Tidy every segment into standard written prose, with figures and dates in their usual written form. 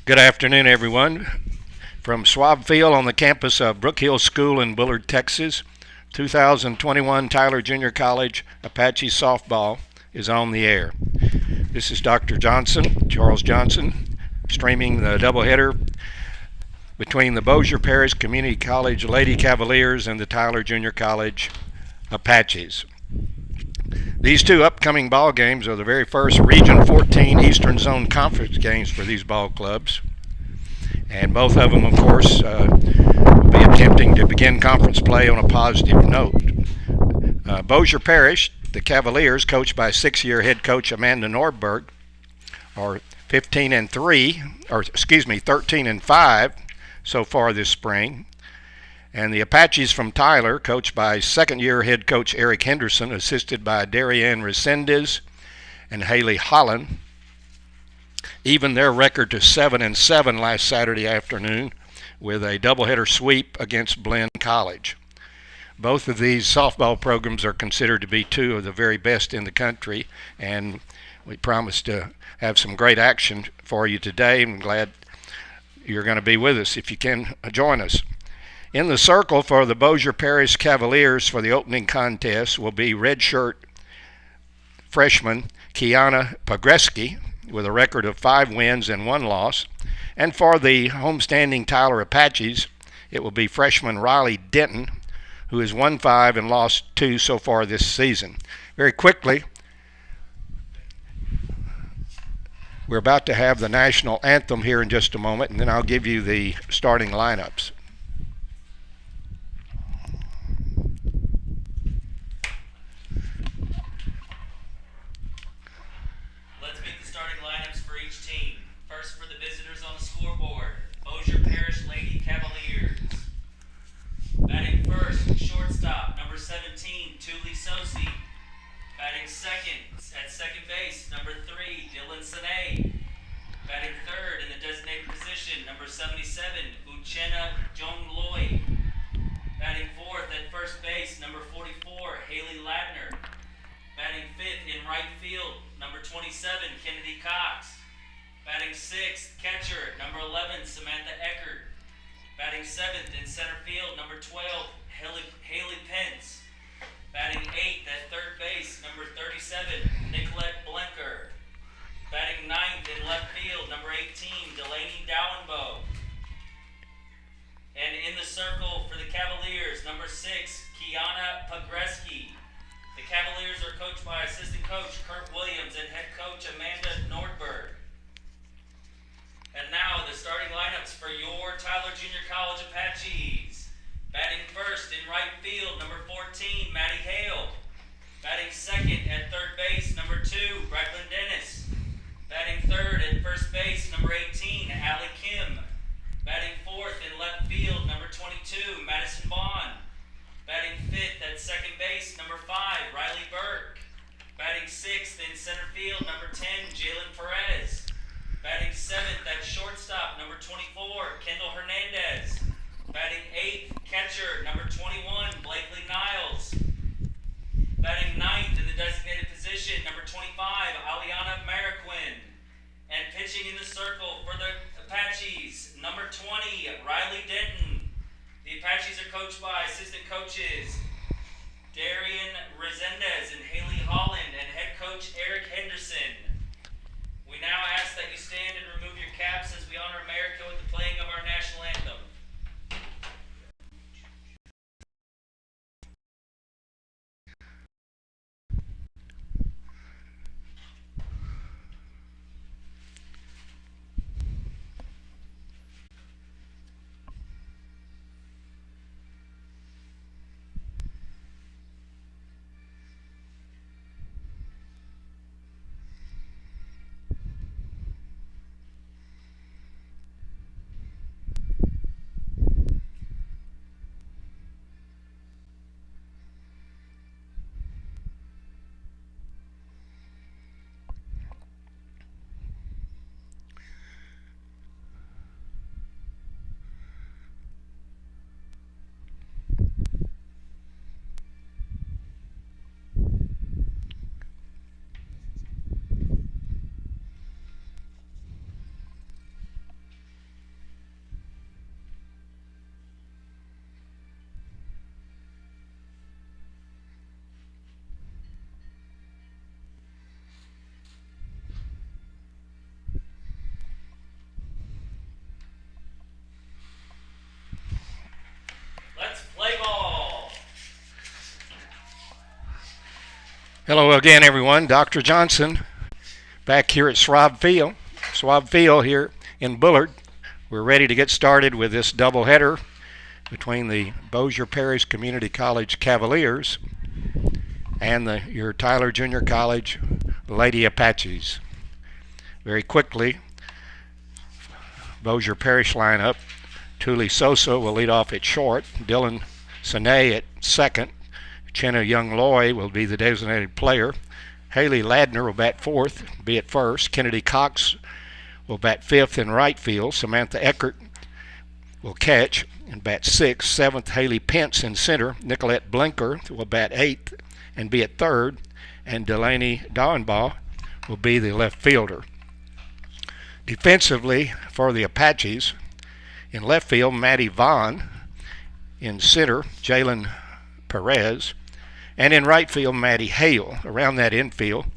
Good afternoon, everyone. From Schwab Field on the campus of Brookhill School in Bullard, Texas, 2021 Tyler Junior College Apache softball is on the air. This is Dr. Johnson, Charles Johnson, streaming the doubleheader between the Bossier Parish Community College Lady Cavaliers and the Tyler Junior College Apaches. These two upcoming ball games are the very first Region 14 Eastern Zone Conference games for these ball clubs. And both of them, of course, will be attempting to begin conference play on a positive note. Bossier Parish, the Cavaliers, coached by six-year head coach Amanda Nordberg, are 13-5 so far this spring. And the Apaches from Tyler, coached by second-year head coach Eric Henderson, assisted by Darianne Resendez and Haley Holland, even their record to 7-7 last Saturday afternoon with a doubleheader sweep against Blinn College. Both of these softball programs are considered to be two of the very best in the country, and we promise to have some great action for you today. I'm glad you're going to be with us if you can join us. In the circle for the Bossier Parish Cavaliers for the opening contest will be redshirt freshman Kiana Pogreski with a record of 5 wins and 1 loss. And for the homestanding Tyler Apaches, it will be freshman Riley Denton, who has won 5 and lost 2 so far this season. Very quickly, we're about to have the national anthem here in just a moment, and then I'll give you the starting lineups. Batting first, shortstop, number 17, Tuli Sosi. Batting second, at second base, number 3, Dylan Sine. Batting third in the designated position, number 77, Uchenna Jongloy. Batting fourth at first base, number 44, Haley Ladner. Batting fifth in right field, number 27, Kennedy Cox. Batting sixth, catcher, number 11, Samantha Eckert. Batting 7th in center field, number 12, Haley Pence. Batting 8th at third base, number 37, Nicolette Blenker. Batting 9th in left field, number 18, Delaney Dowenbow. And in the circle for the Cavaliers, number 6, Kiana Pogreski. The Cavaliers are coached by assistant coach Kurt Williams and head coach Amanda Nordberg. And now the starting lineups for your Tyler Junior College Apaches. Batting first in right field, number 14, Maddie Hale. Batting second at third base, number 2, Bracklyn Dennis. Batting third at first base, number 18, Allie Kim. Batting fourth in left field, number 22, Madison Bond. Batting fifth at second base, number 5, Riley Burke. Batting sixth in center field, number 10, Jalen Perez. Batting 7th at shortstop, number 24, Kendall Hernandez. Batting 8th, catcher, number 21, Blakely Niles. Batting 9th in the designated position, number 25, Aliana Mariquin. And pitching in the circle for the Apaches, number 20, Riley Denton. The Apaches are coached by assistant coaches Darian Resendez and Haley Holland and head coach Eric Henderson. We now ask that you stand and remove your caps as we honor America with the playing of our national anthem. Hello again, everyone. Dr. Johnson back here at Schwab Field here in Bullard. We're ready to get started with this doubleheader between the Bossier Parish Community College Cavaliers and your Tyler Junior College Lady Apaches. Very quickly, Bossier Parish lineup. Tuli Sosa will lead off at short. Dylan Sine at second. Chenna Young-Loy will be the designated player. Haley Ladner will bat fourth, be at first. Kennedy Cox will bat fifth in right field. Samantha Eckert will catch and bat sixth. Seventh, Haley Pence in center. Nicolette Blinker will bat eighth and be at third. And Delaney Dauenbaugh will be the left fielder. Defensively for the Apaches, in left field, Maddie Vaughn. In center, Jalen Perez. And in right field, Maddie Hale. Around that infield,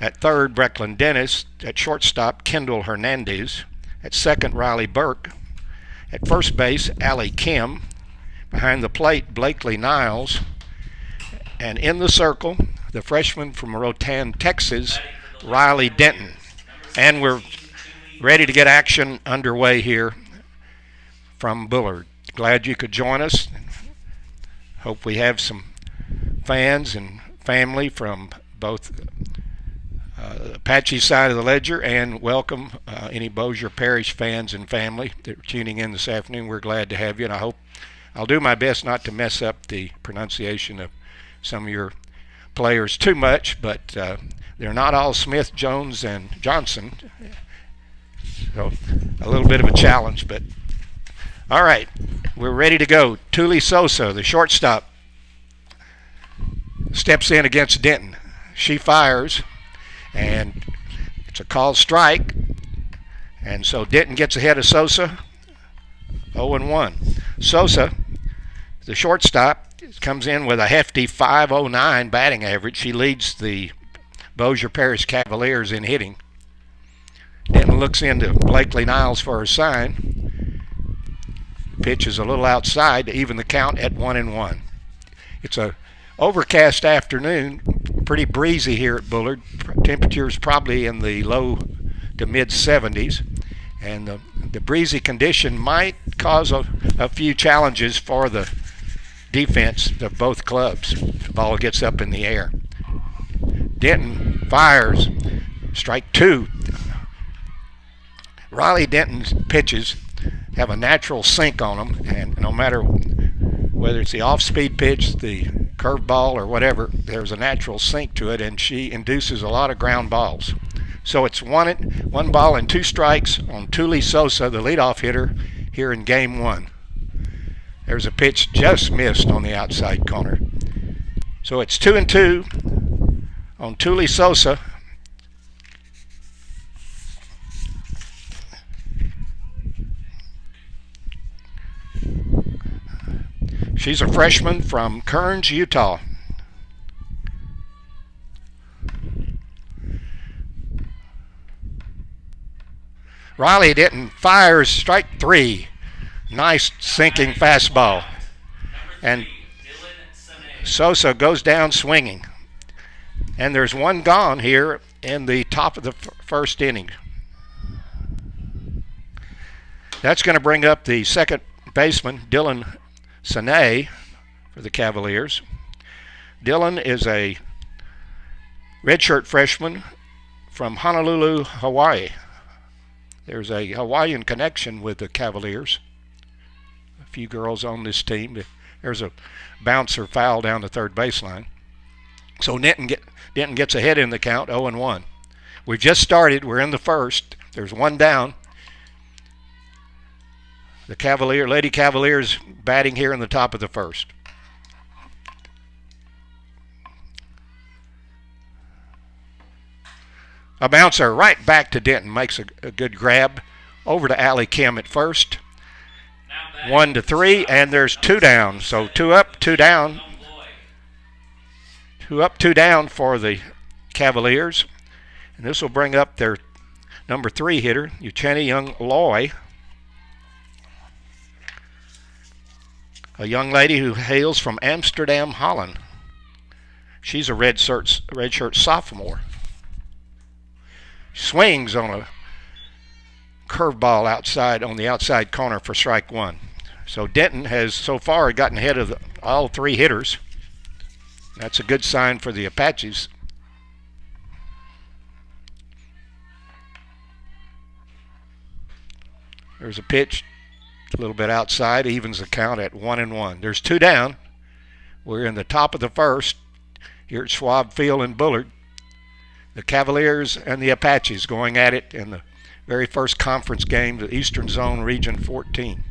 at third, Brecklin Dennis. At shortstop, Kendall Hernandez. At second, Riley Burke. At first base, Allie Kim. Behind the plate, Blakely Niles. And in the circle, the freshman from Rotan, Texas, Riley Denton. And we're ready to get action underway here from Bullard. Glad you could join us. Hope we have some fans and family from both Apache side of the ledger, and welcome any Bossier Parish fans and family that are tuning in this afternoon. We're glad to have you, and I hope I'll do my best not to mess up the pronunciation of some of your players too much, but they're not all Smith, Jones, and Johnson, so a little bit of a challenge, but all right, we're ready to go. Tuli Sosa, the shortstop, steps in against Denton. She fires, and it's a called strike, and so Denton gets ahead of Sosa, 0-1. Sosa, the shortstop, comes in with a hefty .509 batting average. She leads the Bossier Parish Cavaliers in hitting. Denton looks into Blakely Niles for her sign. Pitch is a little outside to even the count at 1-1. It's a overcast afternoon, pretty breezy here at Bullard. Temperatures probably in the low to mid 70s, and the breezy condition might cause a few challenges for the defense of both clubs. The ball gets up in the air. Denton fires, strike two. Riley Denton's pitches have a natural sink on them, and no matter whether it's the off-speed pitch, the curveball, or whatever, there's a natural sink to it, and she induces a lot of ground balls. So it's one ball and two strikes on Tuli Sosa, the leadoff hitter, here in Game 1. There's a pitch just missed on the outside corner. So it's 2-2 on Tuli Sosa. She's a freshman from Kearns, Utah. Riley Denton fires, strike three. Nice sinking fastball. And Sosa goes down swinging. And there's one gone here in the top of the first inning. That's going to bring up the second baseman, Dylan Sine, for the Cavaliers. Dylan is a redshirt freshman from Honolulu, Hawaii. There's a Hawaiian connection with the Cavaliers. A few girls on this team. There's a bouncer foul down the third baseline. So Denton gets ahead in the count, 0-1. We've just started. We're in the first. There's one down. The Lady Cavaliers batting here in the top of the first. A bouncer right back to Denton, makes a good grab over to Allie Kim at first. 1-3, and there's two down. So two up, two down. 2 up, 2 down for the Cavaliers. And this will bring up their number 3 hitter, Chenna Young-Loy, a young lady who hails from Amsterdam, Holland. She's a redshirt sophomore. Swings on a curveball outside on the outside corner for strike one. So Denton has so far gotten ahead of all three hitters. That's a good sign for the Apaches. There's a pitch, a little bit outside, evens the count at 1-1. There's two down. We're in the top of the first here at Schwab Field in Bullard. The Cavaliers and the Apaches going at it in the very first conference game, the Eastern Zone Region 14.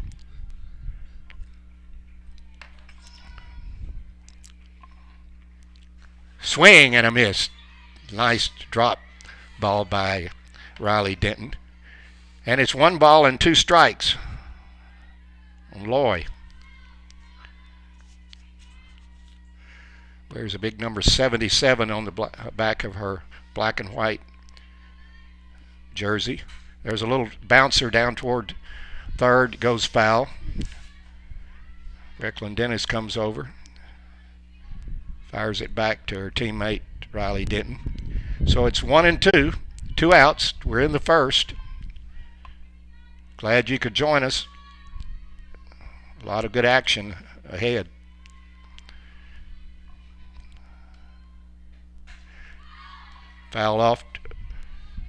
Swing and a miss. Nice drop ball by Riley Denton. And it's 1 ball and 2 strikes on Loy. There's a big number 77 on the back of her black and white jersey. There's a little bouncer down toward third, goes foul. Recklin Dennis comes over, fires it back to her teammate Riley Denton. So it's 1-2, 2 outs. We're in the first. Glad you could join us. A lot of good action ahead. Foul off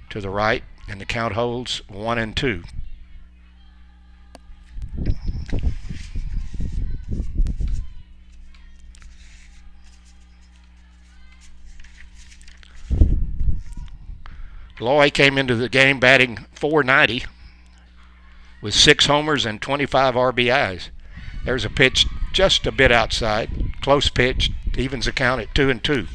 to the right, and the count holds 1-2. Loy came into the game batting .490 with 6 homers and 25 RBIs. There's a pitch just a bit outside, close pitch, evens the count at 2-2.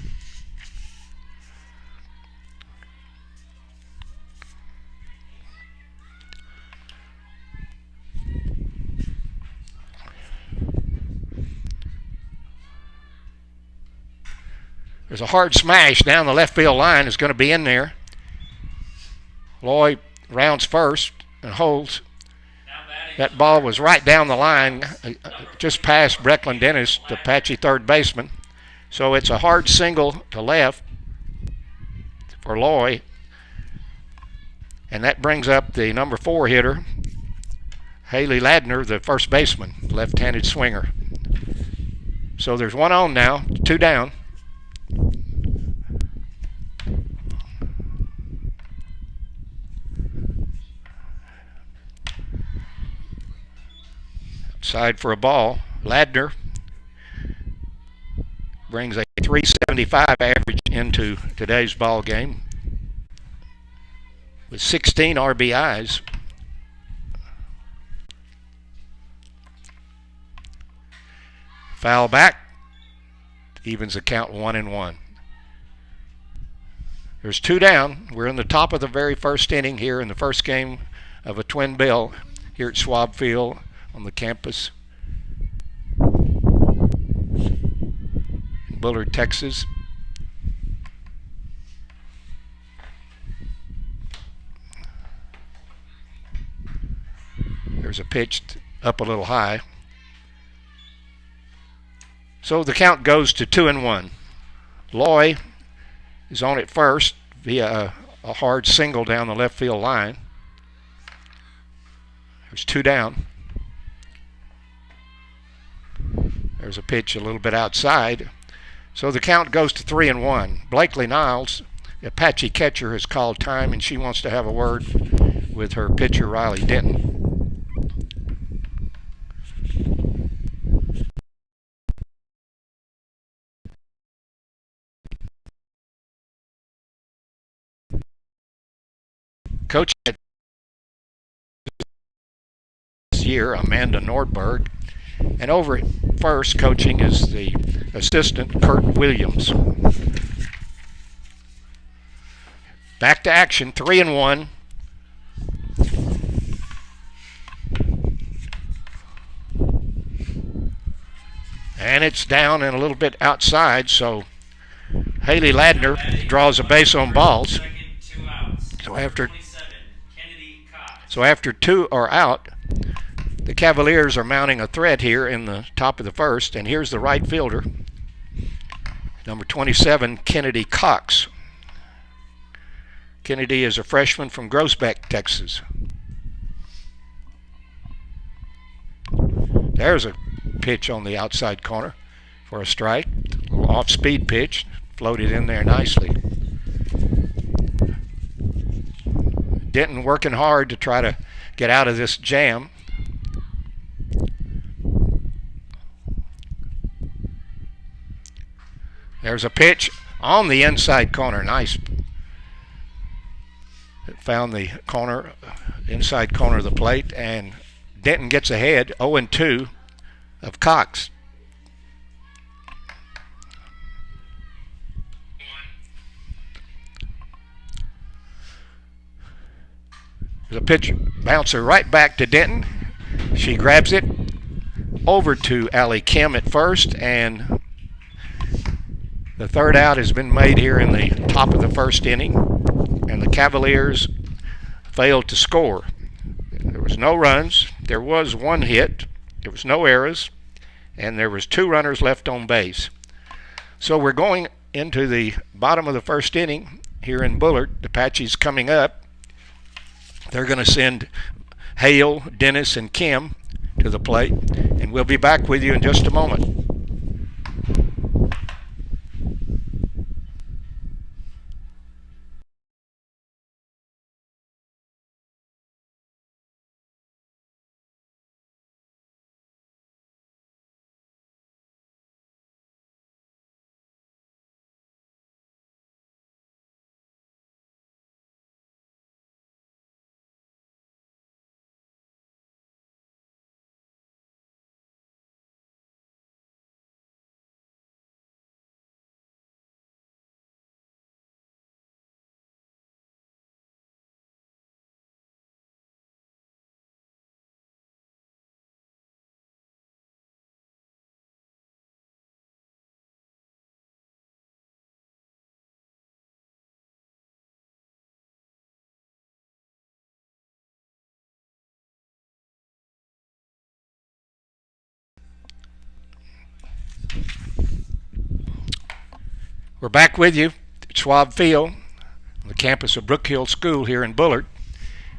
There's a hard smash down the left field line. Is going to be in there. Loy rounds first and holds. That ball was right down the line, just past Brecklin Dennis, the Apache third baseman. So it's a hard single to left for Loy. And that brings up the number 4 hitter, Haley Ladner, the first baseman, left-handed swinger. So there's 1 on now, 2 down. Side for a ball. Ladner brings a .375 average into today's ball game with 16 RBIs. Foul back, evens the count 1-1. There's 2 down. We're in the top of the very first inning here in the first game of a twin bill here at Schwab Field on the campus in Bullard, Texas. There's a pitch up a little high. So the count goes to 2-1. Loy is on at first via a hard single down the left field line. There's 2 down. There's a pitch a little bit outside. So the count goes to 3-1. Blakely Niles, the Apache catcher, has called time, and she wants to have a word with her pitcher, Riley Denton. Coach this year, Amanda Nordberg, and over at first coaching is the assistant, Kurt Williams. Back to action, 3-1. And it's down and a little bit outside, so Haley Ladner draws a base on balls. So after 2 are out, the Cavaliers are mounting a threat here in the top of the first, and here's the right fielder. Number 27, Kennedy Cox. Kennedy is a freshman from Groesbeck, Texas. There's a pitch on the outside corner for a strike. A little off-speed pitch, floated in there nicely. Denton working hard to try to get out of this jam. There's a pitch on the inside corner. Nice. It found the corner, inside corner of the plate, and Denton gets ahead, 0-2 of Cox. There's a pitch bouncer right back to Denton. She grabs it over to Allie Kim at first, and the third out has been made here in the top of the first inning, and the Cavaliers failed to score. There was no runs, there was one hit, there was no errors, and there was 2 runners left on base. So we're going into the bottom of the first inning here in Bullard. The Apaches coming up. They're going to send Hale, Dennis, and Kim to the plate, and we'll be back with you in just a moment. We're back with you at Schwab Field, on the campus of Brookhill School here in Bullard,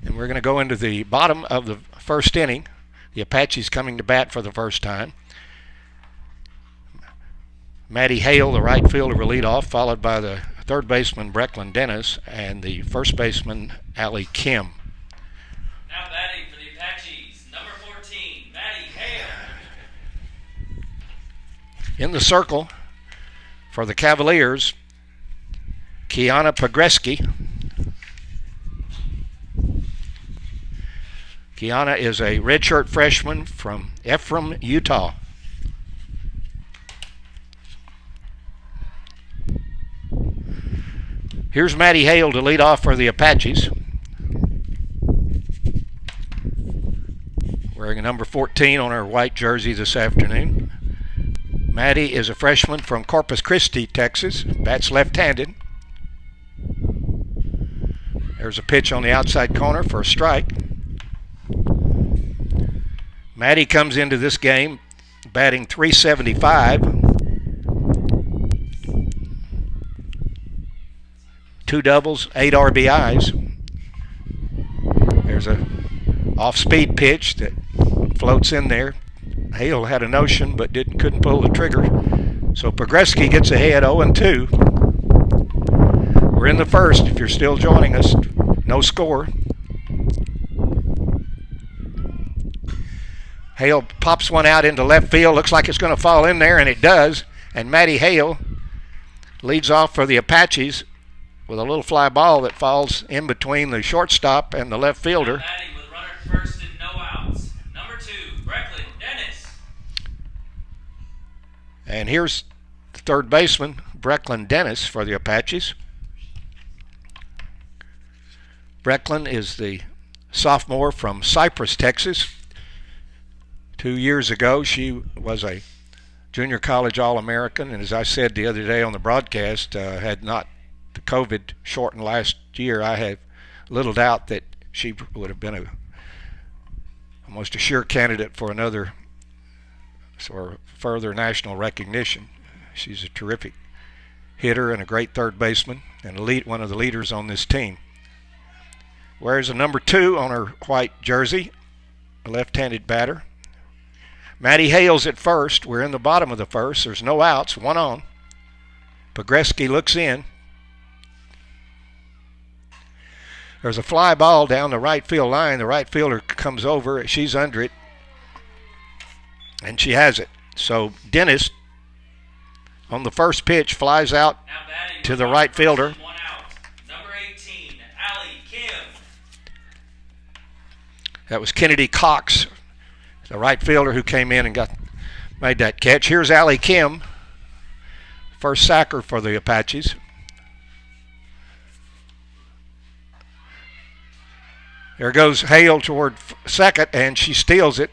and we're going to go into the bottom of the first inning. The Apaches coming to bat for the first time. Maddie Hale, the right fielder, will lead off, followed by the third baseman Brecklin Dennis and the first baseman Allie Kim. Now batting for the Apaches, number 14, Maddie Hale. In the circle for the Cavaliers, Kiana Pogreski. Kiana is a redshirt freshman from Ephraim, Utah. Here's Maddie Hale to lead off for the Apaches, wearing a number 14 on her white jersey this afternoon. Maddie is a freshman from Corpus Christi, Texas. Bats left-handed. There's a pitch on the outside corner for a strike. Maddie comes into this game batting .375. 2 doubles, 8 RBIs. There's a off-speed pitch that floats in there. Hale had a notion but couldn't pull the trigger. So Pogreski gets ahead 0-2. We're in the first if you're still joining us. No score. Hale pops one out into left field. Looks like it's going to fall in there, and it does. And Maddie Hale leads off for the Apaches with a little fly ball that falls in between the shortstop and the left fielder. Now batting with runner at first and no outs, number 2, Brecklin Dennis. And here's the third baseman, Brecklin Dennis, for the Apaches. Brecklin is the sophomore from Cypress, Texas. 2 years ago, she was a junior college All-American, and as I said the other day on the broadcast, had not the COVID shortened last year, I have little doubt that she would have been almost a sure candidate for another or further national recognition. She's a terrific hitter and a great third baseman and one of the leaders on this team. Wears a number 2 on her white jersey, a left-handed batter. Maddie Hale's at first. We're in the bottom of the first. There's no outs, 1 on. Pogreski looks in. There's a fly ball down the right field line. The right fielder comes over. She's under it. And she has it. So Dennis, on the first pitch, flies out to the right fielder. 1 out. Number 18, Allie Kim. That was Kennedy Cox, the right fielder who came in and made that catch. Here's Allie Kim, first sacker for the Apaches. There goes Hale toward second, and she steals it.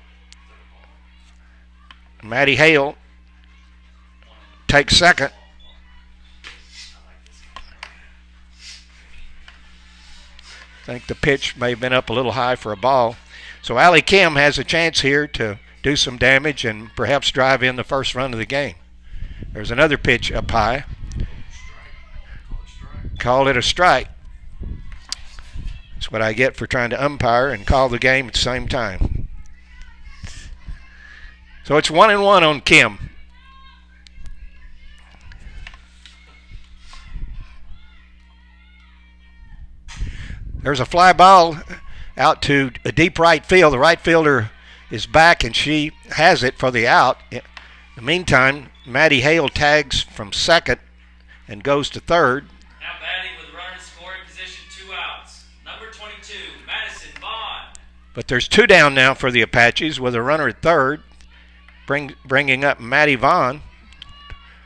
Maddie Hale takes second. I think the pitch may have been up a little high for a ball. So Allie Kim has a chance here to do some damage and perhaps drive in the first run of the game. There's another pitch up high. Call it a strike. That's what I get for trying to umpire and call the game at the same time. So it's 1-1 on Kim. There's a fly ball out to a deep right field. The right fielder is back, and she has it for the out. In the meantime, Maddie Hale tags from second and goes to third. Now batting with runners scoring position, 2 outs. Number 22, Madison Vaughn. But there's 2 down now for the Apaches with a runner at third, bringing up Maddie Vaughn,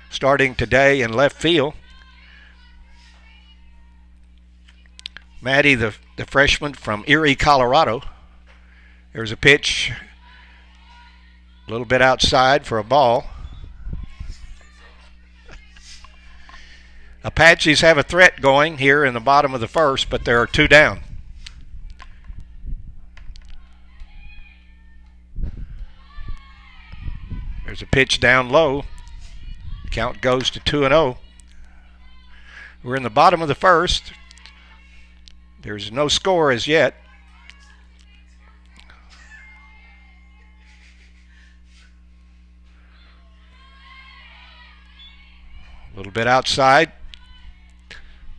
starting today in left field. Maddie, the freshman from Erie, Colorado. There's a pitch a little bit outside for a ball. Apaches have a threat going here in the bottom of the first, but there are 2 down. There's a pitch down low. Count goes to 2-0. We're in the bottom of the first. There's no score as yet. A little bit outside.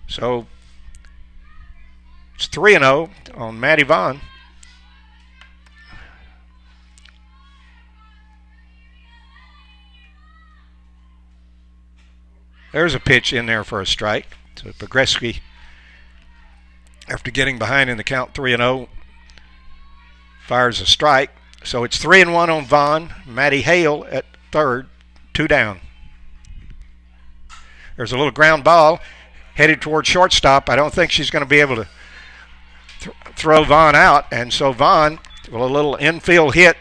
So it's 3-0 on Maddie Vaughn. There's a pitch in there for a strike. So Pogreski, after getting behind in the count 3-0, fires a strike. So it's 3-1 on Vaughn. Maddie Hale at third, 2 down. There's a little ground ball headed toward shortstop. I don't think she's going to be able to throw Vaughn out. And so Vaughn, with a little infield hit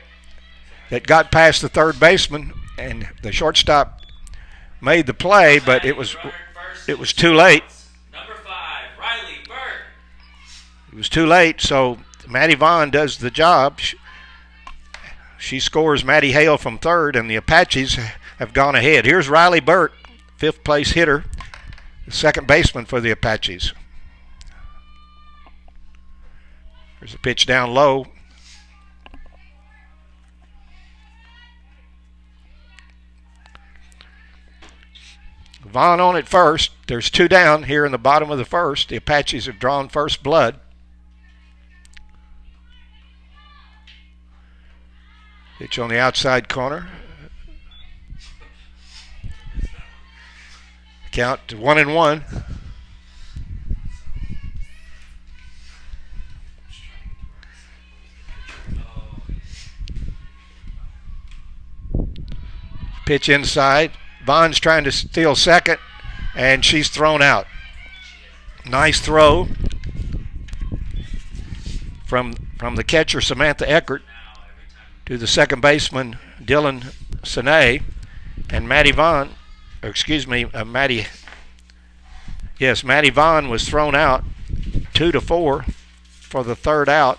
that got past the third baseman, and the shortstop made the play, but it was too late. Number 5, Riley Burke. It was too late, so Maddie Vaughn does the job. She scores Maddie Hale from third, and the Apaches have gone ahead. Here's Riley Burke, 5th place hitter, the second baseman for the Apaches. There's a pitch down low. Vaughn on at first. There's 2 down here in the bottom of the first. The Apaches have drawn first blood. Pitch on the outside corner. Count to 1-1. Pitch inside. Vaughn's trying to steal second, and she's thrown out. Nice throw from the catcher, Samantha Eckert, to the second baseman, Dylan Sine, and Maddie Vaughn, Maddie Vaughn was thrown out, 2-4 for the third out.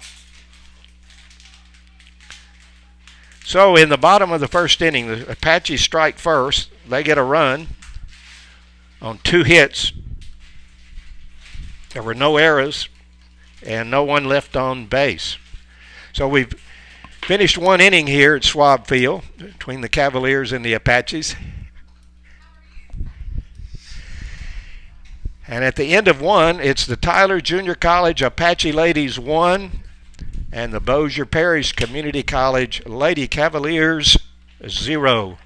So in the bottom of the first inning, the Apaches strike first. They get a run. on 2 hits. There were no errors and no one left on base. So we've finished 1 inning here at Schwab Field between the Cavaliers and the Apaches. And at the end of 1, it's the Tyler Junior College Apache Ladies 1 and the Bossier Parish Community College Lady Cavaliers 0.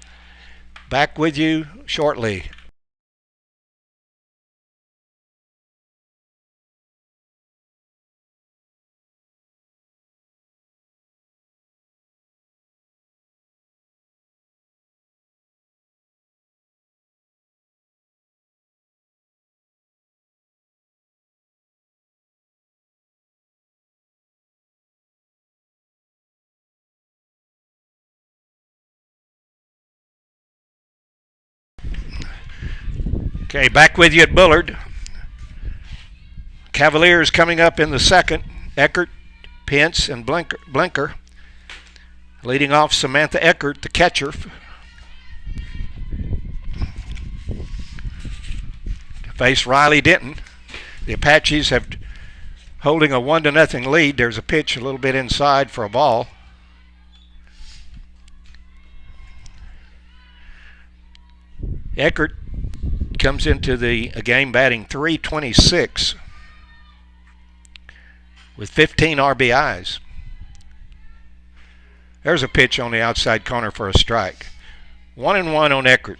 Back with you shortly. Okay, back with you at Bullard. Cavaliers coming up in the second. Eckert, Pence, and Blinker. Leading off Samantha Eckert, the catcher. To face Riley Denton. The Apaches have holding a 1-0 lead. There's a pitch a little bit inside for a ball. Eckert comes into the game batting .326 with 15 RBIs. There's a pitch on the outside corner for a strike. 1-1 on Eckert.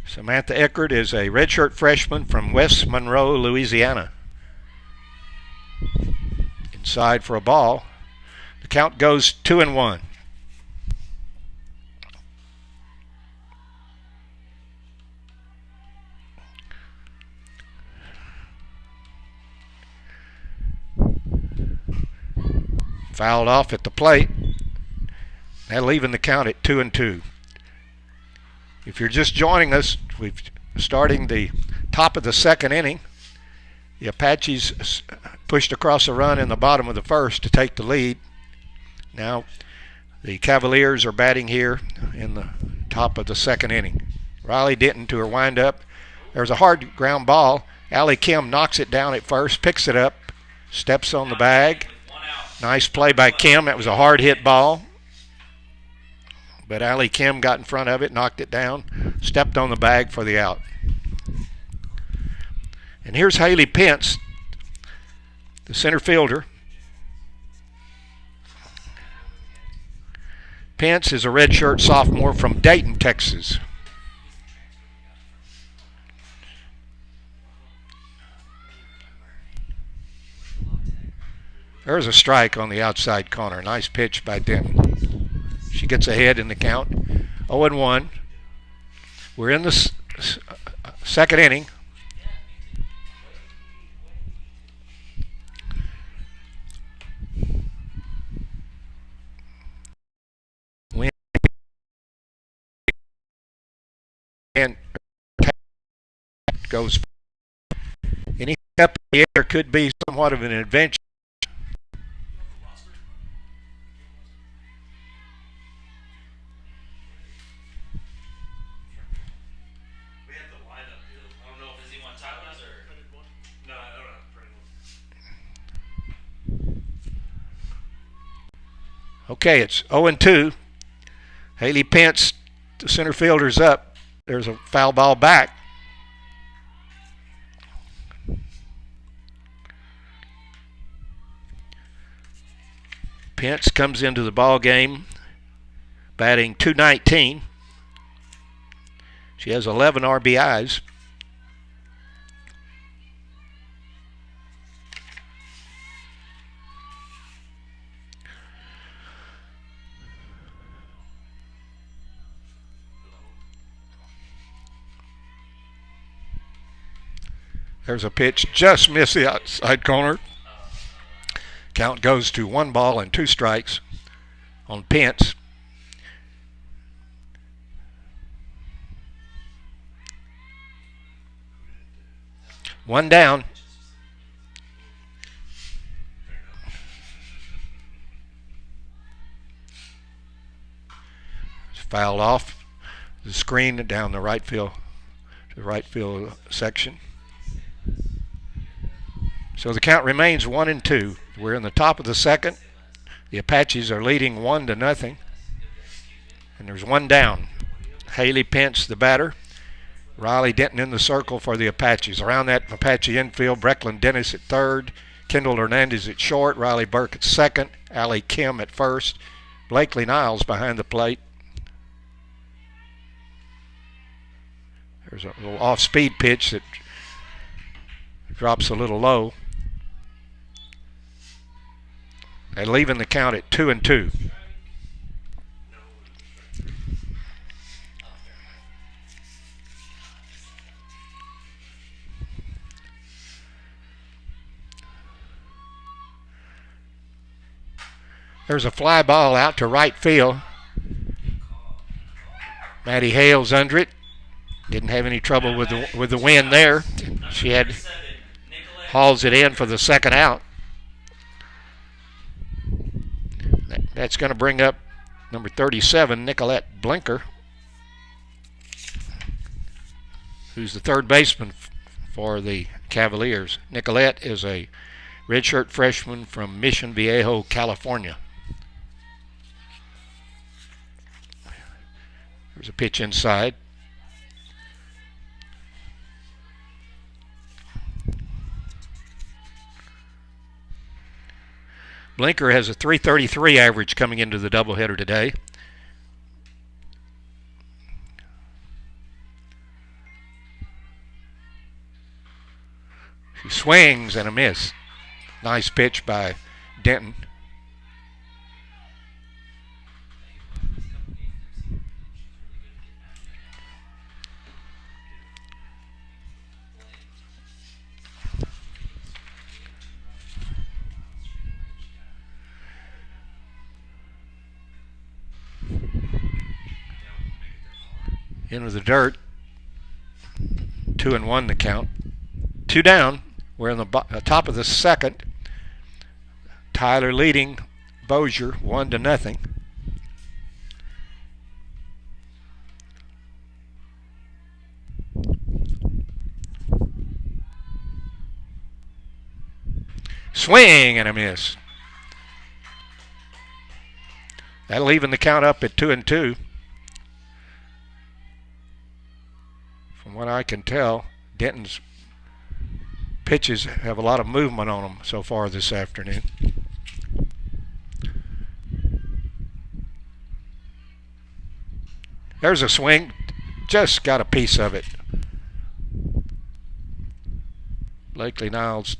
Samantha Eckert is a redshirt freshman from West Monroe, Louisiana. Inside for a ball. The count goes 2-1. Fouled off at the plate. Now leaving the count at 2-2. If you're just joining us, we're starting the top of the second inning. The Apaches pushed across a run in the bottom of the first to take the lead. Now the Cavaliers are batting here in the top of the second inning. Riley Denton to her windup. There's a hard ground ball. Allie Kim knocks it down at first, picks it up, steps on the bag. Nice play by Kim. That was a hard hit ball. But Allie Kim got in front of it, knocked it down, stepped on the bag for the out. And here's Haley Pence, the center fielder. Pence is a redshirt sophomore from Dayton, Texas. There's a strike on the outside corner. Nice pitch by Denton. She gets ahead in the count. 0-1. We're in the second inning. And goes. Any up in the air could be somewhat of an adventure. Okay, it's 0-2. Haley Pence, the center fielder's up. There's a foul ball back. Pence comes into the ball game batting .219. She has 11 RBIs. There's a pitch, just missed the outside corner. Count goes to 1 ball and 2 strikes on Pence. One down. Fouled off the screen down the right field section. So the count remains 1-2. We're in the top of the second. The Apaches are leading 1-0. And there's one down. Haley Pence, the batter. Riley Denton in the circle for the Apaches. Around that Apache infield, Brecklin Dennis at third. Kendall Hernandez at short. Riley Burke at second. Allie Kim at first. Blakely Niles behind the plate. There's a little off-speed pitch that drops a little low. And leaving the count at 2-2. There's a fly ball out to right field. Maddie Hale's under it. Didn't have any trouble with the wind there. She hauls it in for the second out. That's going to bring up number 37, Nicolette Blinker, who's the third baseman for the Cavaliers. Nicolette is a redshirt freshman from Mission Viejo, California. There's a pitch inside. Blinker has a .333 average coming into the doubleheader today. She swings and a miss. Nice pitch by Denton. Into the dirt. 2-1 the count. Two down. We're in the top of the second. Tyler leading Bossier 1-0. Swing and a miss. That'll even the count up at 2-2. From what I can tell, Denton's pitches have a lot of movement on them so far this afternoon. There's a swing. Just got a piece of it. Blakely Niles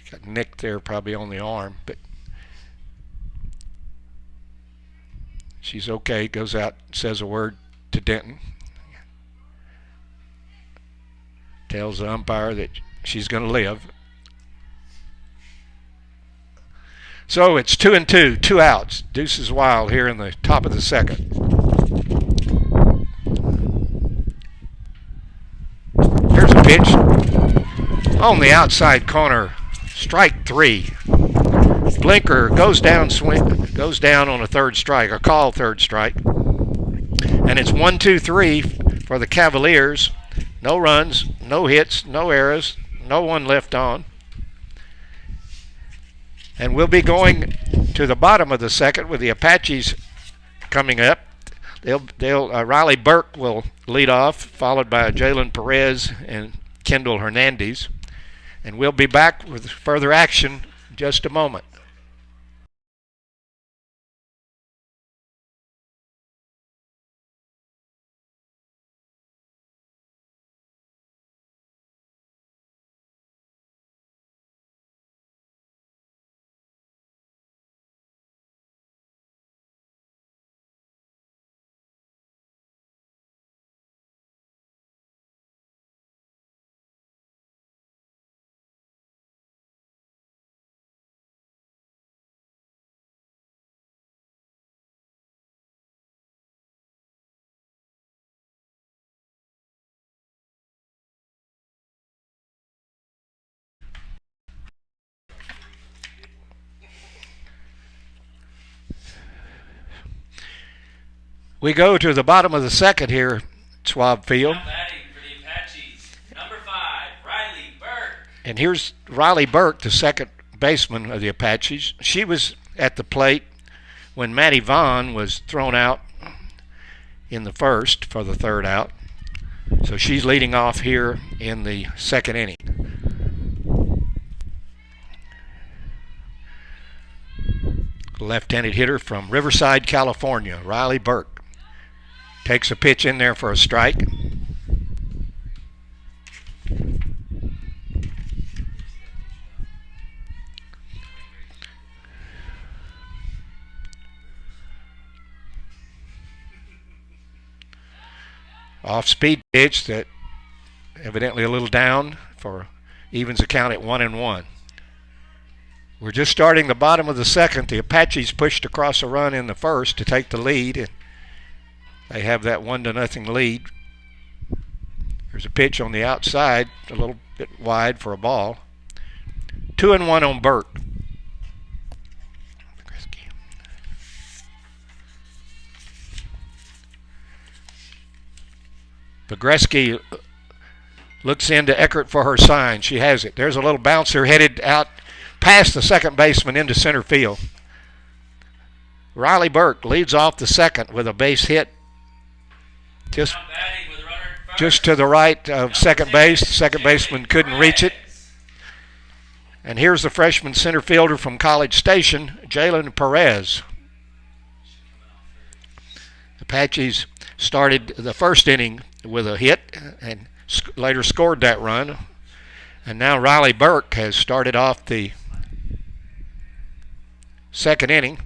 got nicked there probably on the arm, but she's okay. Goes out, says a word to Denton. Tells the umpire that she's going to live. So it's 2-2, 2 outs. Deuces wild here in the top of the second. Here's a pitch on the outside corner. Strike 3. Blinker goes down on a third strike, or call third strike. And it's 1-2-3 for the Cavaliers. No runs, no hits, no errors, no one left on. And we'll be going to the bottom of the second with the Apaches coming up. Riley Burke will lead off, followed by Jalen Perez and Kendall Hernandez. And we'll be back with further action in just a moment. We go to the bottom of the second here, Schwab Field. Now batting for the Apaches, number 5, Riley Burke. And here's Riley Burke, the second baseman of the Apaches. She was at the plate when Matty Vaughn was thrown out in the first for the third out. So she's leading off here in the second inning. Left-handed hitter from Riverside, California, Riley Burke. Takes a pitch in there for a strike. Off-speed pitch that evidently a little down for evens account at 1-1. We're just starting the bottom of the second. The Apaches pushed across a run in the first to take the lead, and they have that 1-0 lead. There's a pitch on the outside, a little bit wide for a ball. 2-1 on Burke. Pogreski looks into Eckert for her sign. She has it. There's a little bouncer headed out past the second baseman into center field. Riley Burke leads off the second with a base hit just to the right of second base. The second baseman couldn't reach it. And here's the freshman center fielder from College Station, Jalen Perez. Apaches started the first inning with a hit and later scored that run. And now Riley Burke has started off the second inning.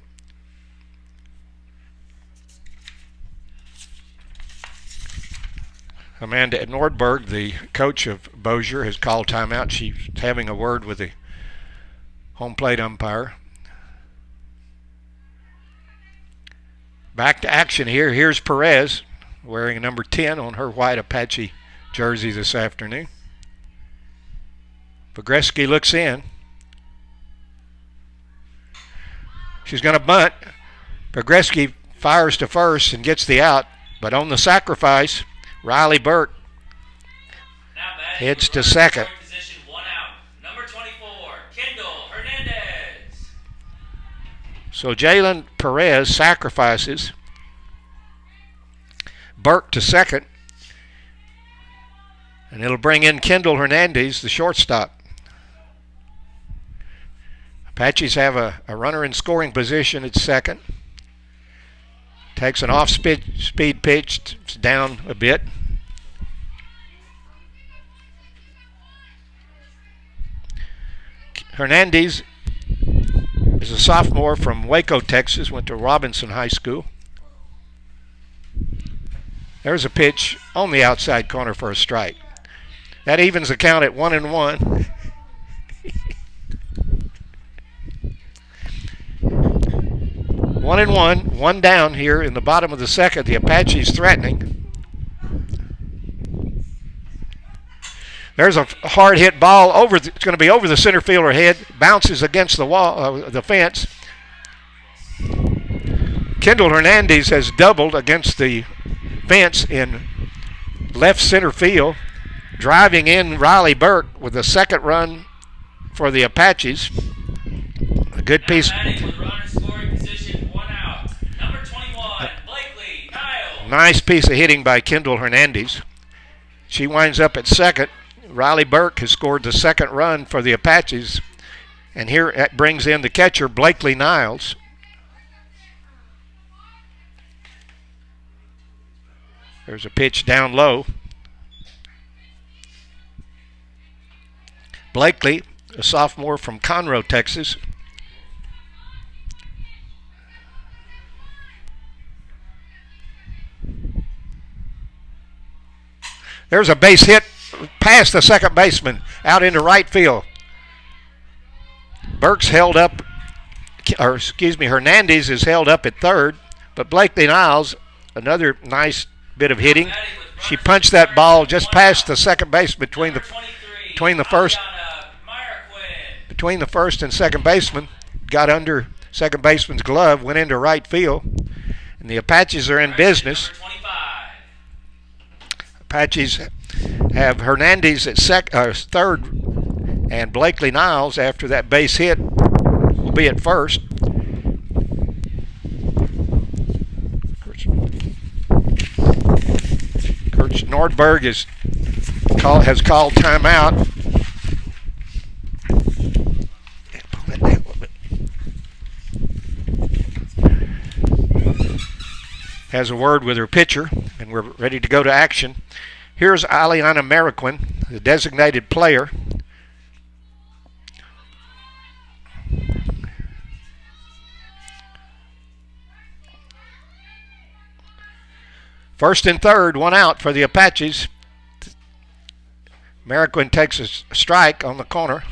Amanda Nordberg, the coach of Bossier, has called timeout. She's having a word with the home plate umpire. Back to action here. Here's Perez wearing number 10 on her white Apache jersey this afternoon. Pogreski looks in. She's going to bunt. Pogreski fires to first and gets the out, but on the sacrifice, Riley Burke heads to second. Position, 1 out. Number 24, Kendall Hernandez. So Jalen Perez sacrifices Burke to second, and it'll bring in Kendall Hernandez, the shortstop. Apaches have a runner in scoring position at second. Takes an off-speed pitch, it's down a bit. Hernandez is a sophomore from Waco, Texas, went to Robinson High School. There's a pitch on the outside corner for a strike. That evens the count at 1-1. 1-1, one down here in the bottom of the second. The Apaches threatening. There's a hard hit ball over. It's going to be over the center fielder head. Bounces against the wall, the fence. Kendall Hernandez has doubled against the fence in left center field, driving in Riley Burke with the second run for the Apaches. A good piece. Nice piece of hitting by Kendall Hernandez. She winds up at second. Riley Burke has scored the second run for the Apaches. And here it brings in the catcher, Blakely Niles. There's a pitch down low. Blakely, a sophomore from Conroe, Texas. There's a base hit past the second baseman out into right field. Burke's held up, or excuse me, Hernandez is held up at third, but Blakely Niles, another nice bit of hitting. She punched that ball just past the second base between the first and second baseman. Got under second baseman's glove, went into right field. And the Apaches are in business. Number 25. Apaches have Hernandez at third, and Blakely Niles, after that base hit, will be at first. Kurt Nordberg has called timeout. Pull that down a little bit. Has a word with her pitcher, and we're ready to go to action. Here's Aliana Mariquin, the designated player. First and third, one out for the Apaches. Mariquin takes a strike on the corner.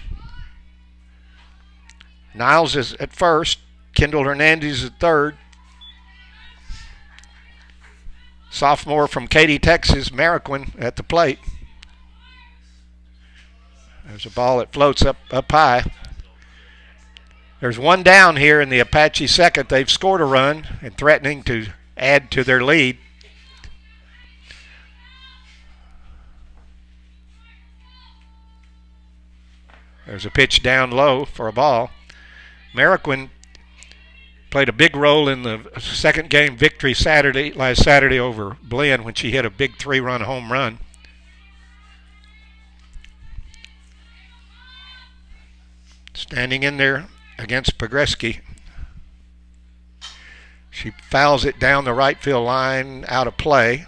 Niles is at first. Kendall Hernandez at third. Sophomore from Katy, Texas, Mariquin at the plate. There's a ball that floats up high. There's one down here in the Apache second. They've scored a run and threatening to add to their lead. There's a pitch down low for a ball. Mariquin played a big role in the second game victory last Saturday over Blinn when she hit a big 3-run home run. Standing in there against Pogreski. She fouls it down the right field line, out of play.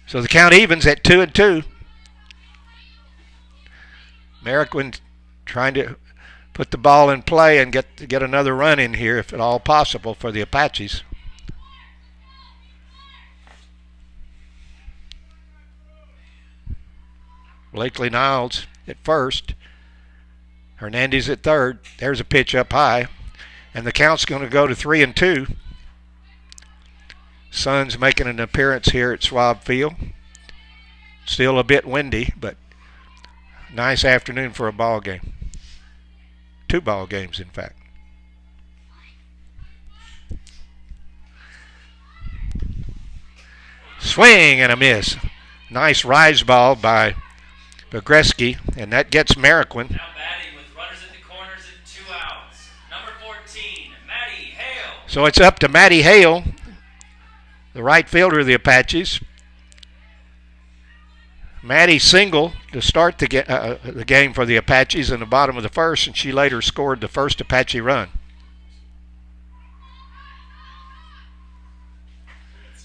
So the count evens at 2-2. Mariquin trying to put the ball in play and get another run in here, if at all possible, for the Apaches. Blakely Niles at first. Hernandez at third. There's a pitch up high. And the count's going to go to 3-2. Sun's making an appearance here at Schwab Field. Still a bit windy, but nice afternoon for a ball game. 2 ball games, in fact. Swing and a miss. Nice rise ball by Pogreski, and that gets Mariquin. Now batting with runners at the corners and 2 outs. Number 14, Maddie Hale. So it's up to Maddie Hale, the right fielder of the Apaches. Maddie single to start the game for the Apaches in the bottom of the first, and she later scored the first Apache run.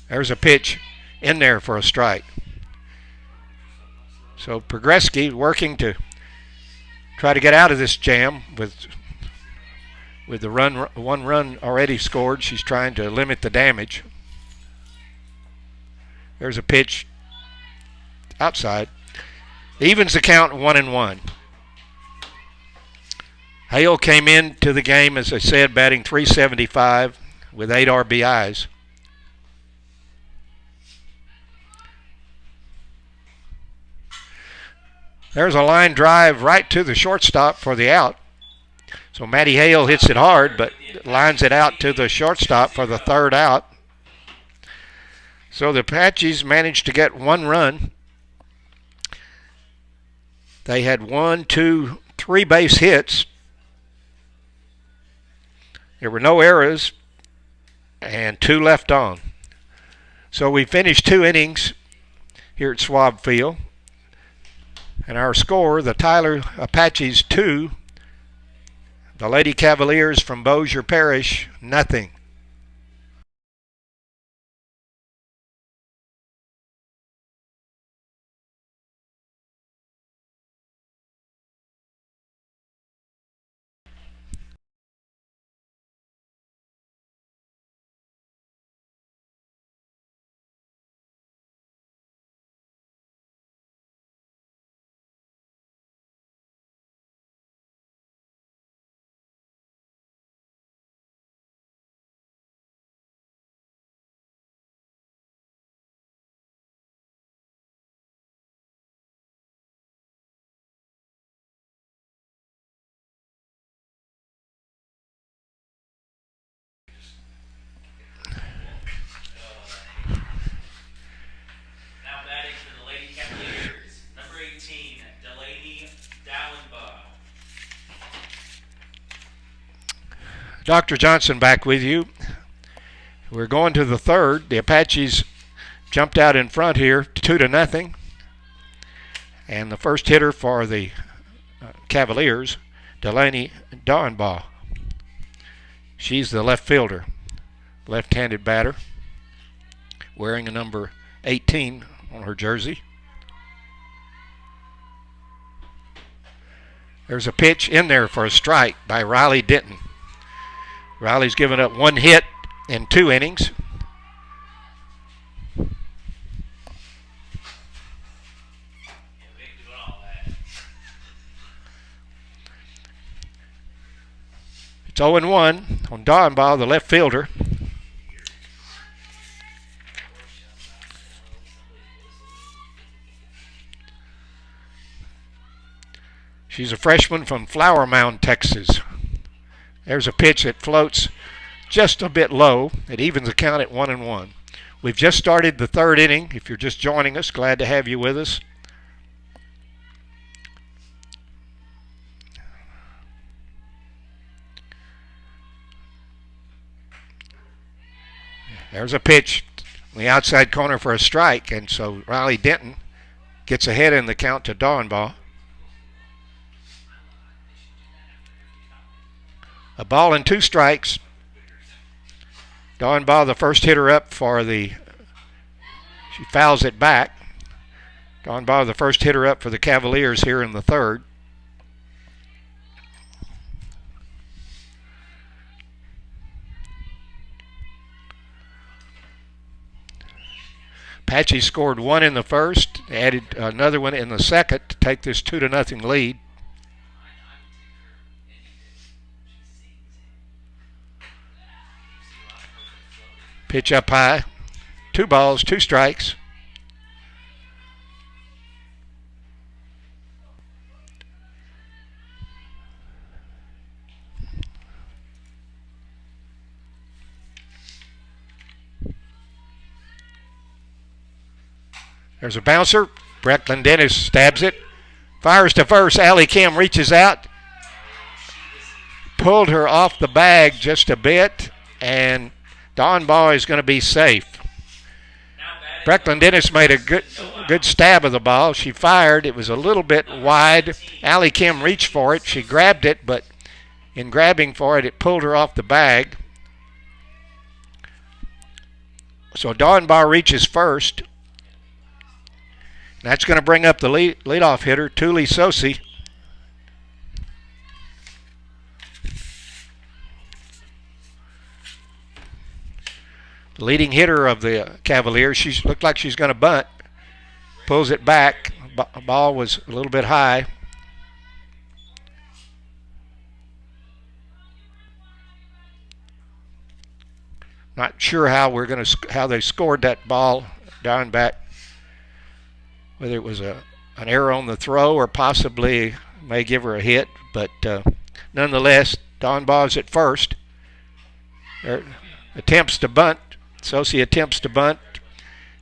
There's a pitch in there for a strike. So Pogreski working to try to get out of this jam with the one run already scored. She's trying to limit the damage. There's a pitch outside. Evens the count 1-1. Hale came into the game, as I said, batting .375 with 8 RBIs. There's a line drive right to the shortstop for the out. So Maddie Hale hits it hard, but lines it out to the shortstop for the third out. So the Apaches managed to get 1 run. They had 1, 2, 3 base hits. There were no errors and 2 left on. So we finished 2 innings here at Schwab Field. And our score, the Tyler Apaches 2, the Lady Cavaliers from Bossier Parish, nothing. Dallenbaugh. Dr. Johnson back with you. We're going to the third. The Apaches jumped out in front here, 2-0. And the first hitter for the Cavaliers, Delaney Dallenbaugh. She's the left fielder, left-handed batter, wearing a number 18 on her jersey. There's a pitch in there for a strike by Riley Denton. Riley's given up 1 hit in 2 innings. It's 0-1 on Dallenbaugh, the left fielder. She's a freshman from Flower Mound, Texas. There's a pitch that floats just a bit low. It evens the count at 1-1. We've just started the third inning. If you're just joining us, glad to have you with us. There's a pitch in the outside corner for a strike, and so Riley Denton gets ahead in the count to Dallenbaugh. A ball and 2 strikes. Dallenbaugh, the first hitter up for the... She fouls it back. Dallenbaugh, the first hitter up for the Cavaliers here in the third. Apache scored 1 in the first, added another one in the second to take this 2-0 lead. Pitch up high. 2 balls, 2 strikes. There's a bouncer. Brecklin Dennis stabs it. Fires to first. Allie Kim reaches out. Pulled her off the bag just a bit. And Dallenbaugh is going to be safe. Brecklin Dennis made a good stab of the ball. She fired. It was a little bit wide. Allie Kim reached for it. She grabbed it, but in grabbing for it, it pulled her off the bag. So Dallenbaugh reaches first. That's going to bring up the leadoff hitter, Thule Sosi. The leading hitter of the Cavaliers. She looked like she's going to bunt. Pulls it back. Ball was a little bit high. Not sure how they scored that ball down back. Whether it was an error on the throw or possibly may give her a hit. But nonetheless, Dallenbaugh's at first. Attempts to bunt. Sosi attempts to bunt.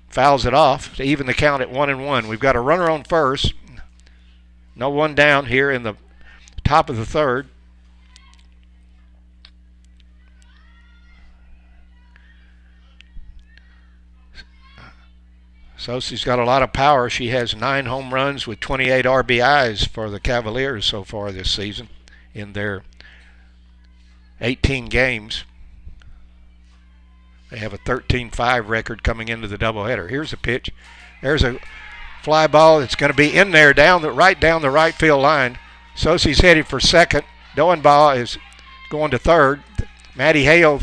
Fouls it off to even the count at 1-1. We've got a runner on first. No one down here in the top of the third. Sosi's got a lot of power. She has 9 home runs with 28 RBIs for the Cavaliers so far this season in their 18 games. They have a 13-5 record coming into the doubleheader. Here's a pitch. There's a fly ball that's going to be in there right down the right field line. Sosi's headed for second. Dallenbaugh is going to third. Maddie Hale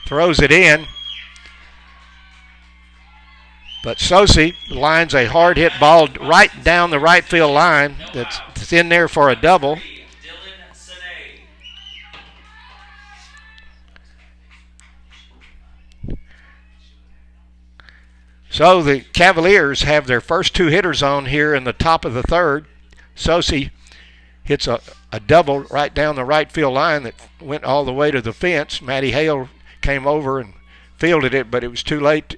throws it in. But Sosi lines a hard-hit ball right down the right field line that's in there for a double. So the Cavaliers have their first 2 hitters on here in the top of the third. Sosi hits a double right down the right field line that went all the way to the fence. Maddie Hale came over and fielded it, but it was too late.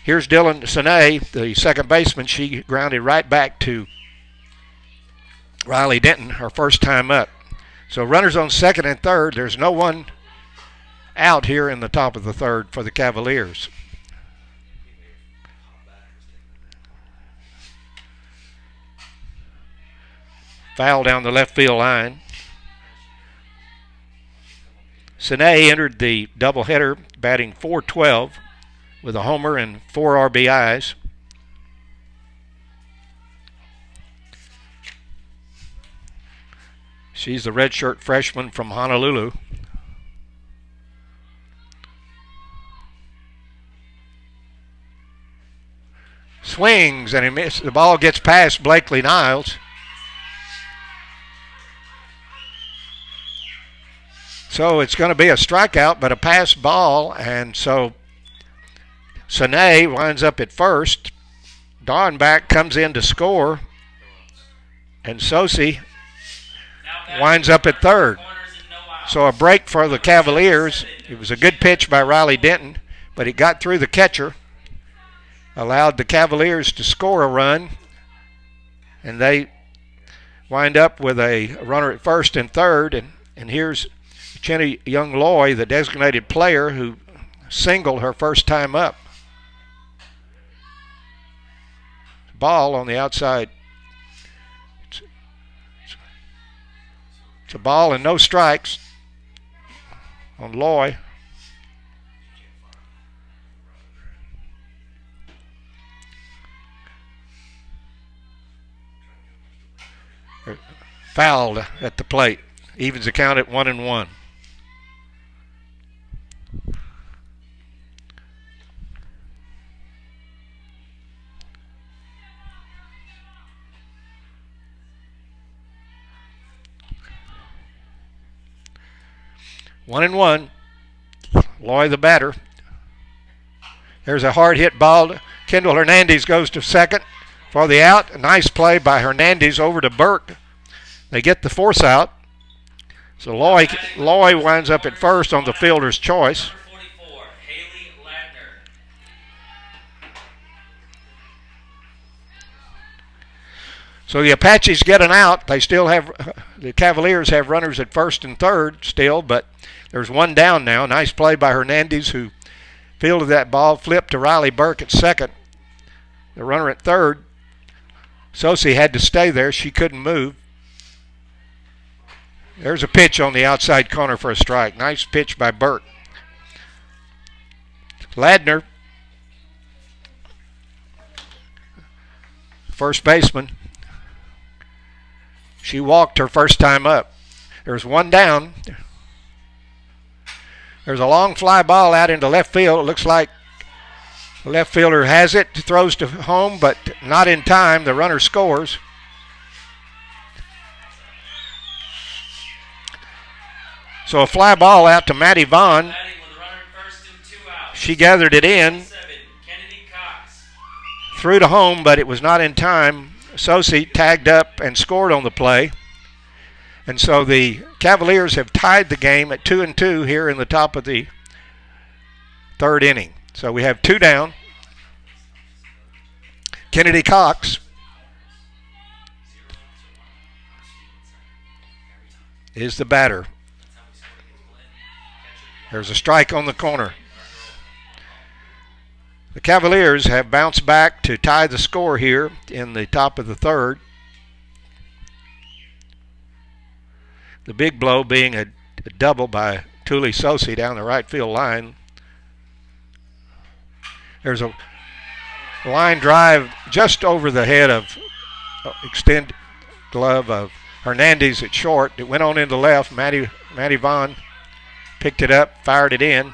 Here's Dylan Sine, the second baseman. She grounded right back to Riley Denton, her first time up. So runners on second and third. There's no one out here in the top of the third for the Cavaliers. Foul down the left field line. Sine entered the doubleheader batting .412 with a homer and 4 RBIs. She's the redshirt freshman from Honolulu. Swings and he misses. The ball gets past Blakely Niles. So it's going to be a strikeout, but a pass ball, and so Sine winds up at first. Dornbach comes in to score, and Sosi winds up at third. So a break for the Cavaliers. It was a good pitch by Riley Denton, but it got through the catcher, allowed the Cavaliers to score a run, and they wind up with a runner at first and third, and here's Jenny Young-Loy, the designated player who singled her first time up. Ball on the outside. It's a ball and no strikes on Loy. Fouled at the plate. Evens the count at 1-1. One and one. Loy the batter. There's a hard hit ball. Kendall Hernandez goes to second for the out. A nice play by Hernandez over to Burke. They get the force out. So Loy winds up at first on the fielder's choice. So the Apaches get an out. They still have, the Cavaliers have runners at first and third still, but there's one down now. Nice play by Hernandez, who fielded that ball, flipped to Riley Burke at second. The runner at third, Sosi had to stay there. She couldn't move. There's a pitch on the outside corner for a strike. Nice pitch by Burke. Ladner, first baseman. She walked her first time up. There's one down. There's a long fly ball out into left field. It looks like the left fielder has it, throws to home, but not in time. The runner scores. So a fly ball out to Maddie Vaughn. She gathered it in, threw to home, but it was not in time. Sosi tagged up and scored on the play. And so the Cavaliers have tied the game at 2-2 here in the top of the third inning. So we have two down. Kennedy Cox is the batter. There's a strike on the corner. The Cavaliers have bounced back to tie the score here in the top of the third. The big blow being a double by Tuli Sosi down the right field line. There's a line drive just over the head of extended glove of Hernandez at short. It went on into left. Maddie Vaughn picked it up, fired it in.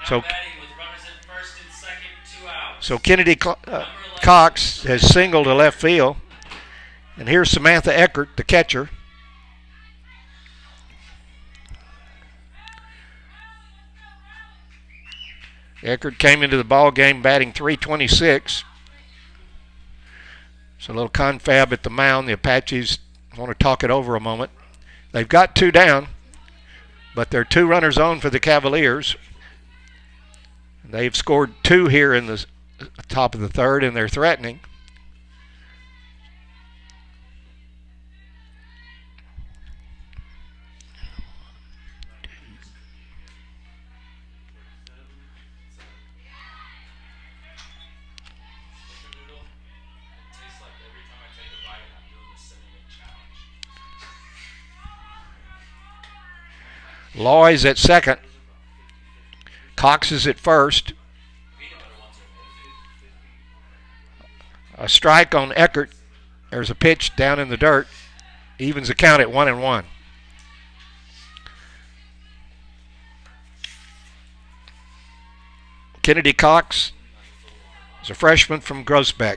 So Kennedy Cox has singled to left field. And here's Samantha Eckert, the catcher. Eckert came into the ball game batting .326. So a little confab at the mound. The Apaches want to talk it over a moment. They've got two down, but there are two runners on for the Cavaliers. They've scored two here in the top of the third, and they're threatening. Loy's at second. Cox is at first. A strike on Eckert. There's a pitch down in the dirt. Evens the count at 1-1. Kennedy Cox is a freshman from Groesbeck.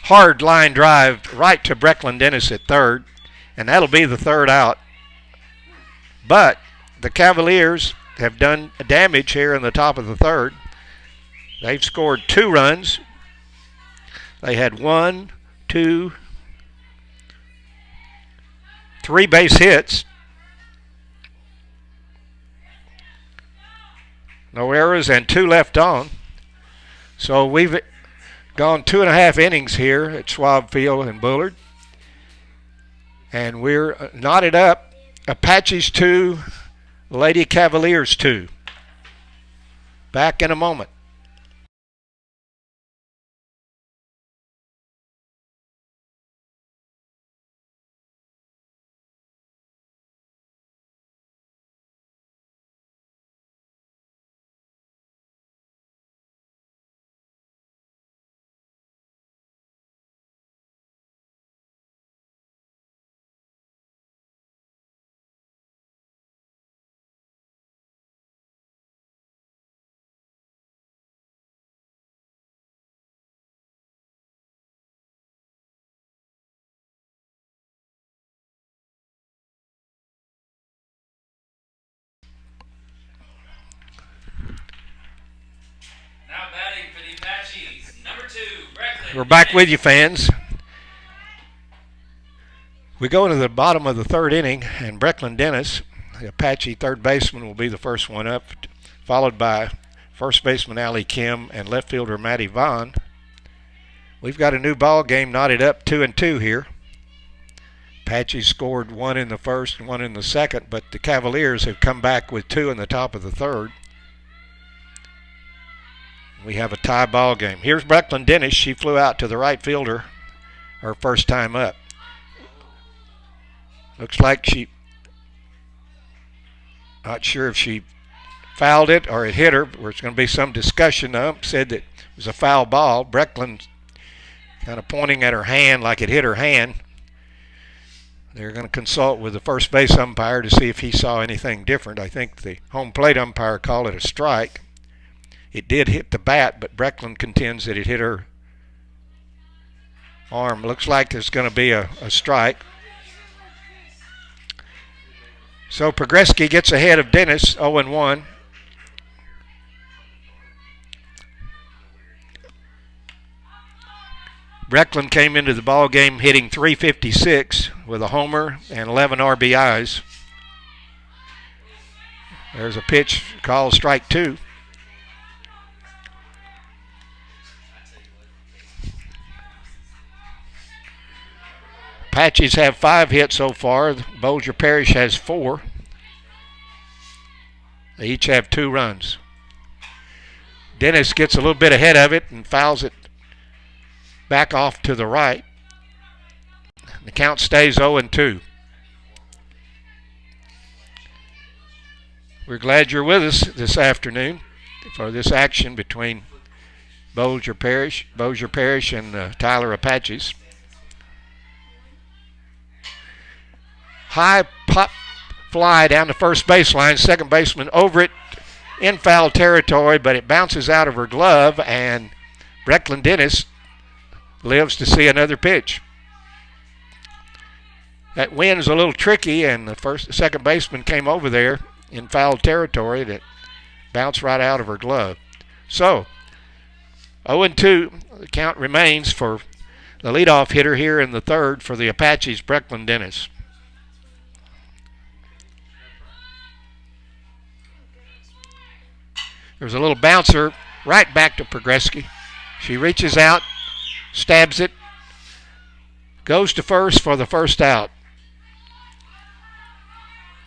Hard line drive right to Brecklin Dennis at third, and that'll be the third out. But the Cavaliers have done damage here in the top of the third. They've scored 2 runs. They had 1, 2, 3 base hits. No errors and 2 left on. So we've gone 2.5 innings here at Schwab Field in Bullard. And we're knotted up. Apaches 2, Lady Cavaliers 2. Back in a moment. Now batting for the Apaches, number 2, Brecklin. We're back with you, fans. We go into the bottom of the third inning, and Brecklin Dennis, the Apache third baseman, will be the first one up, followed by first baseman Allie Kim and left fielder Matty Vaughn. We've got a new ball game knotted up 2-2 here. Apaches scored 1 in the first and 1 in the second, but the Cavaliers have come back with 2 in the top of the third. We have a tie ball game. Here's Brecklin Dennis. She flew out to the right fielder her first time up. Looks like she, not sure if she fouled it or it hit her. There's going to be some discussion. The ump said that it was a foul ball. Brecklin kind of pointing at her hand like it hit her hand. They're going to consult with the first base umpire to see if he saw anything different. I think the home plate umpire called it a strike. It did hit the bat, but Brecklin contends that it hit her arm. Looks like there's going to be a strike. So Progreski gets ahead of Dennis, 0-1. Brecklin came into the ball game hitting .356 with a homer and 11 RBIs. There's a pitch called strike 2. Apaches have 5 hits so far. Bolger Parish has 4. They each have 2 runs. Dennis gets a little bit ahead of it and fouls it back off to the right. The count stays 0-2. We're glad you're with us this afternoon for this action between Bolger Parish and Tyler Apaches. High pop fly down the first baseline. Second baseman over it in foul territory, but it bounces out of her glove, and Brecklin Dennis lives to see another pitch. That wind's a little tricky, and the second baseman came over there in foul territory that bounced right out of her glove. So 0-2, the count remains for the leadoff hitter here in the third for the Apaches, Brecklin Dennis. There's a little bouncer right back to Progreski. She reaches out, stabs it, goes to first for the first out.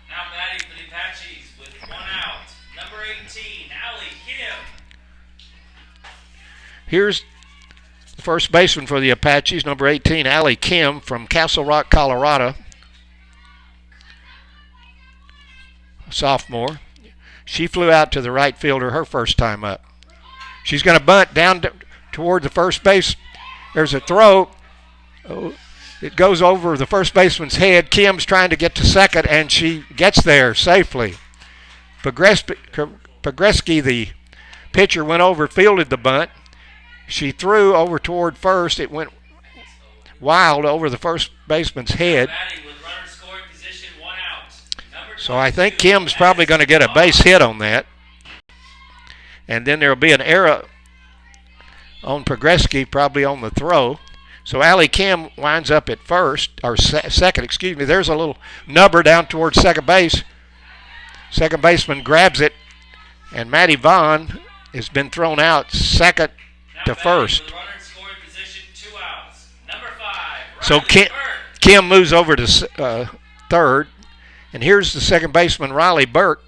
Now batting for the Apaches with 1 out, number 18, Allie Kim. Here's First baseman for the Apaches, number 18, Allie Kim from Castle Rock, Colorado. Sophomore. She flew out to the right fielder her first time up. She's going to bunt down toward the first base. There's a throw. Oh, it goes over the first baseman's head. Kim's trying to get to second, and she gets there safely. Pogreski, the pitcher, went over, fielded the bunt. She threw over toward first. It went wild over the first baseman's head. So I think Kim's probably going to get a base hit on that. And then there'll be an error on Pogreski, probably on the throw. So Allie Kim winds up at second, excuse me. There's a little nubber down towards second base. Second baseman grabs it, and Maddie Vaughn has been thrown out second to first. So Kim moves over to third. And here's the second baseman, Riley Burke,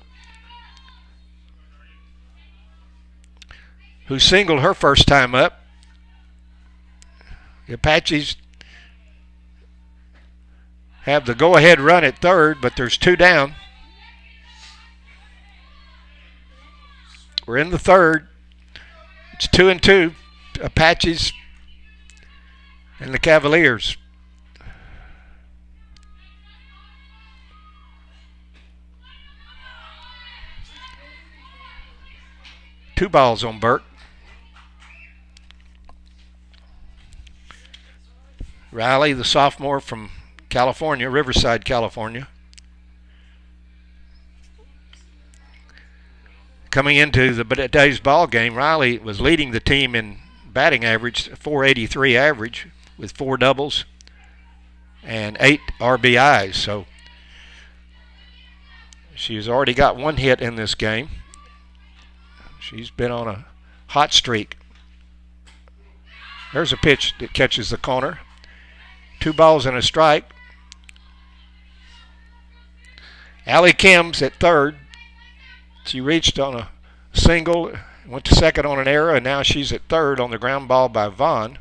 who singled her first time up. The Apaches have the go-ahead run at third, but there's two down. We're in the third. It's 2-2, Apaches and the Cavaliers. Two balls on Burke. Riley, the sophomore from California, Riverside, California. Coming into today's ball game, Riley was leading the team in batting average, .483 average, with 4 doubles and 8 RBIs. So she's already got 1 hit in this game. She's been on a hot streak. There's a pitch that catches the corner. 2 balls and a strike. Allie Kim's at third. She reached on a single, went to second on an error, and now she's at third on the ground ball by Vaughn.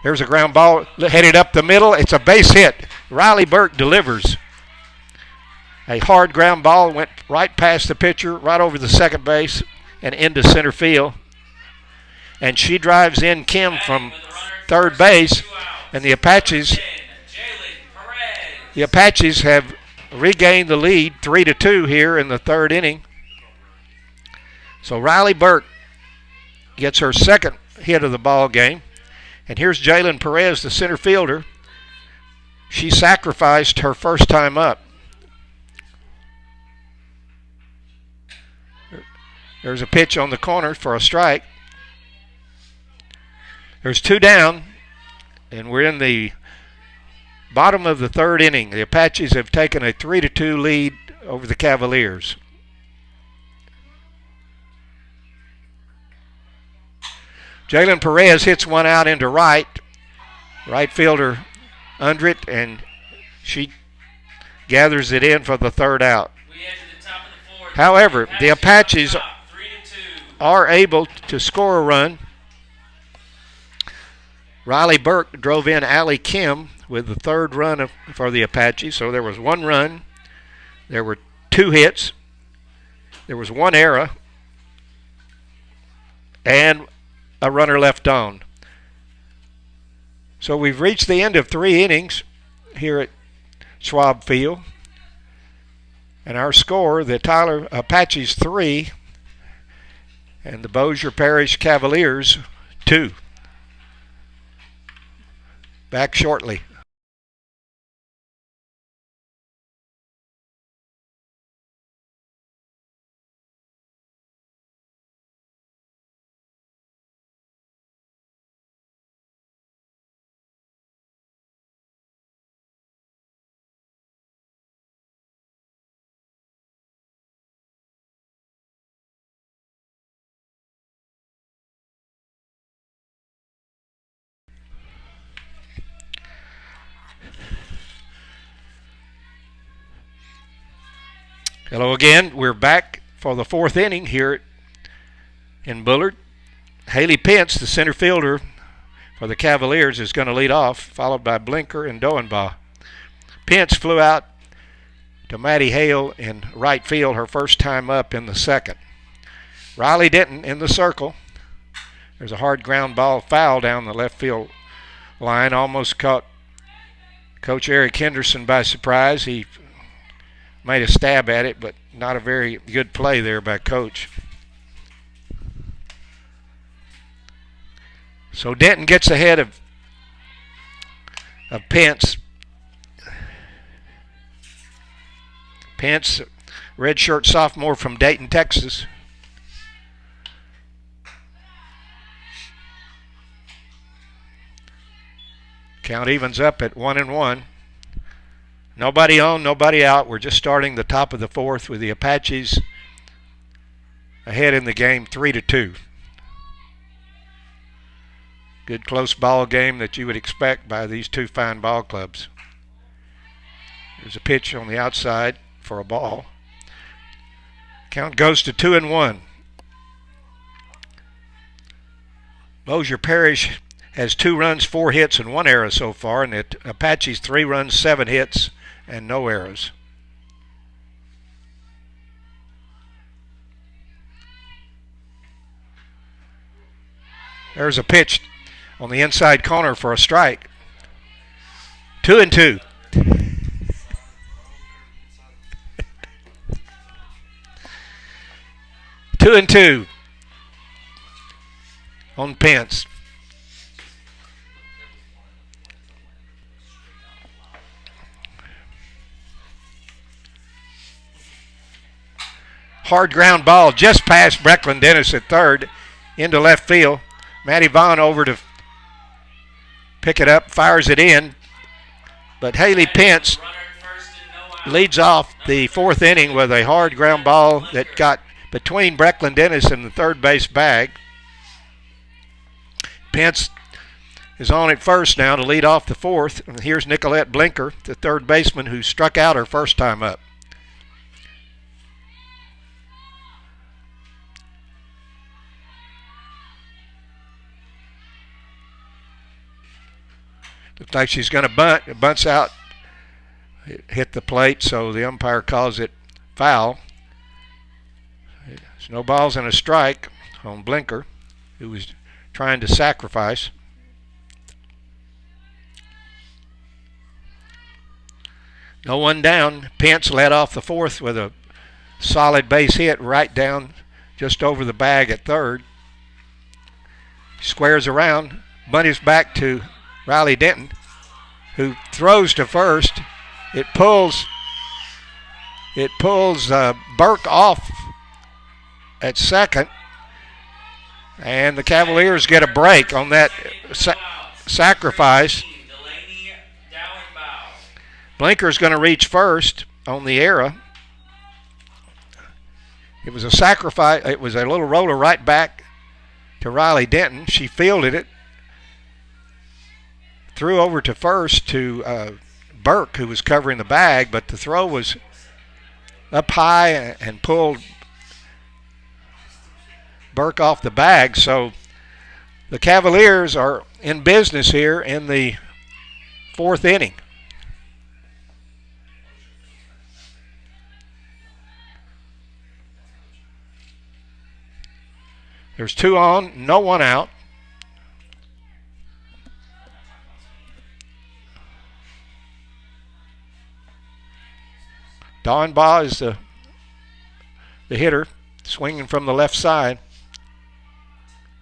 There's a ground ball headed up the middle. It's a base hit. Riley Burke delivers. A hard ground ball went right past the pitcher, right over the second base, and into center field. And she drives in Kim from third base, and the Apaches have regained the lead 3-2 here in the third inning. So Riley Burke gets her second hit of the ball game. And here's Jalen Perez, the center fielder. She sacrificed her first time up. There's a pitch on the corner for a strike. There's 2 down, and we're in the bottom of the third inning. The Apaches have taken a 3-2 lead over the Cavaliers. Jalen Perez hits one out into right. Right fielder under it, and she gathers it in for the third out. However, the Apaches are able to score a run. Riley Burke drove in Allie Kim with the third run for the Apaches. So there was 1 run. There were 2 hits. There was 1 error. And a runner left on. So we've reached the end of 3 innings here at Schwab Field. And our score, the Tyler Apaches 3 and the Bossier Parish Cavaliers 2. Back shortly. Hello again. We're back for the 4th inning here in Bullard. Haley Pence, the center fielder for the Cavaliers is going to lead off, followed by Blinker and Doenbaugh. Pence flew out to Maddie Hale in right field, her first time up in the second. Riley Denton in the circle. There's a hard ground ball foul down the left field line. Almost caught Coach Eric Henderson by surprise. He made a stab at it, but not a very good play there by Coach. So Denton gets ahead of Pence. Pence, redshirt sophomore from Dayton, Texas. Count evens up at 1-1. Nobody on, nobody out. We're just starting the top of the fourth with the Apaches ahead in the game 3-2. Good close ball game that you would expect by these two fine ball clubs. There's a pitch on the outside for a ball. Count goes to 2-1. Mosier Parish has 2 runs, 4 hits, and 1 error so far, and the Apaches 3 runs, 7 hits, and no errors. There's a pitch on the inside corner for a strike. 2-2. Two and two on Pence. Hard ground ball just past Brecklin Dennis at third into left field. Matty Vaughn over to pick it up, fires it in. But Haley Pence leads off the fourth inning with a hard ground ball that got between Brecklin Dennis and the third base bag. Pence is on at first now to lead off the fourth. And here's Nicolette Blinker, the third baseman who struck out her first time up. Looks like she's going to bunt. It bunts out, hit the plate, so the umpire calls it foul. There's no balls and a strike on Blinker, who was trying to sacrifice. No one down. Pence led off the fourth with a solid base hit right down just over the bag at third. Squares around, bunties back to Riley Denton, who throws to first. It pulls Burke off at second, and the Cavaliers get a break on that sacrifice. Blinker's going to reach first on the error. It was a sacrifice. It was a little roller right back to Riley Denton. She fielded it, threw over to first to Burke, who was covering the bag, but the throw was up high and pulled Burke off the bag. So the Cavaliers are in business here in the fourth inning. There's 2 on, no one out. Doenbaugh is the hitter, swinging from the left side.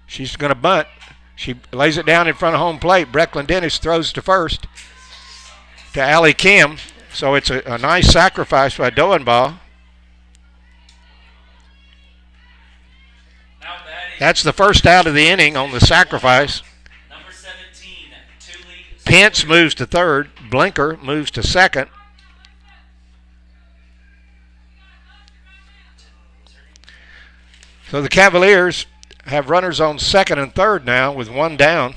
She's going to bunt. She lays it down in front of home plate. Brecklin Dennis throws to first to Allie Kim. So it's a nice sacrifice by Doenbaugh. That's the first out of the inning on the sacrifice. Number 17, Pence moves to third. Blinker moves to second. So the Cavaliers have runners on second and third now with 1 down.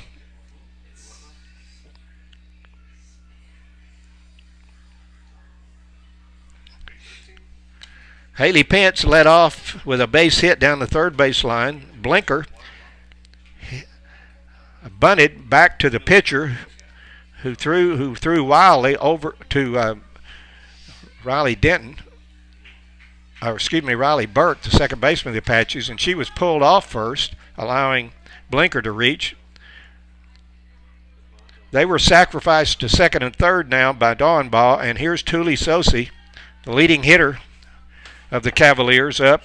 Haley Pence led off with a base hit down the third base line. Blinker bunted back to the pitcher who threw wildly over to Riley Denton, or excuse me, Riley Burke, the second baseman of the Apaches, and she was pulled off first, allowing Blinker to reach. They were sacrificed to second and third now by Dawnbaugh, and here's Thule Sosi, the leading hitter of the Cavaliers, up,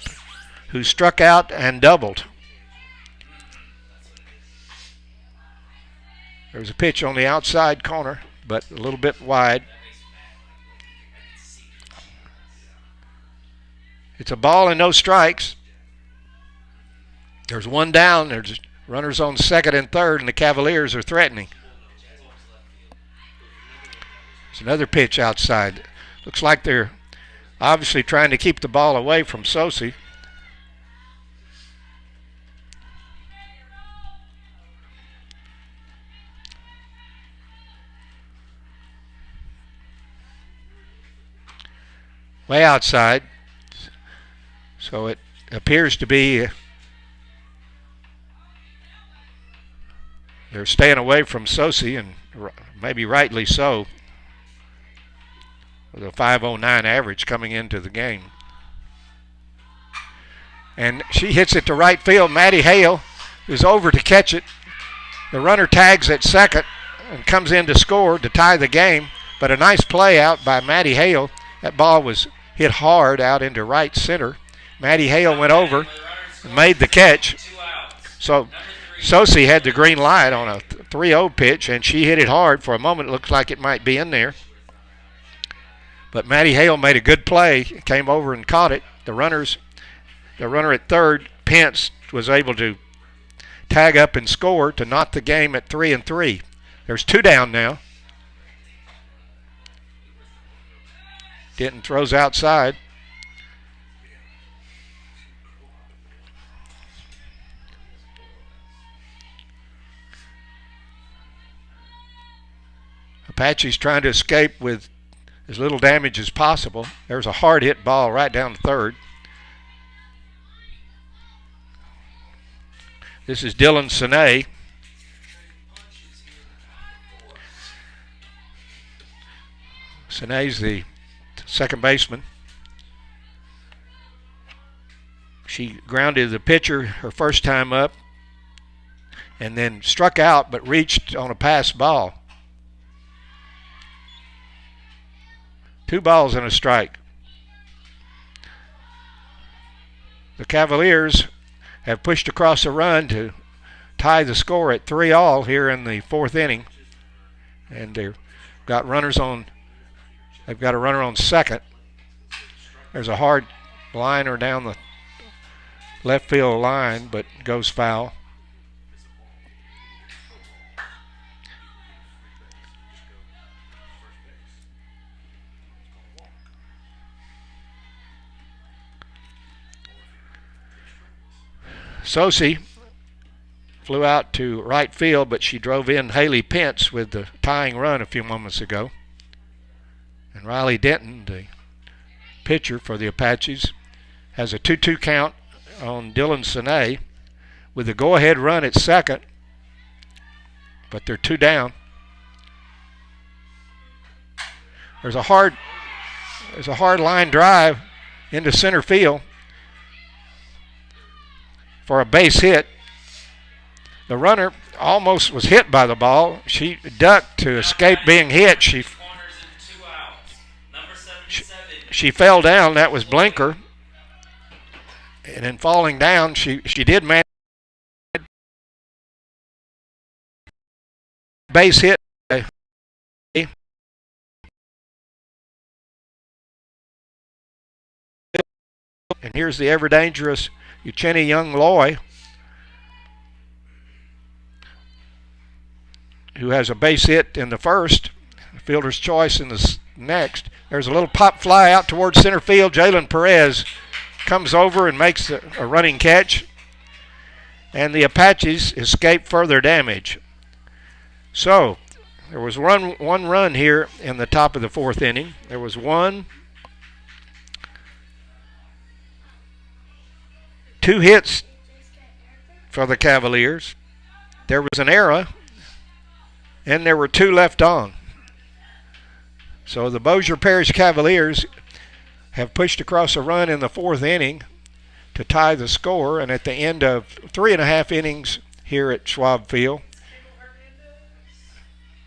who struck out and doubled. There was a pitch on the outside corner, but a little bit wide. It's a ball and no strikes. There's one down. There's runners on second and third, and the Cavaliers are threatening. There's another pitch outside. Looks like they're obviously trying to keep the ball away from Sosi. Way outside. So it appears to be they're staying away from Sosi, and maybe rightly so, with a 5.09 average coming into the game. And she hits it to right field. Maddie Hale is over to catch it. The runner tags at second and comes in to score to tie the game, but a nice play out by Maddie Hale. That ball was hit hard out into right center. Maddie Hale went over and made the catch. So Sosi had the green light on a 3-0 pitch, and she hit it hard. For a moment, it looked like it might be in there. But Maddie Hale made a good play, came over and caught it. The runner at third, Pence, was able to tag up and score to knot the game at 3-3. There's two down now. Denton throws outside. Apache's trying to escape with as little damage as possible. There's a hard hit ball right down to third. This is Dylan Sine. Sine's the second baseman. She grounded the pitcher her first time up and then struck out but reached on a pass ball. 2 balls and a strike. The Cavaliers have pushed across a run to tie the score at 3-all here in the fourth inning. And they've got runners on. They've got a runner on second. There's a hard liner down the left field line, but goes foul. Sosi flew out to right field, but she drove in Haley Pence with the tying run a few moments ago. And Riley Denton, the pitcher for the Apaches, has a 2-2 count on Dylan Sine with the go-ahead run at second, but they're 2 down. There's a hard line drive into center field for a base hit. The runner almost was hit by the ball. She ducked to escape being hit. She fell down. That was Blinker. And in falling down, she did manage base hit. And here's the ever dangerous Uchenna Young Loy, who has a base hit in the first, fielder's choice in the next. There's a little pop fly out towards center field. Jalen Perez comes over and makes a running catch, and the Apaches escape further damage. So there was one run here in the top of the fourth inning. There was 2 hits for the Cavaliers. There was an error, and there were 2 left on. So the Bossier Parish Cavaliers have pushed across a run in the 4th inning to tie the score, and at the end of 3.5 innings here at Schwab Field,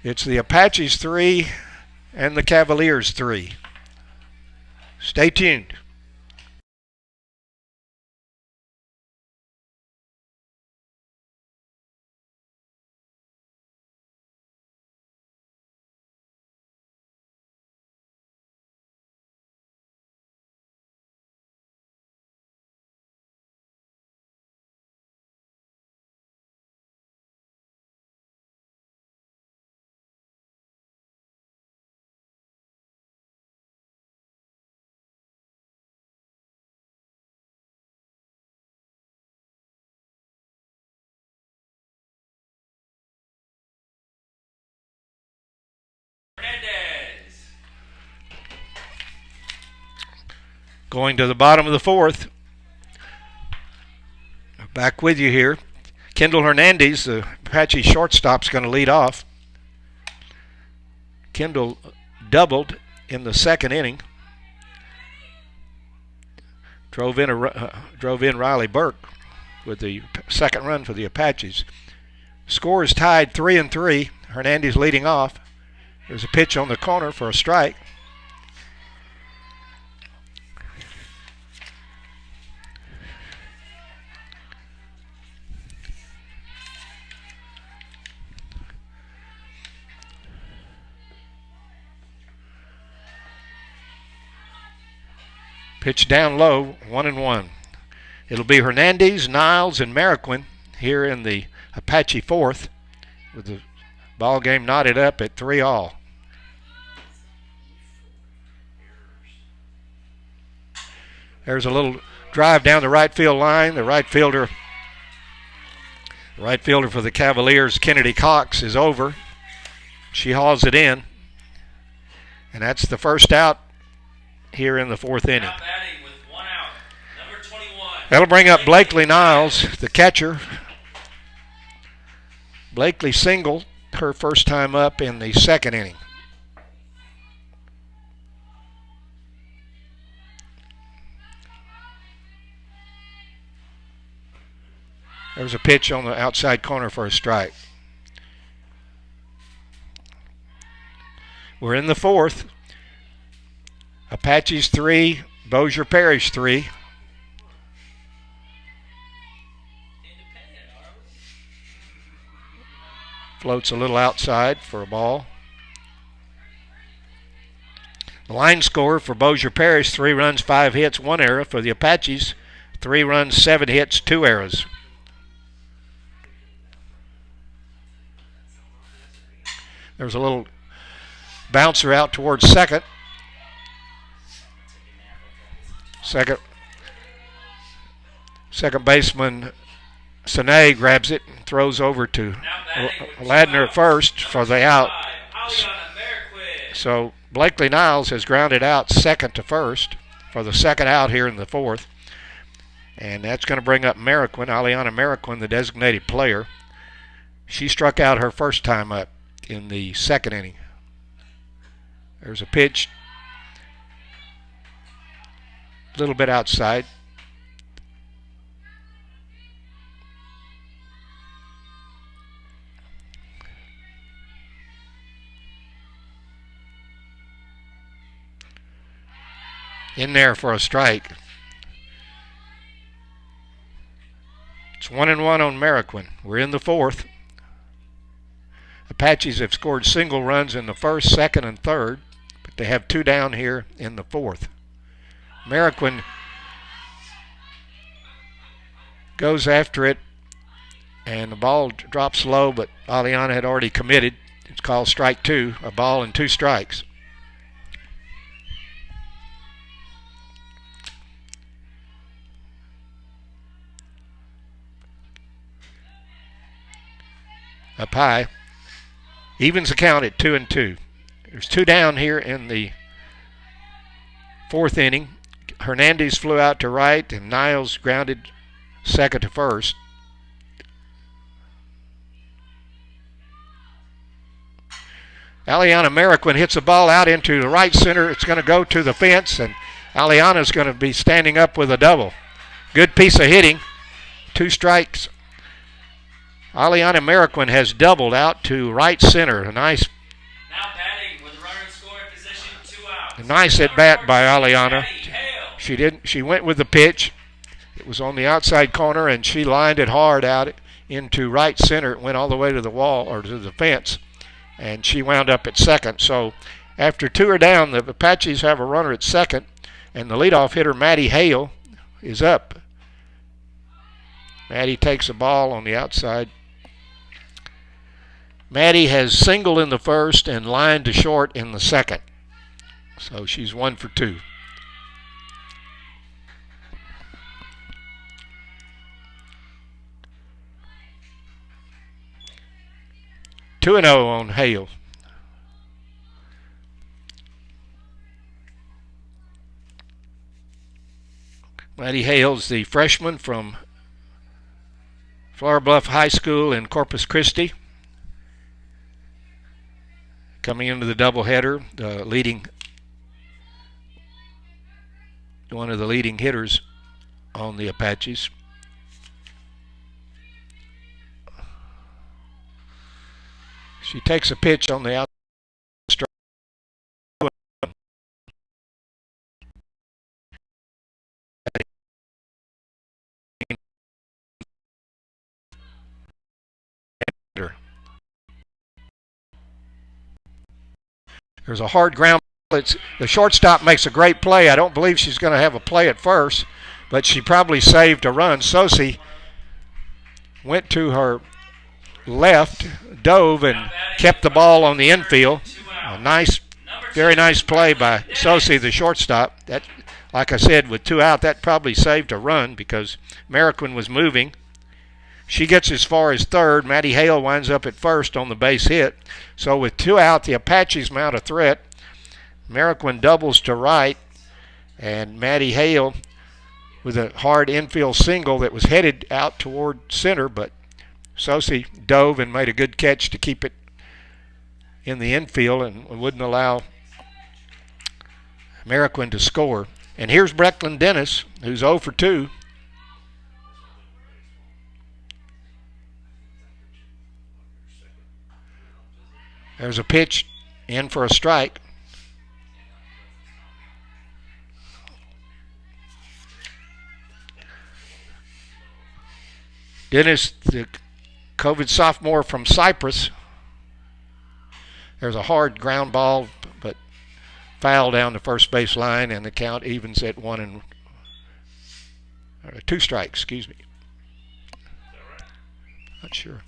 it's the Apaches 3 and the Cavaliers 3. Stay tuned. Hernandez. Going to the bottom of the 4th. Back with you here. Kendall Hernandez, the Apache shortstop, is going to lead off. Kendall doubled in the 2nd inning. Drove in Riley Burke with the 2nd run for the Apaches. Score is tied 3-3. Hernandez leading off. There's a pitch on the corner for a strike. Pitch down low, 1-1. It'll be Hernandez, Niles, and Mariquin here in the Apache 4th, with the ball game knotted up at 3-all. There's a little drive down the right field line. The right fielder for the Cavaliers, Kennedy Cox, is over. She hauls it in, and that's the first out here in the 4th inning. Now batting with 1 out. Number 21. That'll bring up Blakely Niles, the catcher. Blakely singled her first time up in the 2nd inning. There's a pitch on the outside corner for a strike. We're in the 4th. Apaches 3, Bossier Parish 3. Floats a little outside for a ball. The line score for Bossier Parish, 3 runs, 5 hits, 1 error. For the Apaches, 3 runs, 7 hits, 2 errors. There's a little bouncer out towards second. Second baseman Sine grabs it and throws over to Ladner at first for the out. So Blakely Niles has grounded out second to first for the 2nd out here in the 4th. And that's going to bring up Mariquin, Aliana Mariquin, the designated player. She struck out her first time up in the 2nd inning. There's a pitch, a little bit outside. In there for a strike. It's 1-1 on Mariquin. We're in the 4th. Apaches have scored single runs in the 1st, 2nd, and 3rd, but they have 2 down here in the 4th. Mariquin goes after it, and the ball drops low, but Aliana had already committed. It's called strike 2, a ball and 2 strikes. Up high. Evens the count at 2-2. There's 2 down here in the 4th inning. Hernandez flew out to right, and Niles grounded second to first. Aliana Mariquin hits the ball out into the right center. It's going to go to the fence, and Aliana's going to be standing up with a double. Good piece of hitting. 2 strikes. Aliana Mariquin has doubled out to right center. A nice, now batting with runner in scoring position, 2 outs. a nice at bat by Aliana. She went with the pitch. It was on the outside corner, and she lined it hard out into right center. It went all the way to the wall or to the fence, and she wound up at second. So after 2 are down, the Apaches have a runner at second, and the leadoff hitter, Maddie Hale, is up. Maddie takes a ball on the outside. Maddie has singled in the first and lined to short in the second. So she's 1 for 2. Two and 0 on Hale. Maddie Hale's the freshman from Flower Bluff High School in Corpus Christi. Coming into the doubleheader, one of the leading hitters on the Apaches. She takes a pitch on the outside. There's a hard ground. The shortstop makes a great play. I don't believe she's going to have a play at first, but she probably saved a run. Sosi went to her left, dove, and kept the ball on the infield. A nice, very nice play by Sosi, the shortstop. That, like I said, with 2 out, that probably saved a run because Mariquin was moving. She gets as far as third. Maddie Hale winds up at first on the base hit. So with 2 out, the Apaches mount a threat. Mariquin doubles to right, and Maddie Hale with a hard infield single that was headed out toward center, but Sosi dove and made a good catch to keep it in the infield and wouldn't allow Mariquin to score. And here's Brecklin Dennis, who's 0 for 2. There's a pitch in for a strike. Dennis, the COVID sophomore from Cyprus. There's a hard ground ball, but foul down the first base line, and the count evens at 2 strikes, excuse me. Not sure.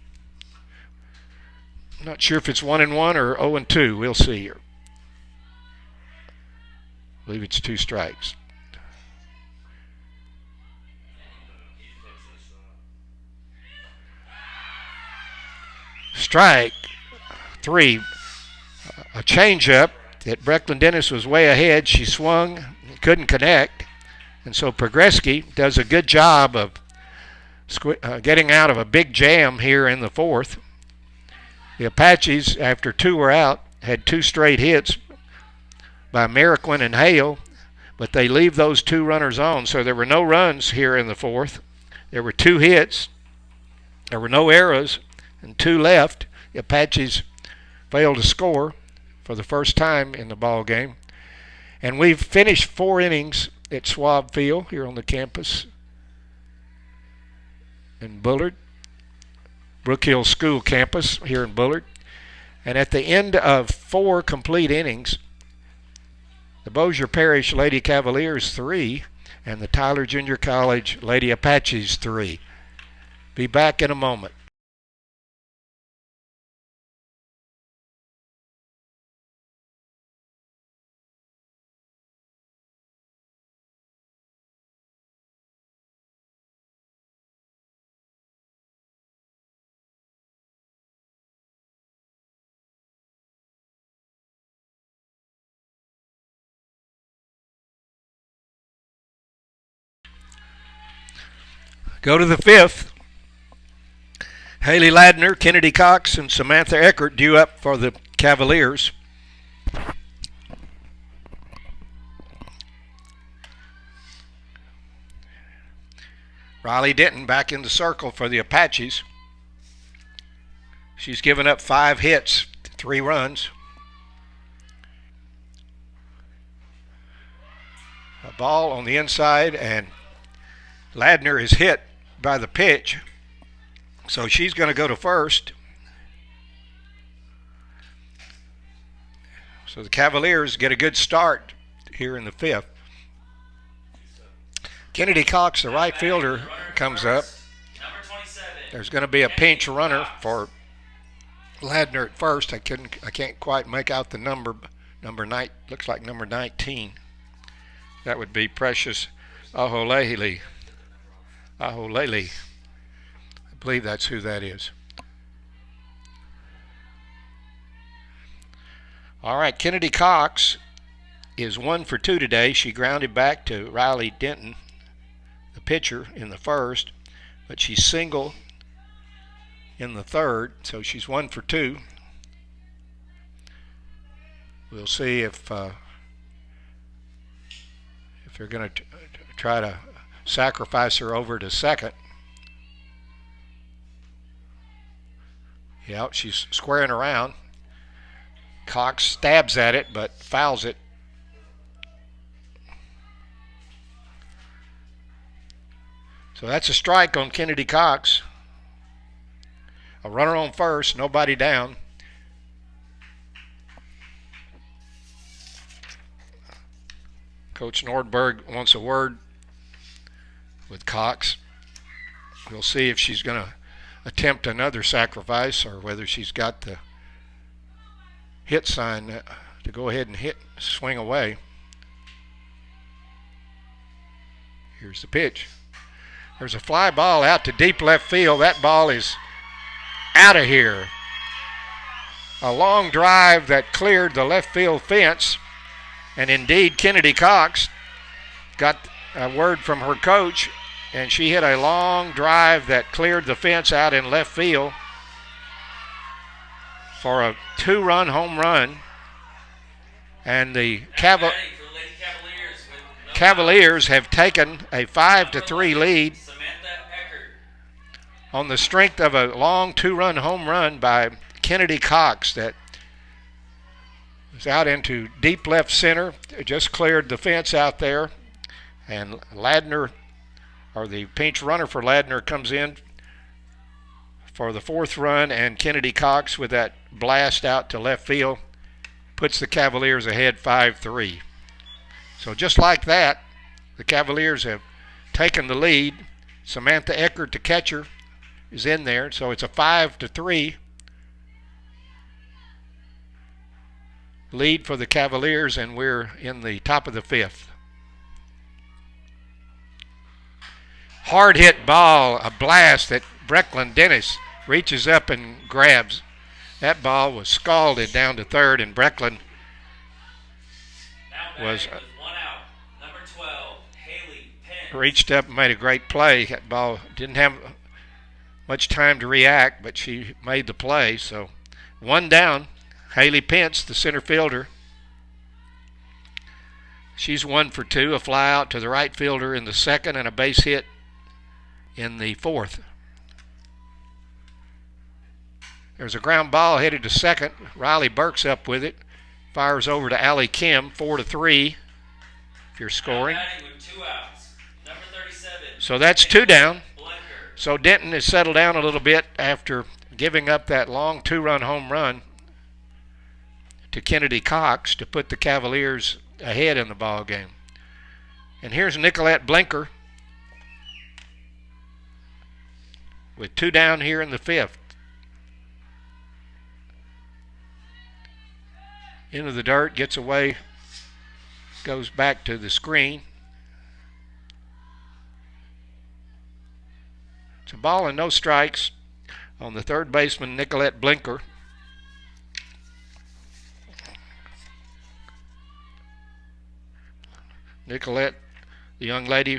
Not sure if it's 1-1 or 0-2. We'll see here. I believe it's 2 strikes. Strike 3. A changeup that Brecklin Dennis was way ahead. She swung, couldn't connect, and so Progreski does a good job of getting out of a big jam here in the 4th. The Apaches, after 2 were out, had 2 straight hits by Mariquin and Hale, but they leave those 2 runners on, so there were no runs here in the 4th. There were 2 hits. There were no errors, and 2 left. The Apaches failed to score for the first time in the ball game. And we've finished 4 innings at Schwab Field here on the campus in Bullard. Brookhill School campus here in Bullard. And at the end of 4 complete innings, the Bossier Parish Lady Cavaliers 3 and the Tyler Junior College Lady Apaches 3. Be back in a moment. Go to the 5th. Haley Ladner, Kennedy Cox, and Samantha Eckert due up for the Cavaliers. Riley Denton back in the circle for the Apaches. She's given up 5 hits, 3 runs. A ball on the inside, and Ladner is hit by the pitch, so she's going to go to first. So the Cavaliers get a good start here in the 5th. Kennedy Cox, the right fielder, comes up. There's going to be a pinch runner for Ladner at first. I can't quite make out the number. Number 9 looks like number 19. That would be Precious Aholele. I believe that's who that is. All right, Kennedy Cox is 1 for 2 today. She grounded back to Riley Denton, the pitcher, in the first, but she's single in the third, so she's 1 for 2. We'll see if they're going to try to sacrifice her over to second. Yeah, she's squaring around. Cox stabs at it but fouls it. So that's a strike on Kennedy Cox. A runner on first, nobody down. Coach Nordberg wants a word with Cox. We'll see if she's going to attempt another sacrifice or whether she's got the hit sign to go ahead and swing away. Here's the pitch. There's a fly ball out to deep left field. That ball is out of here. A long drive that cleared the left field fence. And indeed, Kennedy Cox got a word from her coach, and she hit a long drive that cleared the fence out in left field for a 2-run home run. And the Cavaliers have taken a 5-3 lead on the strength of a long 2-run home run by Kennedy Cox that was out into deep left center. It just cleared the fence out there. And Ladner, or the pinch runner for Ladner, comes in for the 4th run, and Kennedy Cox, with that blast out to left field, puts the Cavaliers ahead 5-3. So just like that, the Cavaliers have taken the lead. Samantha Eckert, the catcher, is in there, so it's a 5-3 lead for the Cavaliers, and we're in the top of the 5th. Hard hit ball, a blast that Brecklin Dennis reaches up and grabs. That ball was scalded down to third, and Brecklin was reached up and made a great play. That ball didn't have much time to react, but she made the play. So 1 down. Haley Pence, the center fielder, she's 1 for 2. A fly out to the right fielder in the 2nd and a base hit in the 4th. There's a ground ball headed to second. Riley Burke's up with it. Fires over to Allie Kim, 4-3 if you're scoring. So that's 2 down. So Denton has settled down a little bit after giving up that long 2-run home run to Kennedy Cox to put the Cavaliers ahead in the ball game. And here's Nicolette Blinker with 2 down here in the 5th. Into the dirt, gets away, goes back to the screen. It's a ball and no strikes on the third baseman, Nicolette Blinker. Nicolette, the young lady,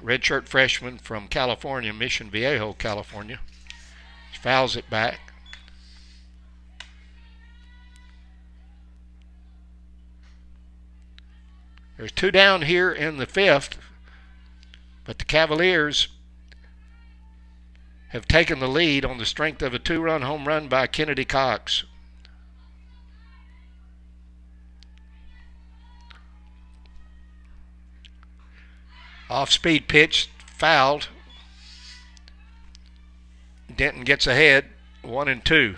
redshirt freshman from California, Mission Viejo, California. She fouls it back. There's 2 down here in the 5th, but the Cavaliers have taken the lead on the strength of a 2-run home run by Kennedy Cox. Off-speed pitch, fouled. Denton gets ahead, 1-2.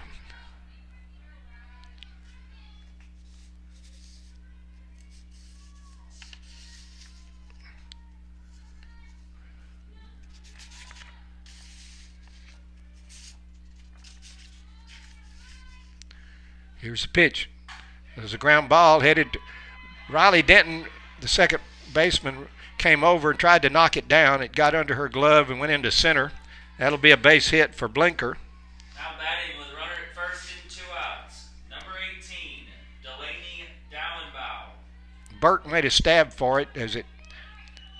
Here's the pitch. There's a ground ball headed to Riley Denton, the second baseman, came over and tried to knock it down. It got under her glove and went into center. That'll be a base hit for Blinker. Now batting with a runner at first and 2 outs. Number 18, Delaney Dallenbow. Burke made a stab for it as it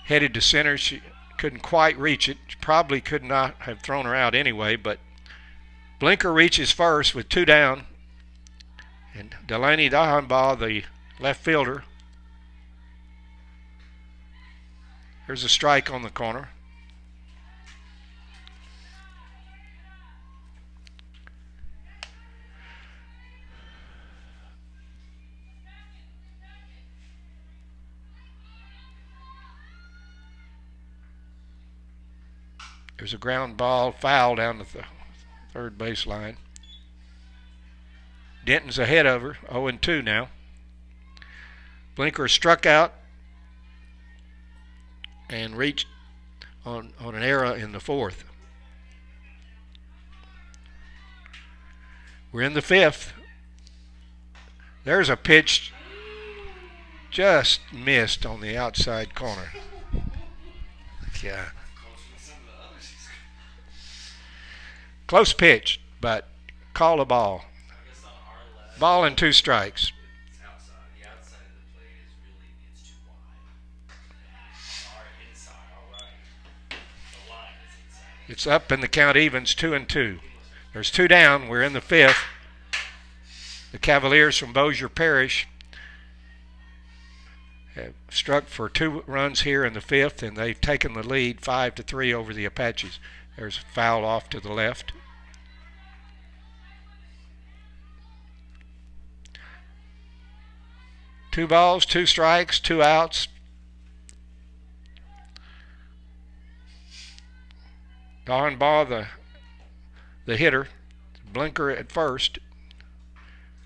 headed to center. She couldn't quite reach it. She probably could not have thrown her out anyway, but Blinker reaches first with 2 down. And Delaney Dallenbow, the left fielder. There's a strike on the corner. There's a ground ball foul down the third baseline. Denton's ahead of her, 0-2 now. Blinker struck out and reached on an error in the 4th. We're in the 5th. There's a pitch just missed on the outside corner. Yeah. Close pitch, but call a ball. Ball and 2 strikes. The outside of the plate is really, it's too wide. Our inside, all right. The line is inside. It's up and the count evens, 2-2. There's 2 down. We're in the 5th. The Cavaliers from Bossier Parish have struck for 2 runs here in the 5th, and they've taken the lead 5-3 over the Apaches. There's a foul off to the left. Two balls, 2 strikes, 2 outs. Dallenbow, the hitter. Blinker at first.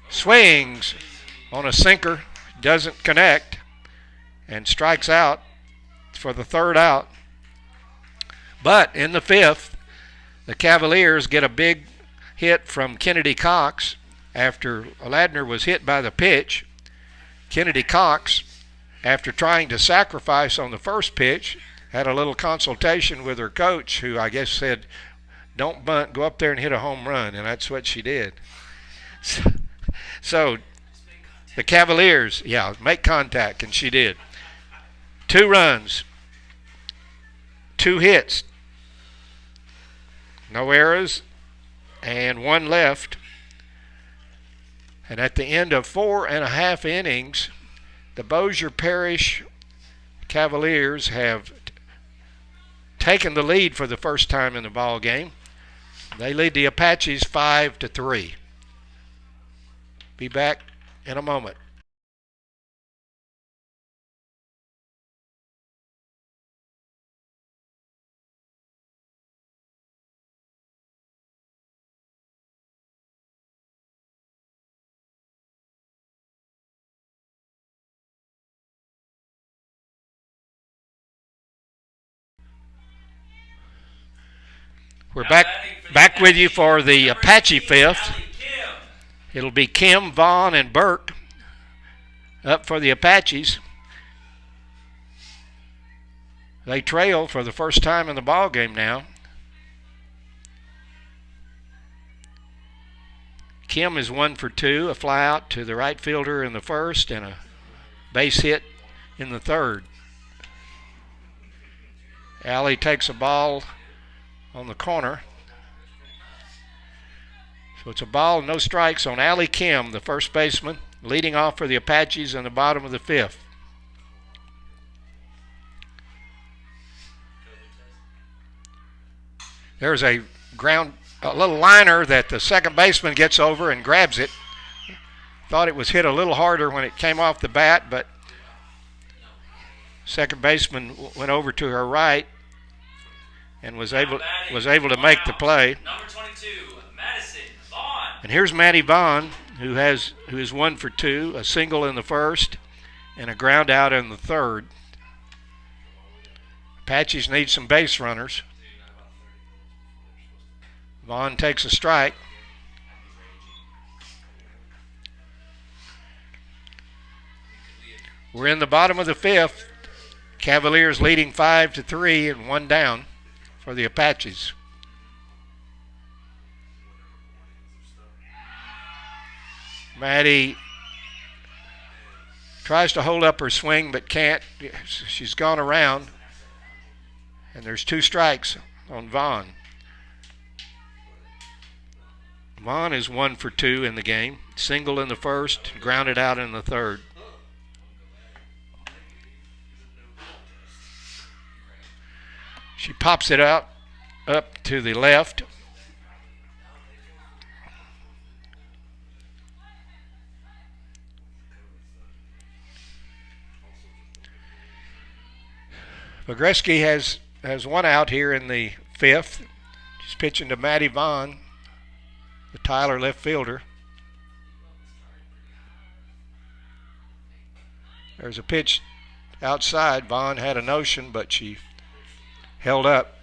Swings on a sinker, doesn't connect, and strikes out for the 3rd out. But in the 5th, the Cavaliers get a big hit from Kennedy Cox after Ladner was hit by the pitch. Kennedy Cox, after trying to sacrifice on the first pitch, had a little consultation with her coach, who I guess said, "Don't bunt, go up there and hit a home run," and that's what she did. So the Cavaliers, make contact, and she did. 2 runs, 2 hits, no errors, and 1 left. And at the end of 4.5 innings, the Bossier Parish Cavaliers have taken the lead for the first time in the ball game. They lead the Apaches 5-3. Be back in a moment. We're back with you for the Apache 5th. It'll be Kim, Vaughn, and Burke up for the Apaches. They trail for the first time in the ball game now. Kim is 1 for 2, a fly out to the right fielder in the 1st and a base hit in the 3rd. Allie takes a ball on the corner. So it's a ball, no strikes on Allie Kim, the first baseman, leading off for the Apaches in the bottom of the 5th. There's a little liner that the second baseman gets over and grabs it. Thought it was hit a little harder when it came off the bat, but second baseman went over to her right and was able to make the play. Number 22, Madison Vaughn. And here's Maddie Vaughn, who is 1 for 2, a single in the first and a ground out in the third. Apaches need some base runners. Vaughn takes a strike. We're in the bottom of the fifth. Cavaliers leading 5-3 and 1 down for the Apaches. Maddie tries to hold up her swing but can't. She's gone around. And there's 2 strikes on Vaughn. Vaughn is 1 for 2 in the game. Single in the first, grounded out in the third. She pops it out up to the left. Pogreski has 1 out here in the fifth. She's pitching to Maddie Vaughn, the Tyler left fielder. There's a pitch outside. Vaughn had a notion, but she held up.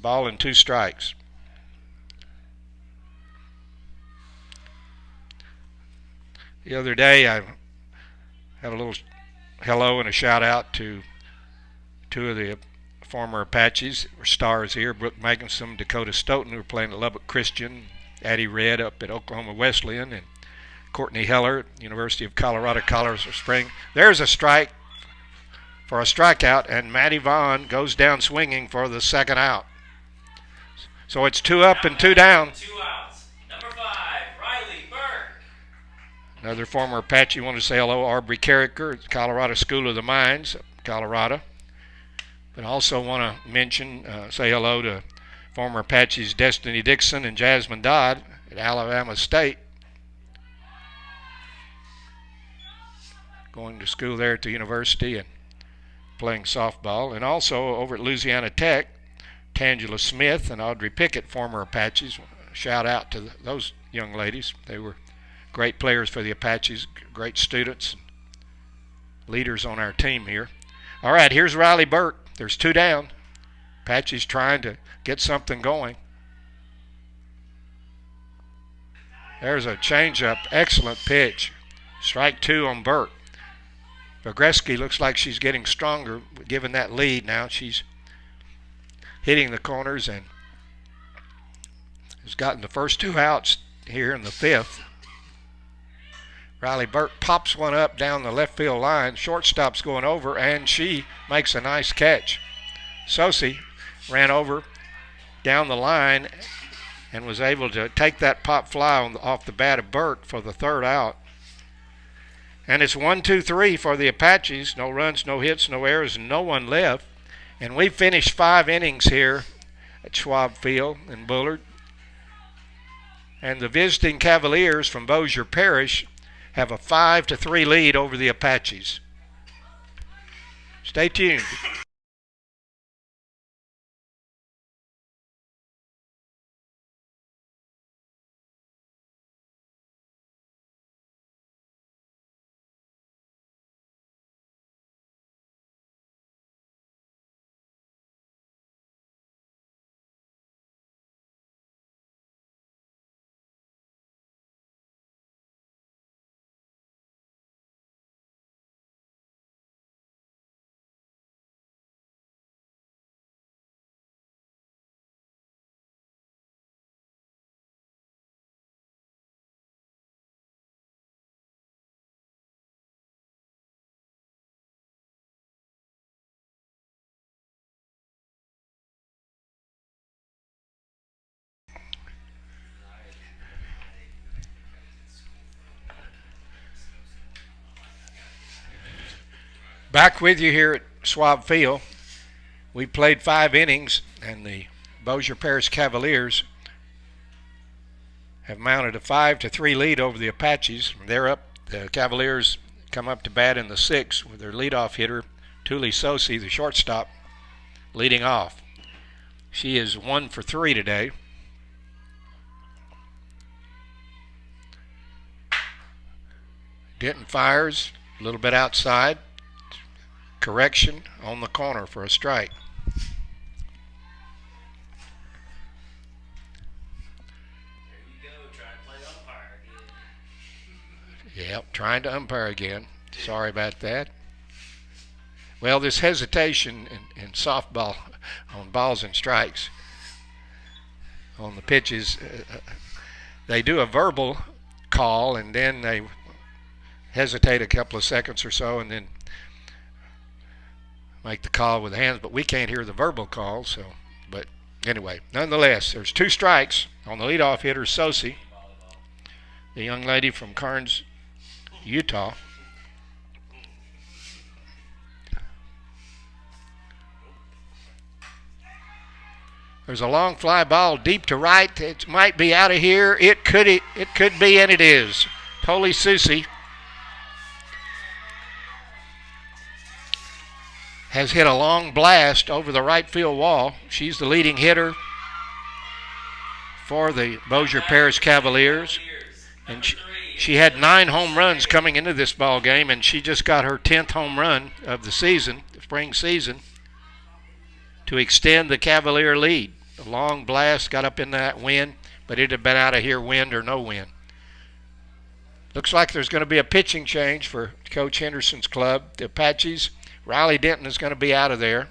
Ball and 2 strikes. The other day I had a little hello and a shout out to 2 of the former Apaches were stars here. Brooke Magnuson, Dakota Stoughton, who were playing at Lubbock Christian. Addie Red up at Oklahoma Wesleyan, and Courtney Heller at University of Colorado Springs. There's a strike for a strikeout, and Maddie Vaughn goes down swinging for the second out. So it's 2 up and 2 down. 2 outs. Number 5, Riley Burke. Another former Apache. Want to say hello, Aubrey Carricker at Colorado School of the Mines, Colorado. But I also want to mention, say hello to former Apaches Destiny Dixon and Jasmine Dodd at Alabama State. Going to school there at the university and playing softball. And also over at Louisiana Tech, Tangela Smith and Audrey Pickett, former Apaches. Shout out to those young ladies. They were great players for the Apaches, great students, and leaders on our team here. All right, here's Riley Burke. There's 2 down. Apaches trying to get something going. There's a changeup. Excellent pitch. Strike 2 on Burke. Pogreski looks like she's getting stronger, given that lead now. She's hitting the corners and has gotten the first 2 outs here in the fifth. Riley Burke pops one up down the left field line. Shortstop's going over, and she makes a nice catch. Sosi ran over down the line and was able to take that pop fly off the bat of Burke for the 3rd out. And it's 1-2-3 for the Apaches. No runs, no hits, no errors, and no one left. And we finished 5 innings here at Schwab Field in Bullard. And the visiting Cavaliers from Bossier Parish have a 5-3 lead over the Apaches. Stay tuned. Back with you here at Schwab Field. We played 5 innings, and the Bossier Parish Cavaliers have mounted a 5-3 lead over the Apaches. They're up. The Cavaliers come up to bat in the 6th with their leadoff hitter, Tuli Sosi, the shortstop, leading off. She is 1 for 3 today. Denton fires a little bit outside. Correction on the corner for a strike. Yep, trying to umpire again. Sorry about that. Well, this hesitation in softball on balls and strikes on the pitches, they do a verbal call and then they hesitate a couple of seconds or so and then make the call with the hands, but we can't hear the verbal call. So, but anyway, nonetheless, there's 2 strikes on the leadoff hitter, Sosi, the young lady from Carnes, Utah. There's a long fly ball deep to right. It might be out of here. It could be, and it is. Tuli Sosi has hit a long blast over the right field wall. She's the leading hitter for the Bossier Parish Cavaliers, and she had 9 home runs coming into this ball game, and she just got her 10th home run of the season, the spring season, to extend the Cavalier lead. A long blast got up in that wind, but it had been out of here, wind or no wind. Looks like there's going to be a pitching change for Coach Henderson's club, the Apaches. Riley Denton is going to be out of there.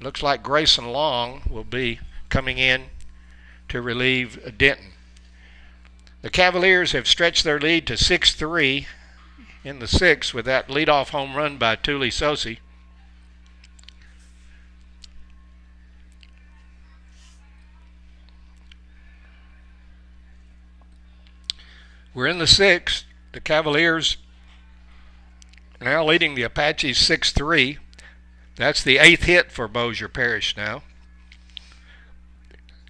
Looks like Grayson Long will be coming in to relieve Denton. The Cavaliers have stretched their lead to 6-3 in the 6th with that leadoff home run by Tuli Sosi. We're in the 6th. The Cavaliers now leading the Apaches 6-3. That's the 8th hit for Bossier Parish now.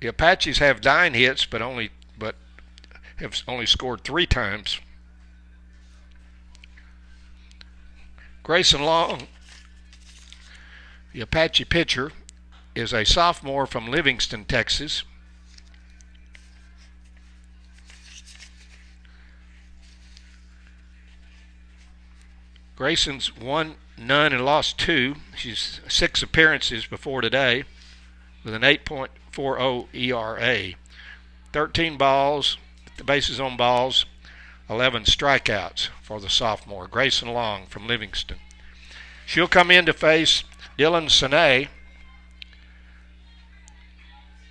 The Apaches have 9 hits, but have only scored 3 times. Grayson Long, the Apache pitcher, is a sophomore from Livingston, Texas. Grayson's won none and lost 2. She's 6 appearances before today with an 8.40 ERA. 13 balls, the bases on balls, 11 strikeouts for the sophomore, Grayson Long from Livingston. She'll come in to face Dylan Sine,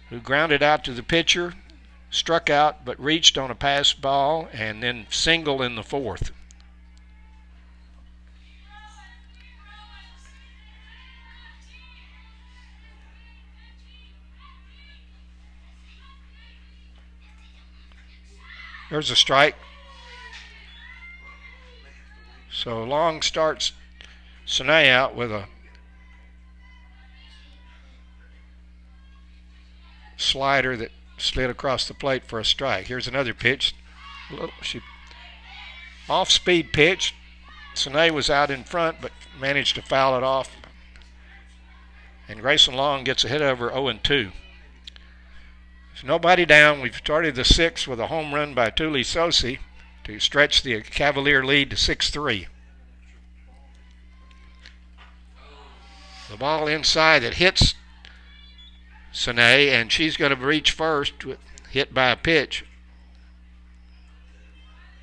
who grounded out to the pitcher, struck out but reached on a pass ball and then singled in the 4th. There's a strike. So Long starts Sine out with a slider that slid across the plate for a strike. Here's another pitch. Off-speed pitch. Sine was out in front but managed to foul it off. And Grayson Long gets a hit over 0-2. There's nobody down. We've started the 6th with a home run by Tuli Sosi to stretch the Cavalier lead to 6-3. The ball inside that hits Sine, and she's going to reach first, hit by a pitch.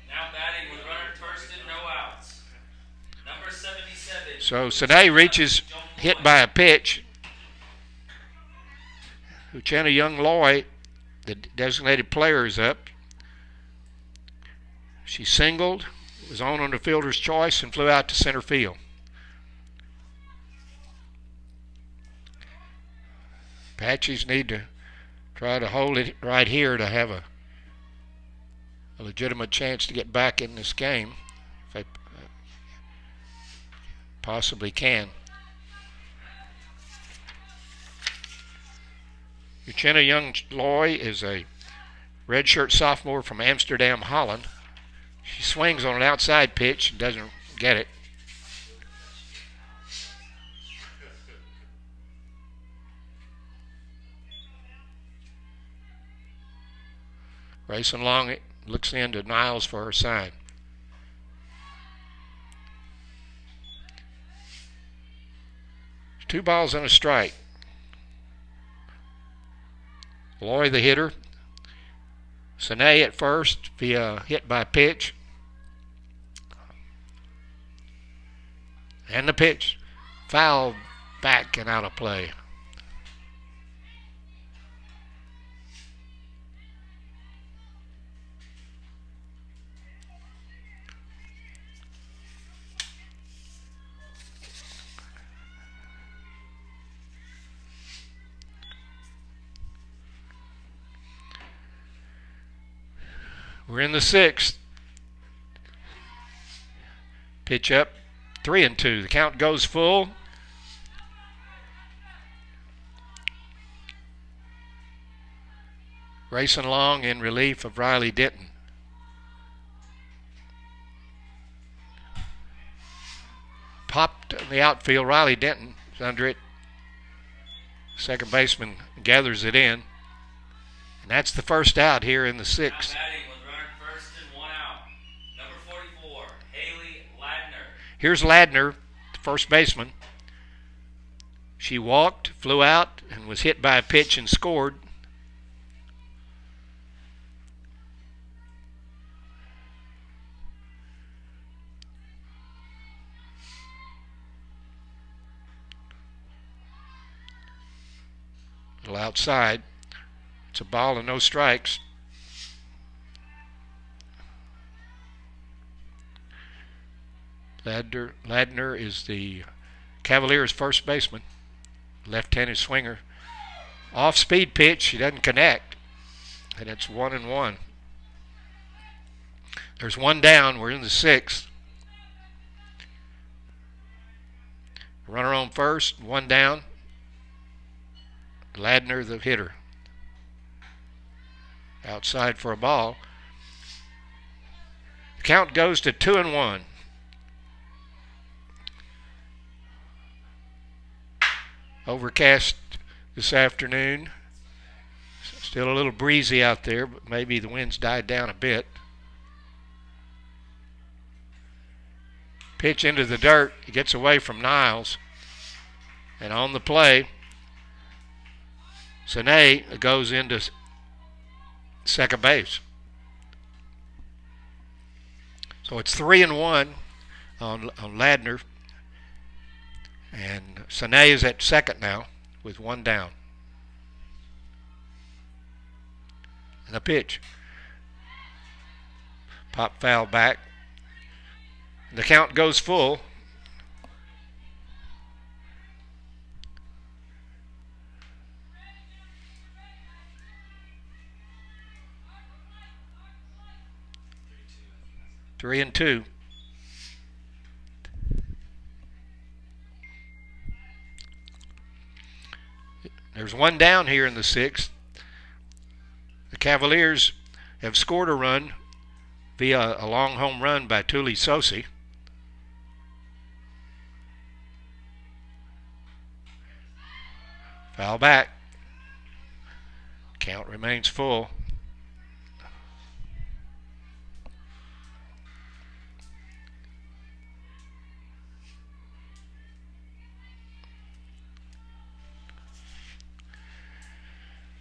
Now batting with runner at first and no outs. Number 77. So Sine reaches, hit by a pitch. Uchenna Young-Loy, the designated player, is up. She singled, was on the fielder's choice, and flew out to center field. Apaches need to try to hold it right here to have a legitimate chance to get back in this game, if they possibly can. Uchenna Young Loy is a redshirt sophomore from Amsterdam, Holland. She swings on an outside pitch and doesn't get it. Racing along, it looks into Niles for her sign. Two balls and a strike. Loy the hitter. Sine at first via hit by pitch. And the pitch fouled back and out of play. We're in the sixth. Pitch up, 3-2. The count goes full. Racing along in relief of Riley Denton. Popped in the outfield. Riley Denton is under it. Second baseman gathers it in. And that's the first out here in the sixth. Here's Ladner, the first baseman. She walked, flew out, and was hit by a pitch and scored. A little outside. It's a ball and no strikes. Ladner is the Cavaliers' first baseman, left-handed swinger. Off-speed pitch, she doesn't connect, and it's 1-1. There's one down. We're in the sixth. Runner on first, one down. Ladner, the hitter. Outside for a ball. The count goes to 2-1. Overcast this afternoon. Still a little breezy out there, but maybe the wind's died down a bit. Pitch into the dirt. He gets away from Niles. And on the play, Sine goes into second base. So it's 3-1 on Ladner. And Sine is at second now with one down. And a pitch. Pop foul back. The count goes full. Three and two. There's one down here in the sixth. The Cavaliers have scored a run via a long home run by Tuli Sosi. Foul back. Count remains full.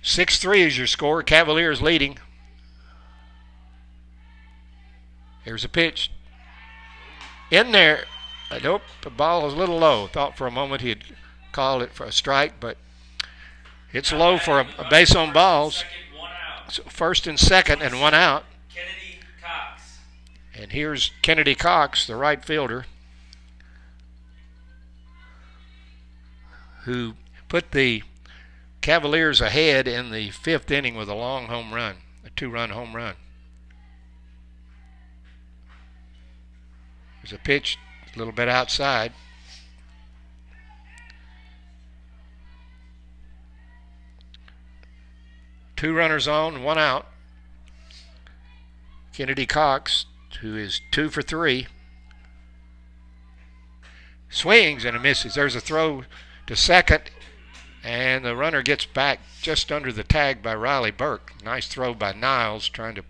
Six-3 is your score. Cavaliers leading. Here's a pitch. In there. Nope, the ball is a little low. Thought for a moment he'd call it for a strike, but it's low for a base on balls. So first and second and one out. Kennedy Cox. And here's Kennedy Cox, the right fielder, who put the Cavaliers ahead in the fifth inning with a long home run, a two-run home run. There's a pitch a little bit outside. 2 runners on, 1 out. Kennedy Cox, who is 2 for 3. Swings and misses. There's a throw to second, and the runner gets back just under the tag by Riley Burke. Nice throw by Niles, trying to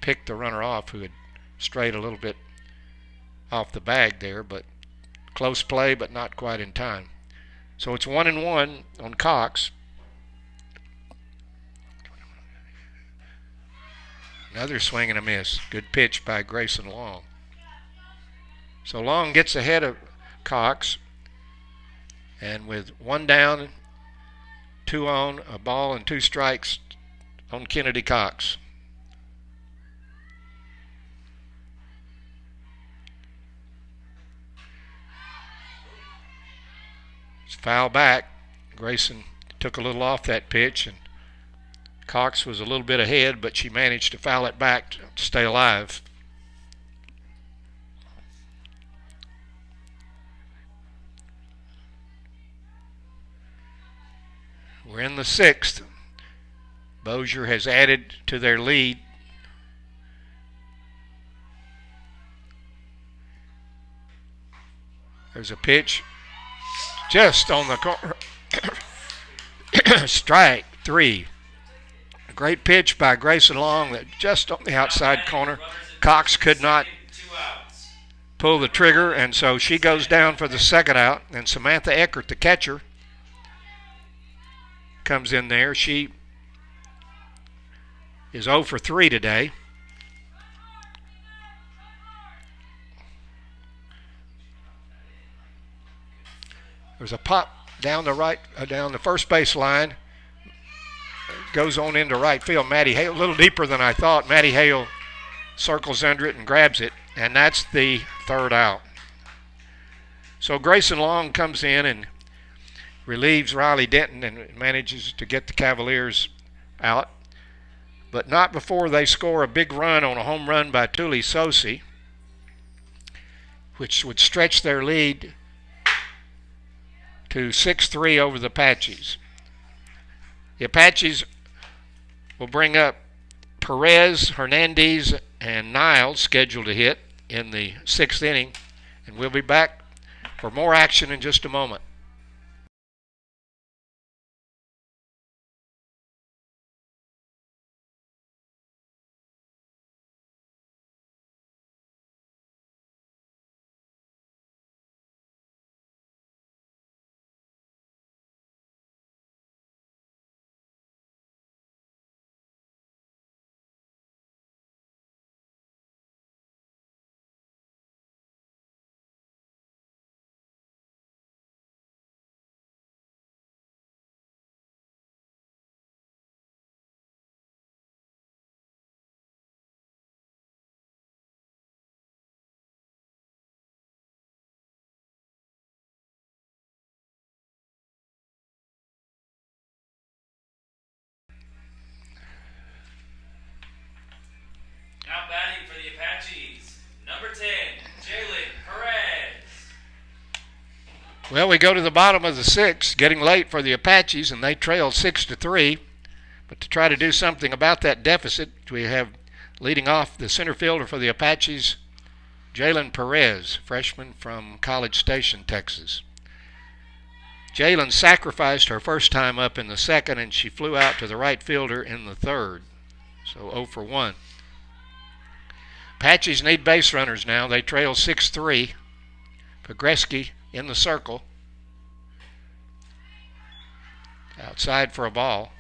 pick the runner off, who had strayed a little bit off the bag there, but close play, but not quite in time. So it's 1-1 on Cox. Another swing and a miss. Good pitch by Grayson Long. So Long gets ahead of Cox, and with 1 down, 2 on, a ball and 2 strikes on Kennedy Cox. It's foul back. Grayson took a little off that pitch, and Cox was a little bit ahead, but she managed to foul it back to stay alive. We're in the 6th. Bossier has added to their lead. There's a pitch just on the corner. Strike 3. A great pitch by Grayson Long that just on the outside corner. Cox could not pull the trigger, and so she goes down for the 2nd out, and Samantha Eckert, the catcher, comes in there. She is 0 for 3 today. There's a pop down the first base line. Goes on into right field. Maddie Hale, a little deeper than I thought. Maddie Hale circles under it and grabs it, and that's the 3rd out. So Grayson Long comes in and relieves Riley Denton and manages to get the Cavaliers out, but not before they score a big run on a home run by Tuli Sosi, which would stretch their lead to 6-3 over the Apaches. The Apaches will bring up Perez, Hernandez, and Niles scheduled to hit in the 6th inning, and we'll be back for more action in just a moment. Now batting for the Apaches, number 10, Jalen Perez. Well, we go to the bottom of the 6th, getting late for the Apaches, and they trail 6-3. But to try to do something about that deficit, we have leading off the center fielder for the Apaches, Jalen Perez, freshman from College Station, Texas. Jalen sacrificed her first time up in the 2nd, and she flew out to the right fielder in the 3rd. So 0 for 1. Apaches need base runners now. They trail 6-3. Pogreski in the circle. Outside for a ball.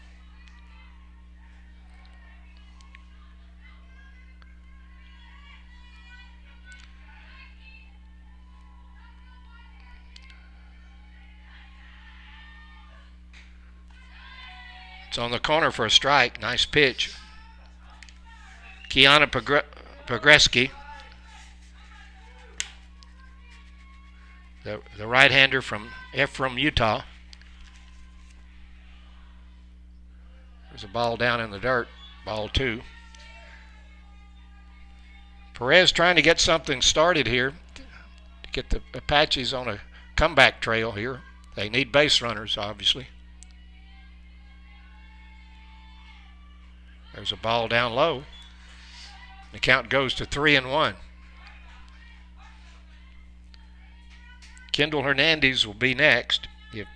It's on the corner for a strike. Nice pitch. Kiana Pogreski, the right-hander from Ephraim, Utah. There's a ball down in the dirt, ball 2. Perez trying to get something started here to get the Apaches on a comeback trail here. They need base runners, obviously. There's a ball down low. The count goes to 3-1. Kendall Hernandez will be next. If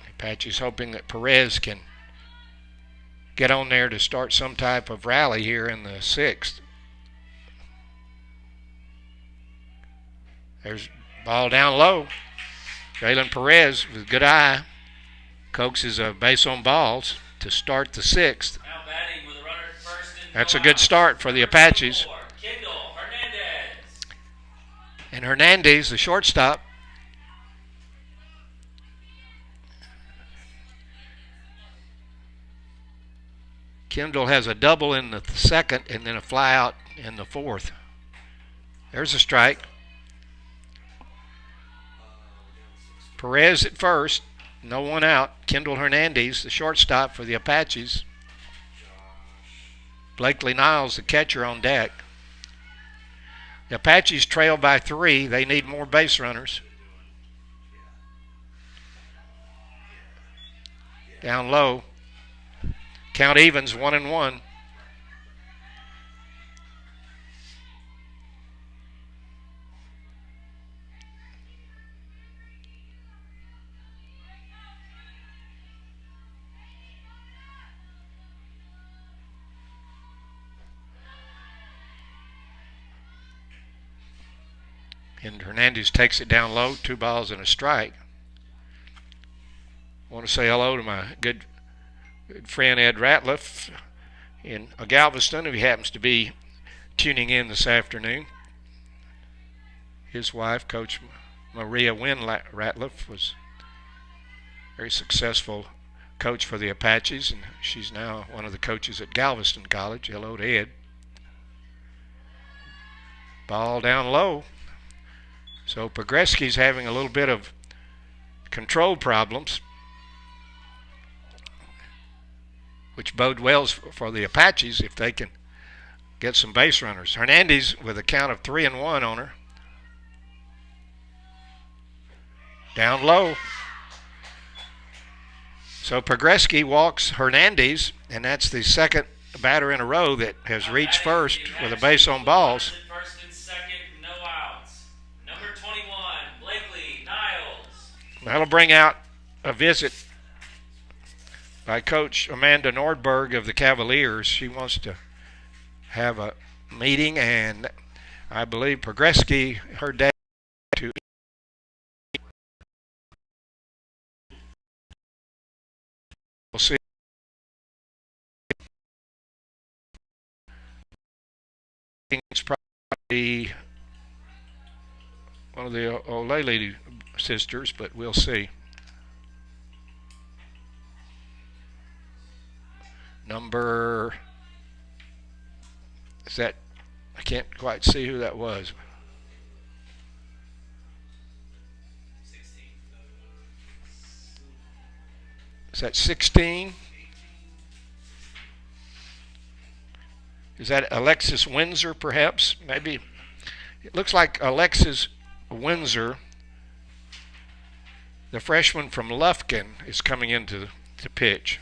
Apache's hoping that Perez can get on there to start some type of rally here in the 6th. There's ball down low. Jalen Perez with a good eye coaxes a base on balls to start the 6th. Now batting with a runner at first and That's a no good outs. start for the Apaches. Kendall Hernandez. And Hernandez, the shortstop, Kendall has a double in the 2nd and then a fly out in the 4th. There's a strike. Perez at first, no one out. Kendall Hernandez, the shortstop for the Apaches. Blakely Niles, the catcher, on deck. The Apaches trail by 3. They need more base runners. Down low. Count evens 1-1. And Hernandez takes it down low, 2 balls and a strike. I want to say hello to my good friend Ed Ratliff in Galveston, if he happens to be tuning in this afternoon. His wife, Coach Maria Wynn Ratliff, was a very successful coach for the Apaches, and she's now one of the coaches at Galveston College. Hello to Ed. Ball down low. So Pogreski's having a little bit of control problems, which bode well for the Apaches if they can get some base runners. Hernandez with a count of 3-1 on her. Down low. So Pogreski walks Hernandez, and that's the 2nd batter in a row that has reached first with a base on balls. First and 2nd, no outs. Number 21, Blakely Niles. That'll bring out a visit by Coach Amanda Nordberg of the Cavaliers. She wants to have a meeting, and I believe Pogreski, her dad, to we'll see. It's probably one of the O'Leary sisters, but we'll see. Number, is that, I can't quite see who that was. 16. Is that 16? Is that Alexis Windsor, perhaps? Maybe. It looks like Alexis Windsor, the freshman from Lufkin, is coming into the pitch.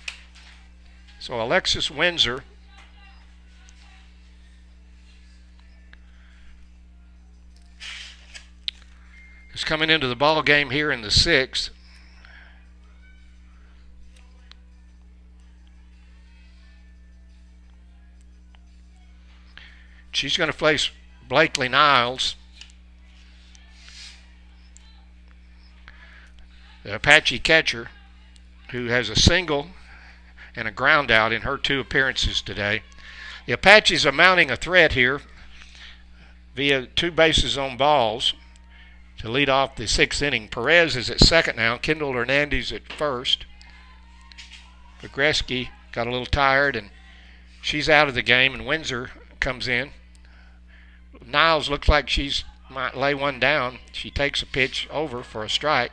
So Alexis Windsor is coming into the ball game here in the 6th. She's going to face Blakely Niles, the Apache catcher, who has a single and a ground out in her 2 appearances today. The Apaches are mounting a threat here via 2 bases on balls to lead off the 6th inning. Perez is at 2nd now. Kendall Hernandez at 1st. Pogreski got a little tired, and she's out of the game, and Windsor comes in. Niles looks like she's might lay one down. She takes a pitch over for a strike.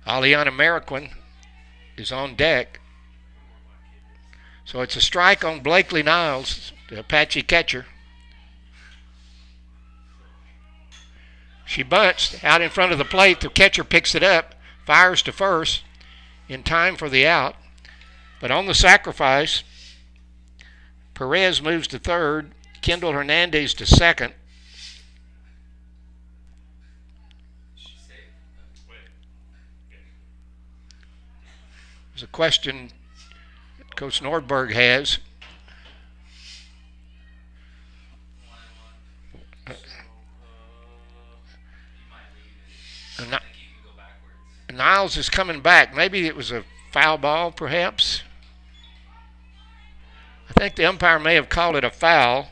Aliana Mariquin is on deck. So it's a strike on Blakely Niles, the Apache catcher. She bunts out in front of the plate. The catcher picks it up, fires to first in time for the out. But on the sacrifice, Perez moves to third, Kendall Hernandez to second. There's a question Coach Nordberg has. Niles is coming back. Maybe it was a foul ball, perhaps. I think the umpire may have called it a foul.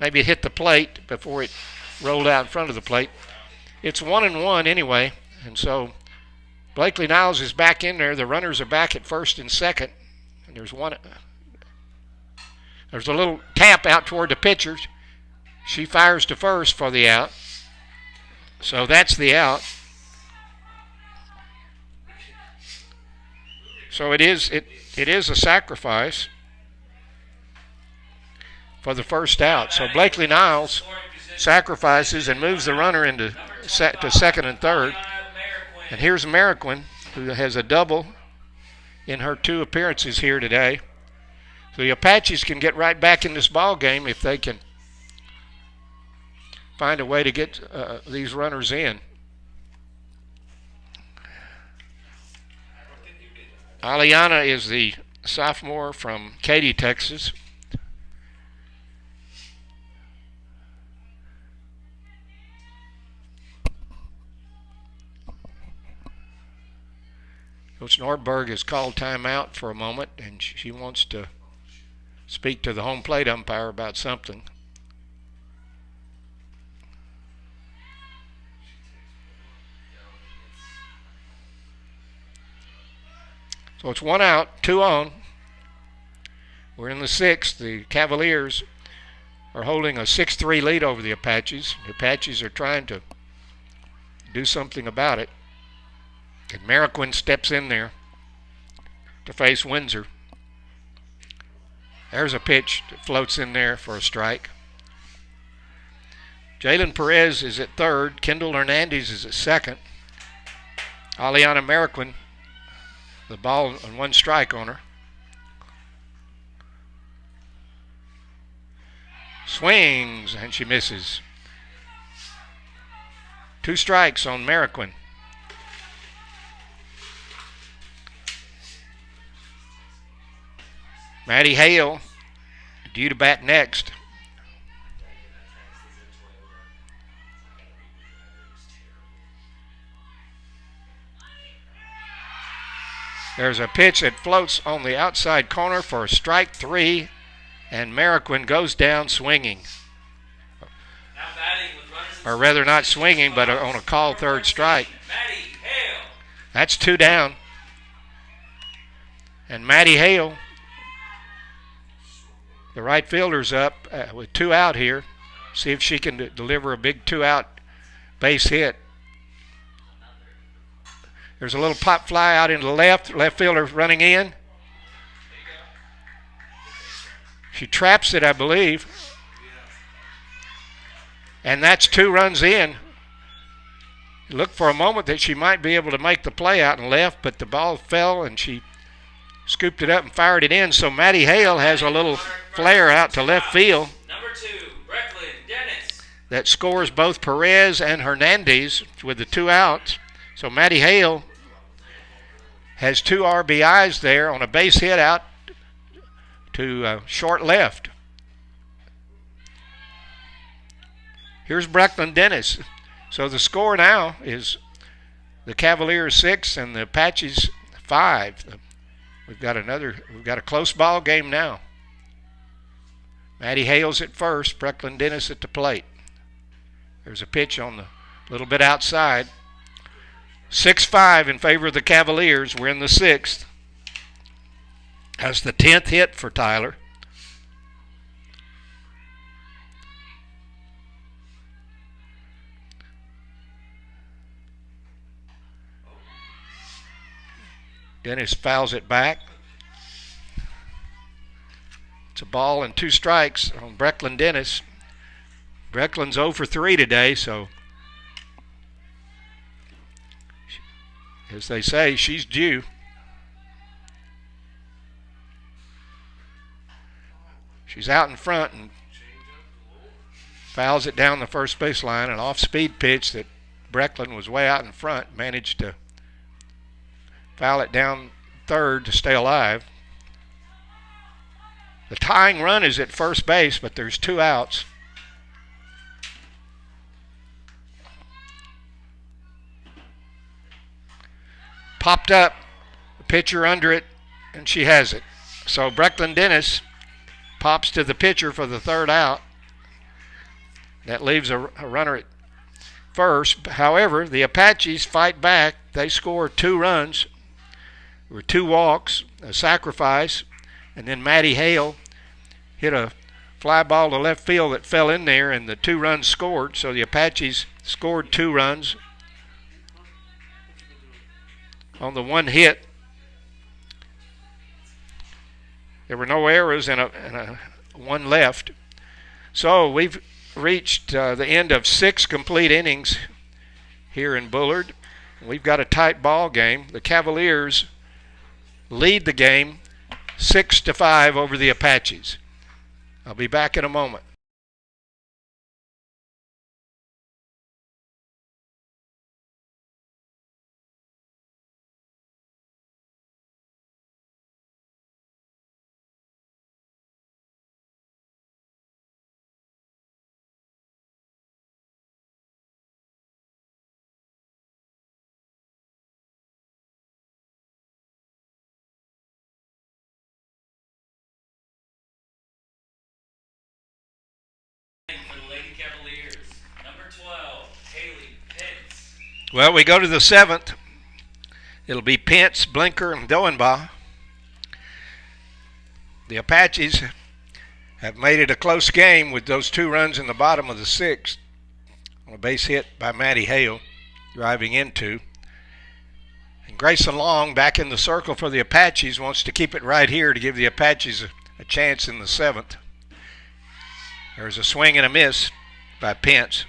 Maybe it hit the plate before it rolled out in front of the plate. It's 1-1 anyway, and so Blakely Niles is back in there. The runners are back at first and second. And there's a little tap out toward the pitcher. She fires to first for the out. So that's the out. So it is a sacrifice for the first out. So Blakely Niles sacrifices and moves the runner into to second and third. And here's Mariquin, who has a double in her 2 appearances here today. So the Apaches can get right back in this ball game if they can find a way to get these runners in. Aliana is the sophomore from Katy, Texas. Coach Nordberg has called timeout for a moment, and she wants to speak to the home plate umpire about something. So it's 1 out, 2 on. We're in the 6th. The Cavaliers are holding a 6-3 lead over the Apaches. The Apaches are trying to do something about it. And Mariquin steps in there to face Windsor. There's a pitch that floats in there for a strike. Jalen Perez is at third. Kendall Hernandez is at second. Aliana Mariquin, the ball on 1 strike on her. Swings, and she misses. 2 strikes on Mariquin. Maddie Hale due to bat next. There's a pitch that floats on the outside corner for strike 3, and Mariquin goes down swinging. Or rather, not swinging, but on a called third strike. That's 2 down. And Maddie Hale, the right fielder's up with 2 out here. See if she can deliver a big 2-out base hit. There's a little pop fly out into the left. Left fielder running in. She traps it, I believe. And that's 2 runs in. It looked for a moment that she might be able to make the play out and left, but the ball fell and she scooped it up and fired it in. So Maddie Hale has a little flare out to left field. Number 2, Brecklin Dennis. That scores both Perez and Hernandez with the 2 outs. So Maddie Hale has 2 RBIs there on a base hit out to short left. Here's Brecklin Dennis. So the score now is the Cavaliers 6 and the Apaches 5. We've got a close ball game now. Maddie Hale's at first, Brecklin Dennis at the plate. There's a pitch on the little bit outside. 6-5 in favor of the Cavaliers. We're in the 6th. That's the 10th hit for Tyler. Dennis fouls it back. It's a ball and 2 strikes on Brecklin Dennis. Brecklin's 0 for 3 today, so as they say, she's due. She's out in front and fouls it down the first baseline. An off-speed pitch that Brecklin was way out in front, managed to foul it down third to stay alive. The tying run is at first base, but there's 2 outs. Popped up, the pitcher under it, and she has it. So Brecklin Dennis pops to the pitcher for the 3rd out. That leaves a runner at first. However, the Apaches fight back. They score 2 runs. There were 2 walks, a sacrifice, and then Maddie Hale hit a fly ball to left field that fell in there, and the 2 runs scored. So the Apaches scored 2 runs on the 1 hit. There were no errors and a 1 left. So we've reached the end of 6 complete innings here in Bullard. We've got a tight ball game. The Cavaliers lead the game 6-5 over the Apaches. I'll be back in a moment. For the Lady Cavaliers, number 12, Haley Pitts. Well, we go to the 7th. It'll be Pence, Blinker, and Doenbaugh. The Apaches have made it a close game with those 2 runs in the bottom of the 6th. On a base hit by Maddie Hale, driving into. And Grayson Long back in the circle for the Apaches, wants to keep it right here to give the Apaches a chance in the 7th. There's a swing and a miss by Pence.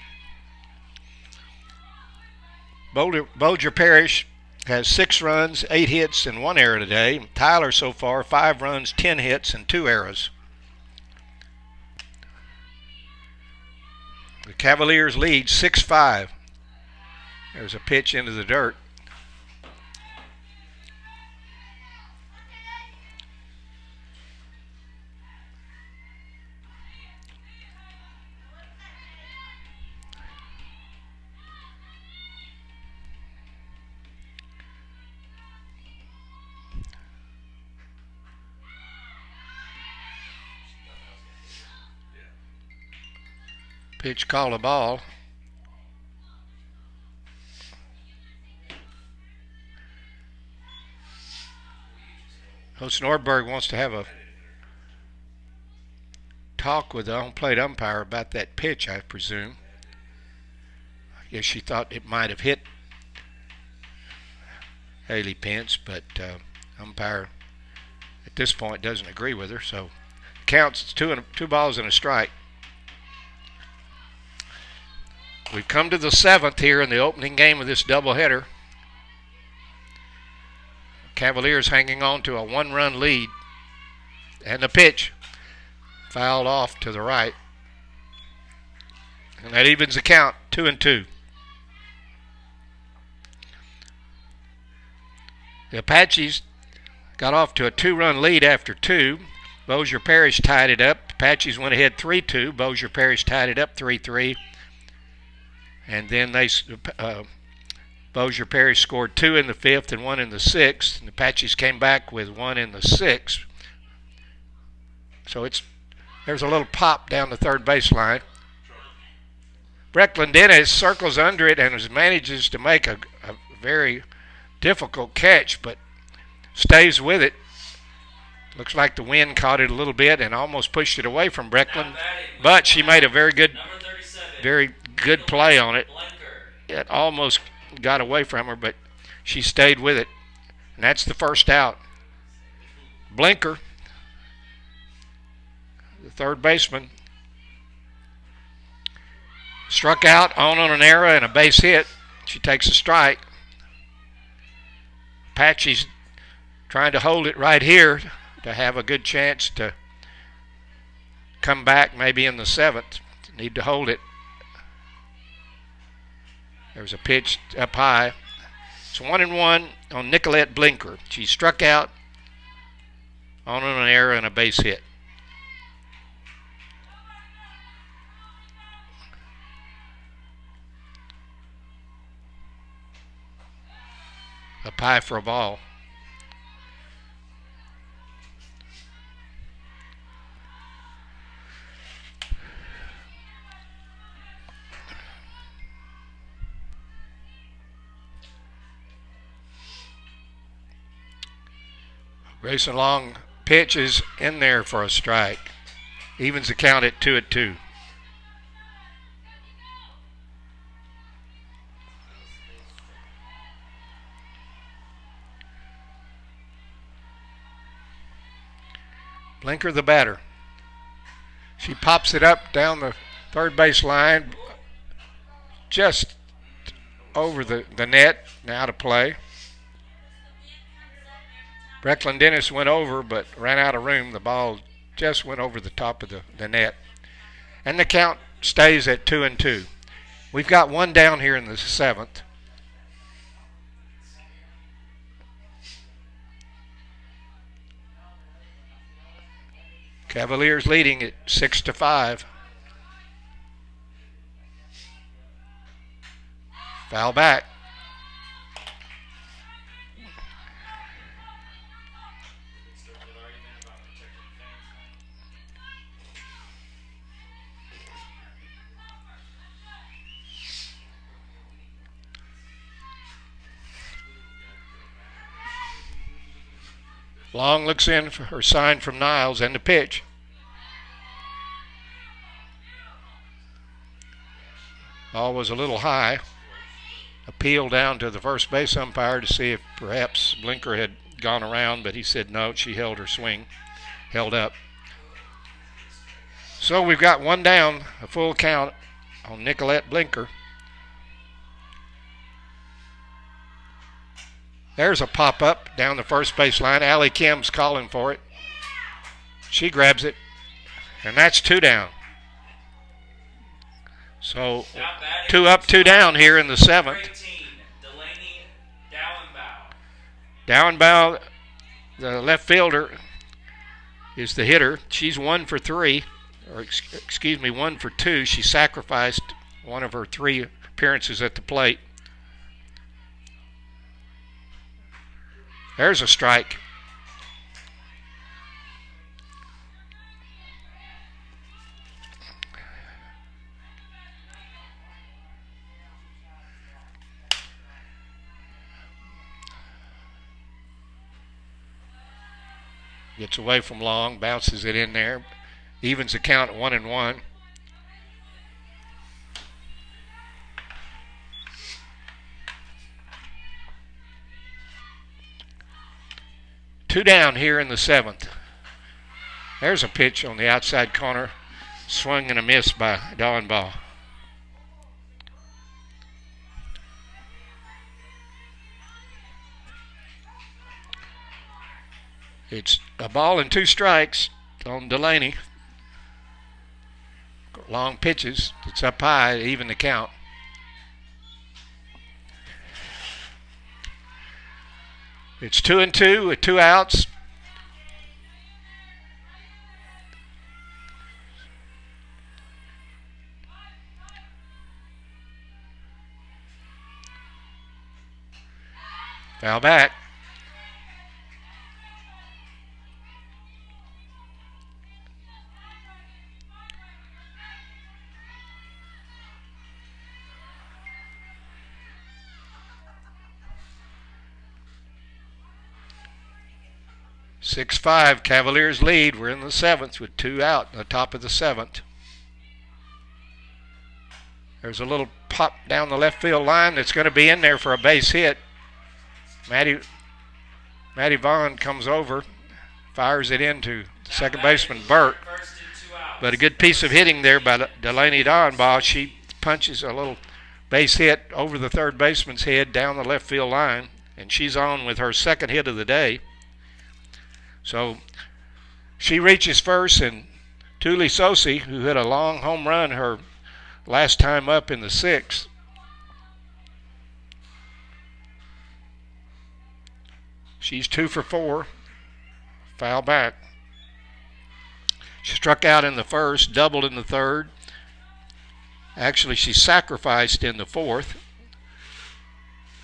Bolger Parrish has 6 runs, 8 hits, and 1 error today. Tyler so far, 5 runs, 10 hits, and 2 errors. The Cavaliers lead 6-5. There's a pitch into the dirt. Pitch called a ball. Coach Nordberg wants to have a talk with the on-plate umpire about that pitch, I presume. I guess she thought it might have hit Haley Pence, but umpire at this point doesn't agree with her. So counts, it's 2 balls and a strike. We've come to the 7th here in the opening game of this doubleheader. Cavaliers hanging on to a 1-run lead. And the pitch fouled off to the right. And that evens the count, 2-2. The Apaches got off to a 2-run lead after 2. Bossier Parish tied it up. Apaches went ahead 3-2. Bossier Parish tied it up 3-3. And then Bossier Parish scored 2 in the 5th and 1 in the 6th. And the Apaches came back with 1 in the 6th. So there's a little pop down the third baseline. Brecklin Dennis circles under it and manages to make a very difficult catch, but stays with it. Looks like the wind caught it a little bit and almost pushed it away from Brecklin. But she made a very good play on it. It almost got away from her, but she stayed with it. And that's the first out. Blinker, the third baseman, Struck out on an error and a base hit. She takes a strike. Apache's trying to hold it right here to have a good chance to come back maybe in the 7th. Need to hold it. There's a pitch up high. It's 1-1 on Nicolette Blinker. She struck out on an error and a base hit. Up high for a ball. Grayson Long pitch is in there for a strike. Evens the count at 2-2. Blinker the batter. She pops it up down the third base line, just over the net, now to play. Brecklin Dennis went over but ran out of room. The ball just went over the top of the net. And the count stays at 2-2. We've got one down here in the 7th. Cavaliers leading at 6-5. Foul back. Long looks in for her sign from Niles and the pitch. Ball was a little high. Appeal down to the first base umpire to see if perhaps Blinker had gone around, but he said no, she held her swing, held up. So we've got one down, a full count on Nicolette Blinker. There's a pop-up down the first base line. Allie Kim's calling for it. She grabs it, and that's two down. So 2 up, 2 down here in the 7th. Dowenbow, the left fielder, is the hitter. She's 1 for 3, or excuse me, 1 for 2. She sacrificed one of her 3 appearances at the plate. There's a strike. Gets away from Long, bounces it in there. Evens the count at 1-1. Two down here in the 7th. There's a pitch on the outside corner. Swung and a miss by Dowenbaugh. It's a ball and 2 strikes on Delaney. Long pitches. It's up high, even the count. It's 2-2 with 2 outs. Foul back. Six-5, Cavaliers lead. We're in the 7th with 2 out in the top of the 7th. There's a little pop down the left field line that's going to be in there for a base hit. Maddie Vaughn comes over, fires it into second baseman Burke. But a good piece of hitting there by Delaney Dowenbaugh. She punches a little base hit over the third baseman's head down the left field line, and she's on with her second hit of the day. So she reaches first, and Tuli Sosi, who hit a long home run her last time up in the sixth, she's 2 for 4, foul back. She struck out in the first, doubled in the third. Actually, she sacrificed in the fourth,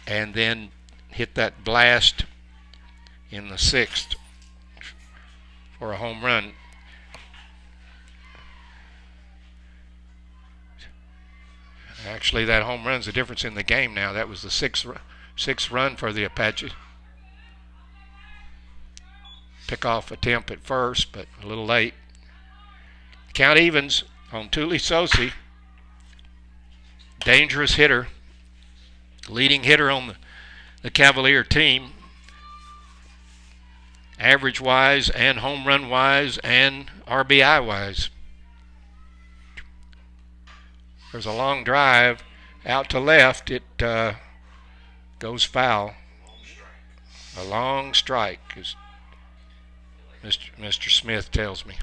and then hit that blast in the sixth for a home run. Actually, that home run's the difference in the game now. That was the sixth run for the Apaches. Pick-off attempt at first, but a little late. Count evens on Tuli Sosi. Dangerous hitter. Leading hitter on the Cavalier team. Average-wise and home run-wise and RBI-wise. There's a long drive out to left. It goes foul. A long strike, as Mr. Smith tells me.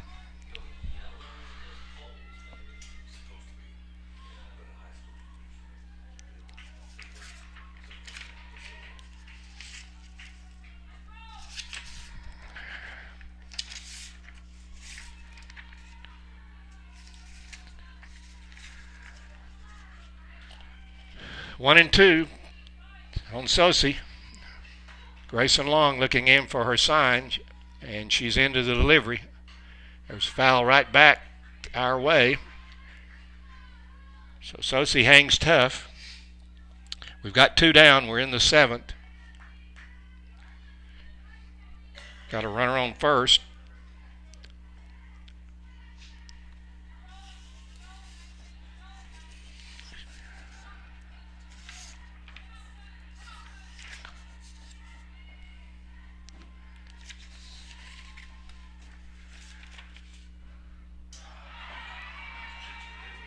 One and two on Sosi. Grayson Long looking in for her sign, and she's into the delivery. There's a foul right back our way. So Sosi hangs tough. We've got 2 down. We're in the 7th. Got a runner on first.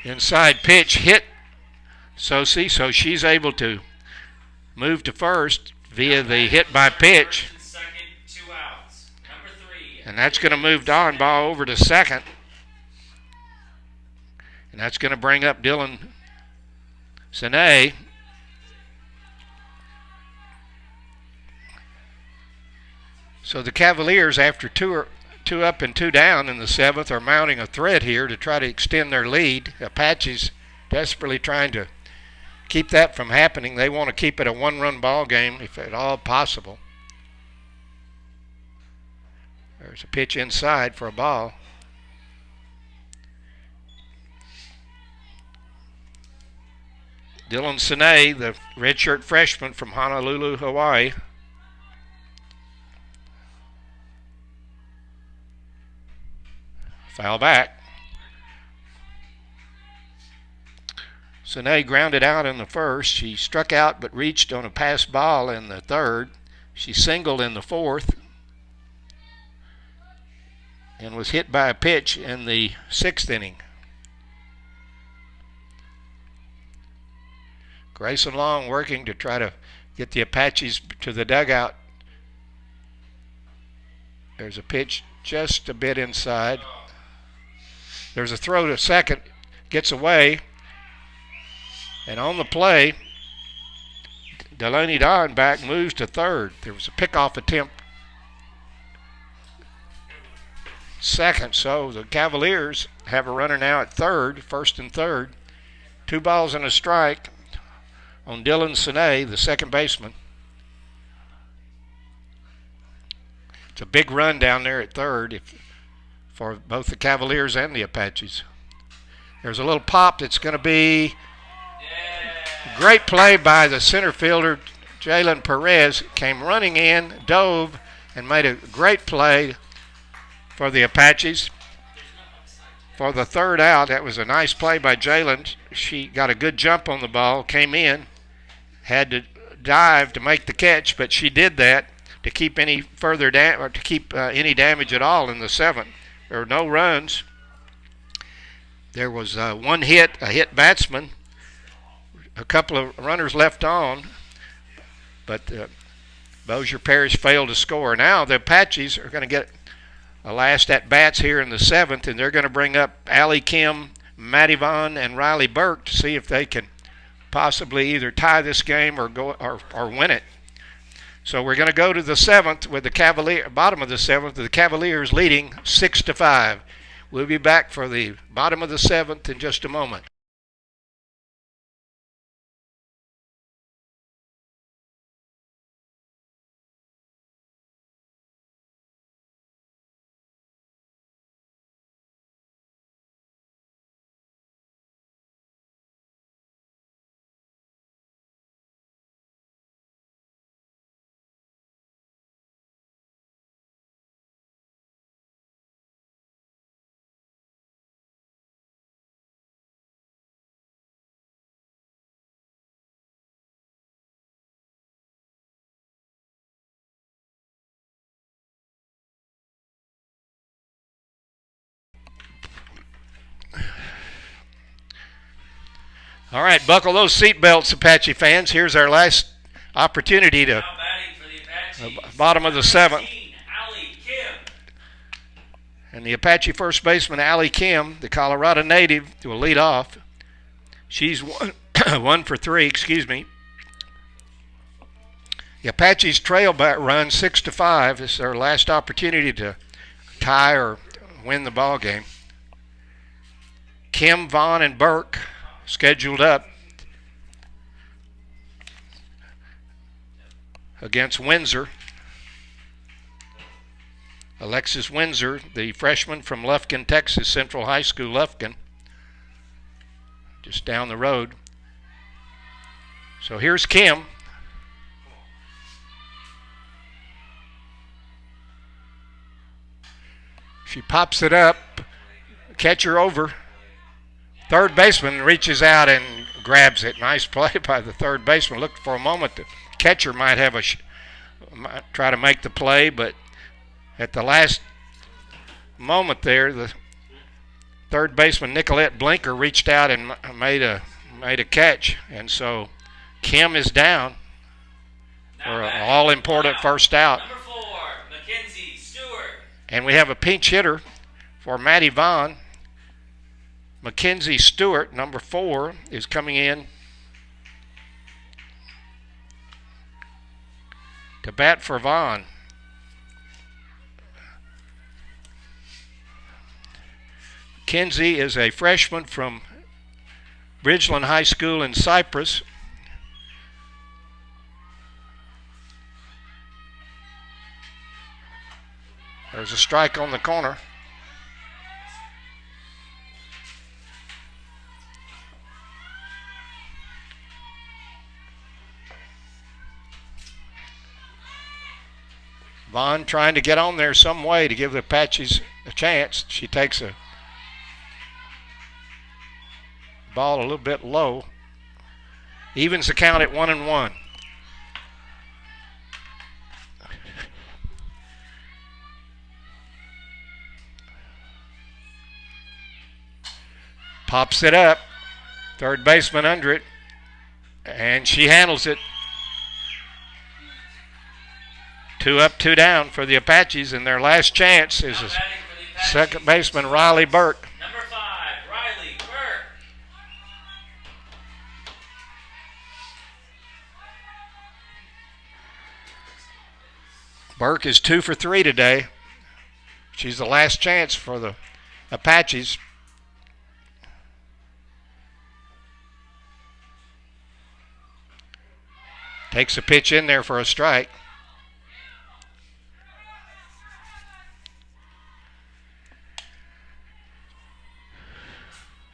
Inside pitch hit Sosi, so she's able to move to first via the hit by pitch. Second, 2 outs. Number 3. And that's going to move Dawnbaugh over to second. And that's going to bring up Dylan Sine. So the Cavaliers, after two up and 2 down in the 7th, are mounting a threat here to try to extend their lead. Apaches desperately trying to keep that from happening. They want to keep it a 1-run ball game if at all possible. There's a pitch inside for a ball. Dylan Sine, the redshirt freshman from Honolulu, Hawaii. Foul back. Sine grounded out in the first. She struck out but reached on a pass ball in the third. She singled in the fourth and was hit by a pitch in the 6th inning. Grayson Long working to try to get the Apaches to the dugout. There's a pitch just a bit inside. There's a throw to second, gets away, and on the play, Delaney Dawnbaugh moves to third. There was a pickoff attempt second, so the Cavaliers have a runner now at third, first and third. 2 balls and a strike on Dylan Sine, the second baseman. It's a big run down there at third for both the Cavaliers and the Apaches. There's a little pop that's going to be a great play by the center fielder, Jalen Perez. Came running in, dove, and made a great play for the Apaches. For the 3rd out, that was a nice play by Jalen. She got a good jump on the ball, came in, had to dive to make the catch, but she did that to keep any further any damage at all in the 7th. There were no runs. There was 1 hit, a hit batsman, a couple of runners left on, but Bossier Parish failed to score. Now the Apaches are going to get a last at-bats here in the 7th, and they're going to bring up Allie Kim, Maddie Vaughn, and Riley Burke to see if they can possibly either tie this game or win it. So we're going to go to the 7th with the bottom of the 7th, the Cavaliers leading 6-5. We'll be back for the bottom of the 7th in just a moment. All right, buckle those seatbelts, Apache fans. Here's our last opportunity to bottom of the 7th. And the Apache first baseman, Allie Kim, the Colorado native, will lead off. She's 1 for 3, excuse me. The Apaches trail run 6-5. This is their last opportunity to tie or win the ball game. Kim, Vaughn, and Burke scheduled up against Windsor. Alexis Windsor, the freshman from Lufkin, Texas, Central High School, Lufkin, just down the road. So here's Kim. She pops it up, catcher over. Third baseman reaches out and grabs it. Nice play by the third baseman. Looked for a moment the catcher might have might try to make the play, but at the last moment there, the third baseman Nicolette Blinker reached out and made a catch, and so Kim is down for an all-important first out. Number 4, Mackenzie Stewart. And we have a pinch hitter for Maddie Vaughn. Mackenzie Stewart, number 4, is coming in to bat for Vaughn. Mackenzie is a freshman from Bridgeland High School in Cyprus. There's a strike on the corner. Vaughn trying to get on there some way to give the Apaches a chance. She takes a ball a little bit low. Evens the count at 1-1. Pops it up. Third baseman under it. And she handles it. 2 up, 2 down for the Apaches, and their last chance is second baseman Riley Burke. Number 5, Riley Burke. Burke is 2 for 3 today. She's the last chance for the Apaches. Takes a pitch in there for a strike.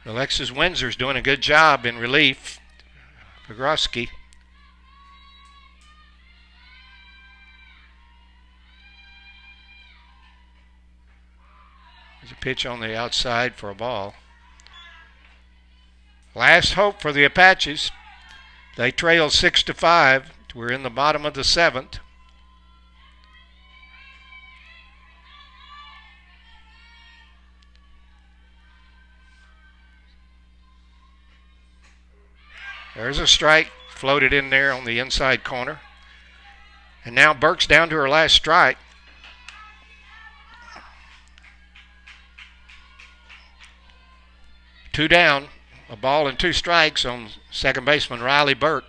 Alexis Windsor's doing a good job in relief. Pogroski. There's a pitch on the outside for a ball. Last hope for the Apaches. They trail 6-5. We're in the bottom of the 7th. There's a strike floated in there on the inside corner. And now Burke's down to her last strike. Two down, a ball and two strikes on second baseman Riley Burke.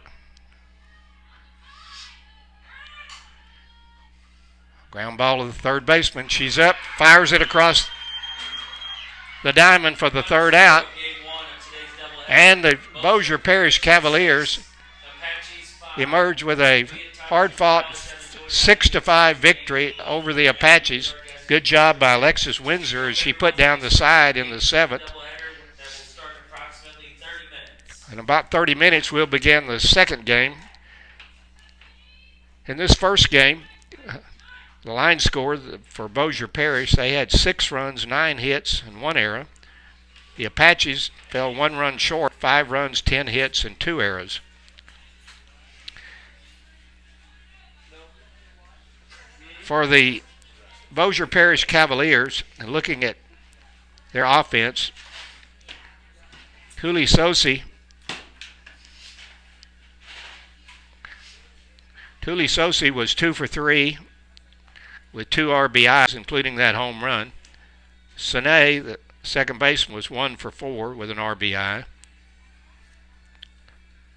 Ground ball to the third baseman. She's up, fires it across the diamond for the third out. And the Bossier Parish Cavaliers emerge with a hard-fought 6-5 victory over the Apaches. Good job by Alexis Windsor as she put down the side in the seventh. In about 30 minutes, we'll begin the second game. In this first game, the line score for Bossier Parish, they had 6 runs, 9 hits, and 1 error. The Apaches fell 1 run short, 5 runs, 10 hits, and 2 errors. For the Bossier Parish Cavaliers, and looking at their offense, Tuli Sosi was 2 for 3 with 2 RBIs, including that home run. Sine, the second baseman, was 1 for 4 with an RBI.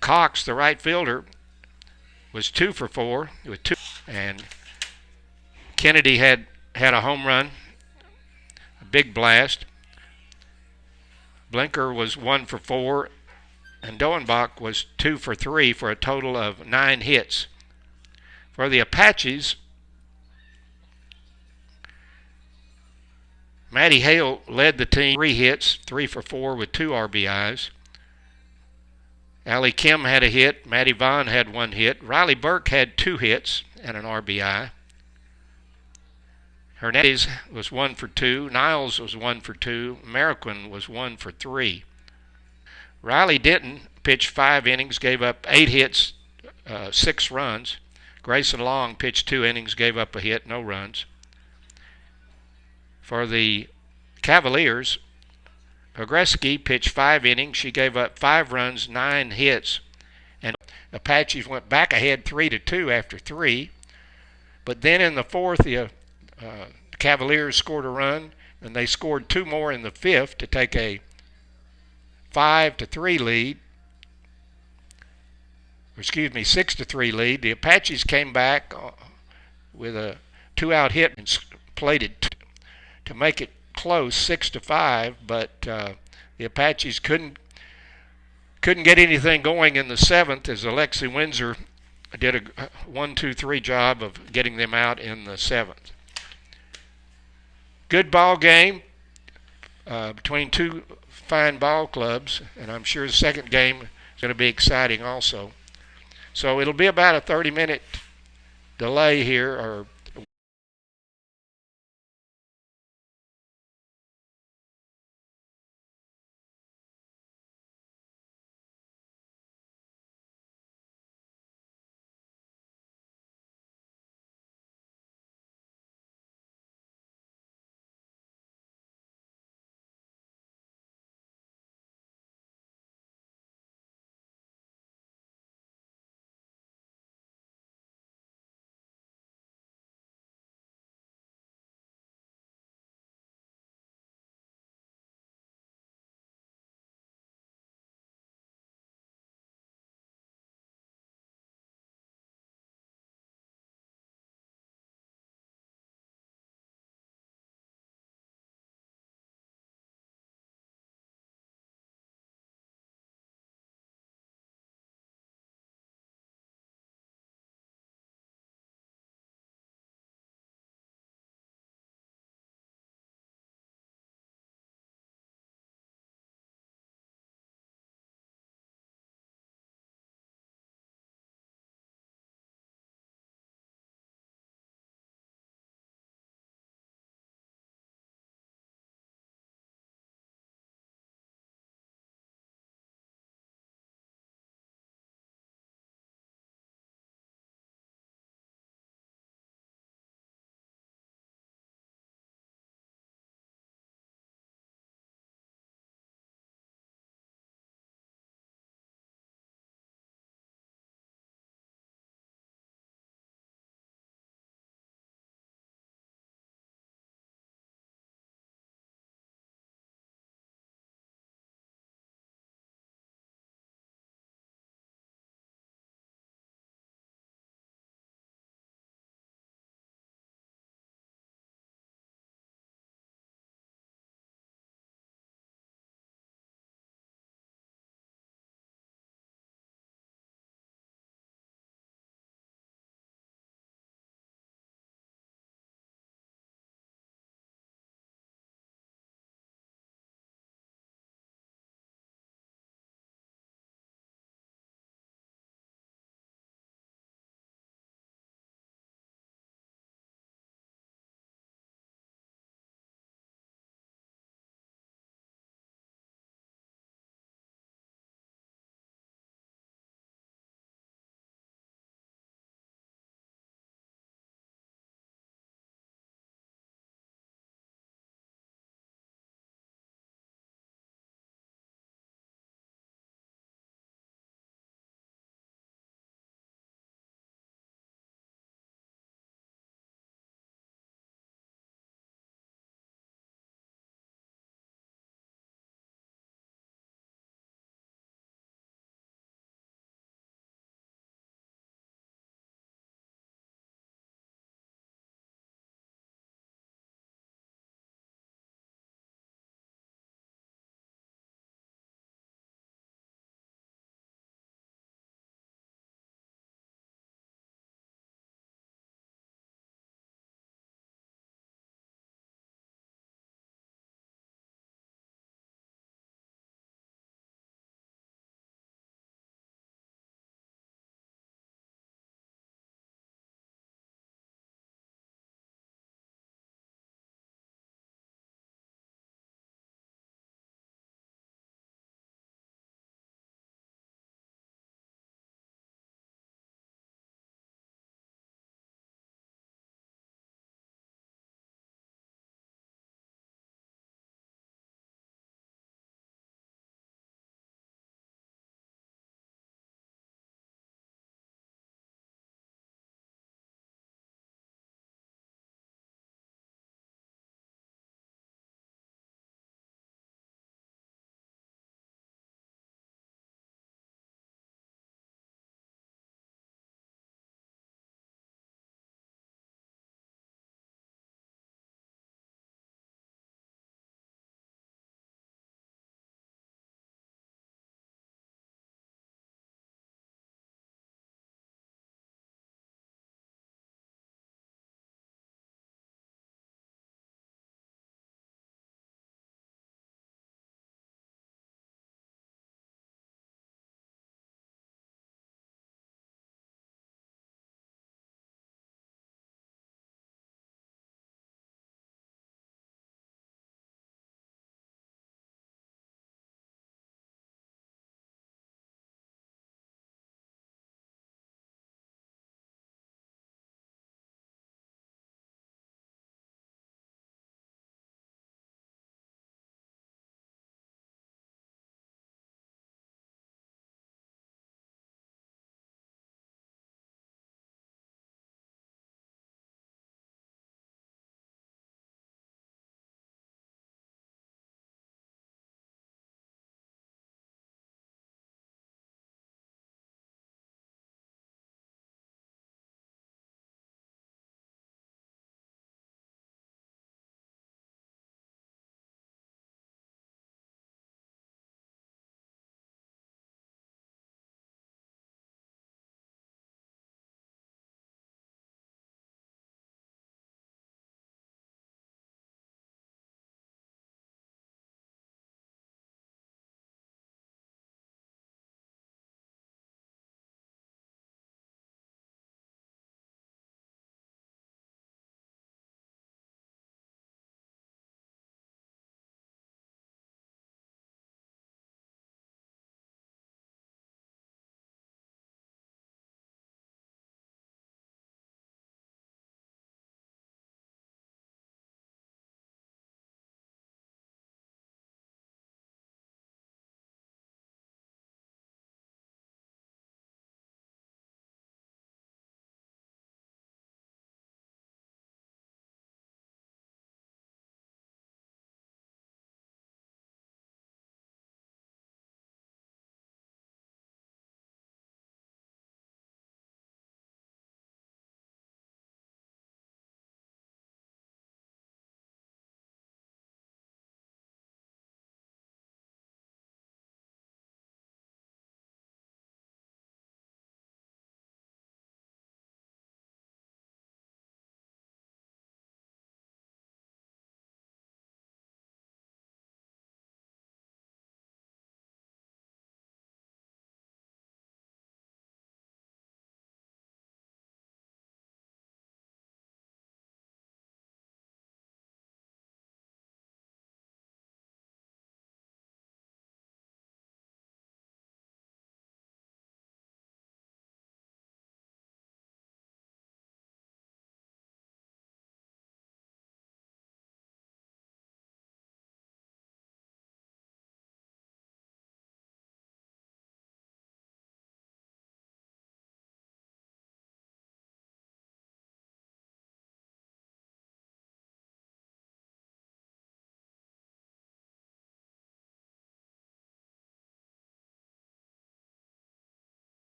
Cox, the right fielder, was 2 for 4 with 2. And Kennedy had a home run, a big blast. Blinker was 1 for 4, and Doenbach was 2 for 3 for a total of 9 hits. For the Apaches, Maddie Hale led the team, 3 hits, 3 for 4 with 2 RBIs. Allie Kim had a hit. Maddie Vaughn had 1 hit. Riley Burke had 2 hits and an RBI. Hernandez was 1 for 2. Niles was 1 for 2. Mariquin was 1 for 3. Riley Denton pitched 5 innings, gave up 8 hits, 6 runs. Grayson Long pitched 2 innings, gave up a hit, no runs. For the Cavaliers, Pogreski pitched 5 innings. She gave up 5 runs, 9 hits. And Apaches went back ahead 3-2 after 3. But then in the fourth, the Cavaliers scored a run, and they scored 2 more in the fifth to take a 5-3 lead. 6-3 lead. The Apaches came back with a 2-out hit and played it to make it close, 6-5. But the Apaches couldn't get anything going in the seventh, as Alexi Windsor did a 1-2-3 job of getting them out in the seventh. Good ball game between 2 fine ball clubs, and I'm sure the second game is going to be exciting also. So it'll be about a 30-minute delay here, or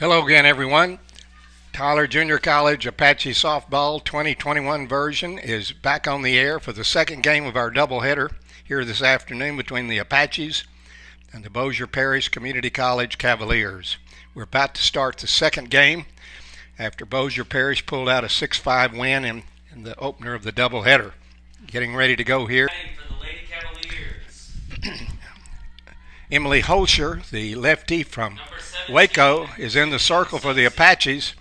Hello again, everyone. Tyler Junior College Apache Softball 2021 version is back on the air for the second game of our doubleheader here this afternoon between the Apaches and the Bossier Parish Community College Cavaliers. We're about to start the second game after Bossier Parish pulled out a 6-5 win in the opener of the doubleheader. Getting ready to go here. For the Lady Cavaliers. Emily Holscher, the lefty from Number 17. Waco, is in the circle for the Apaches,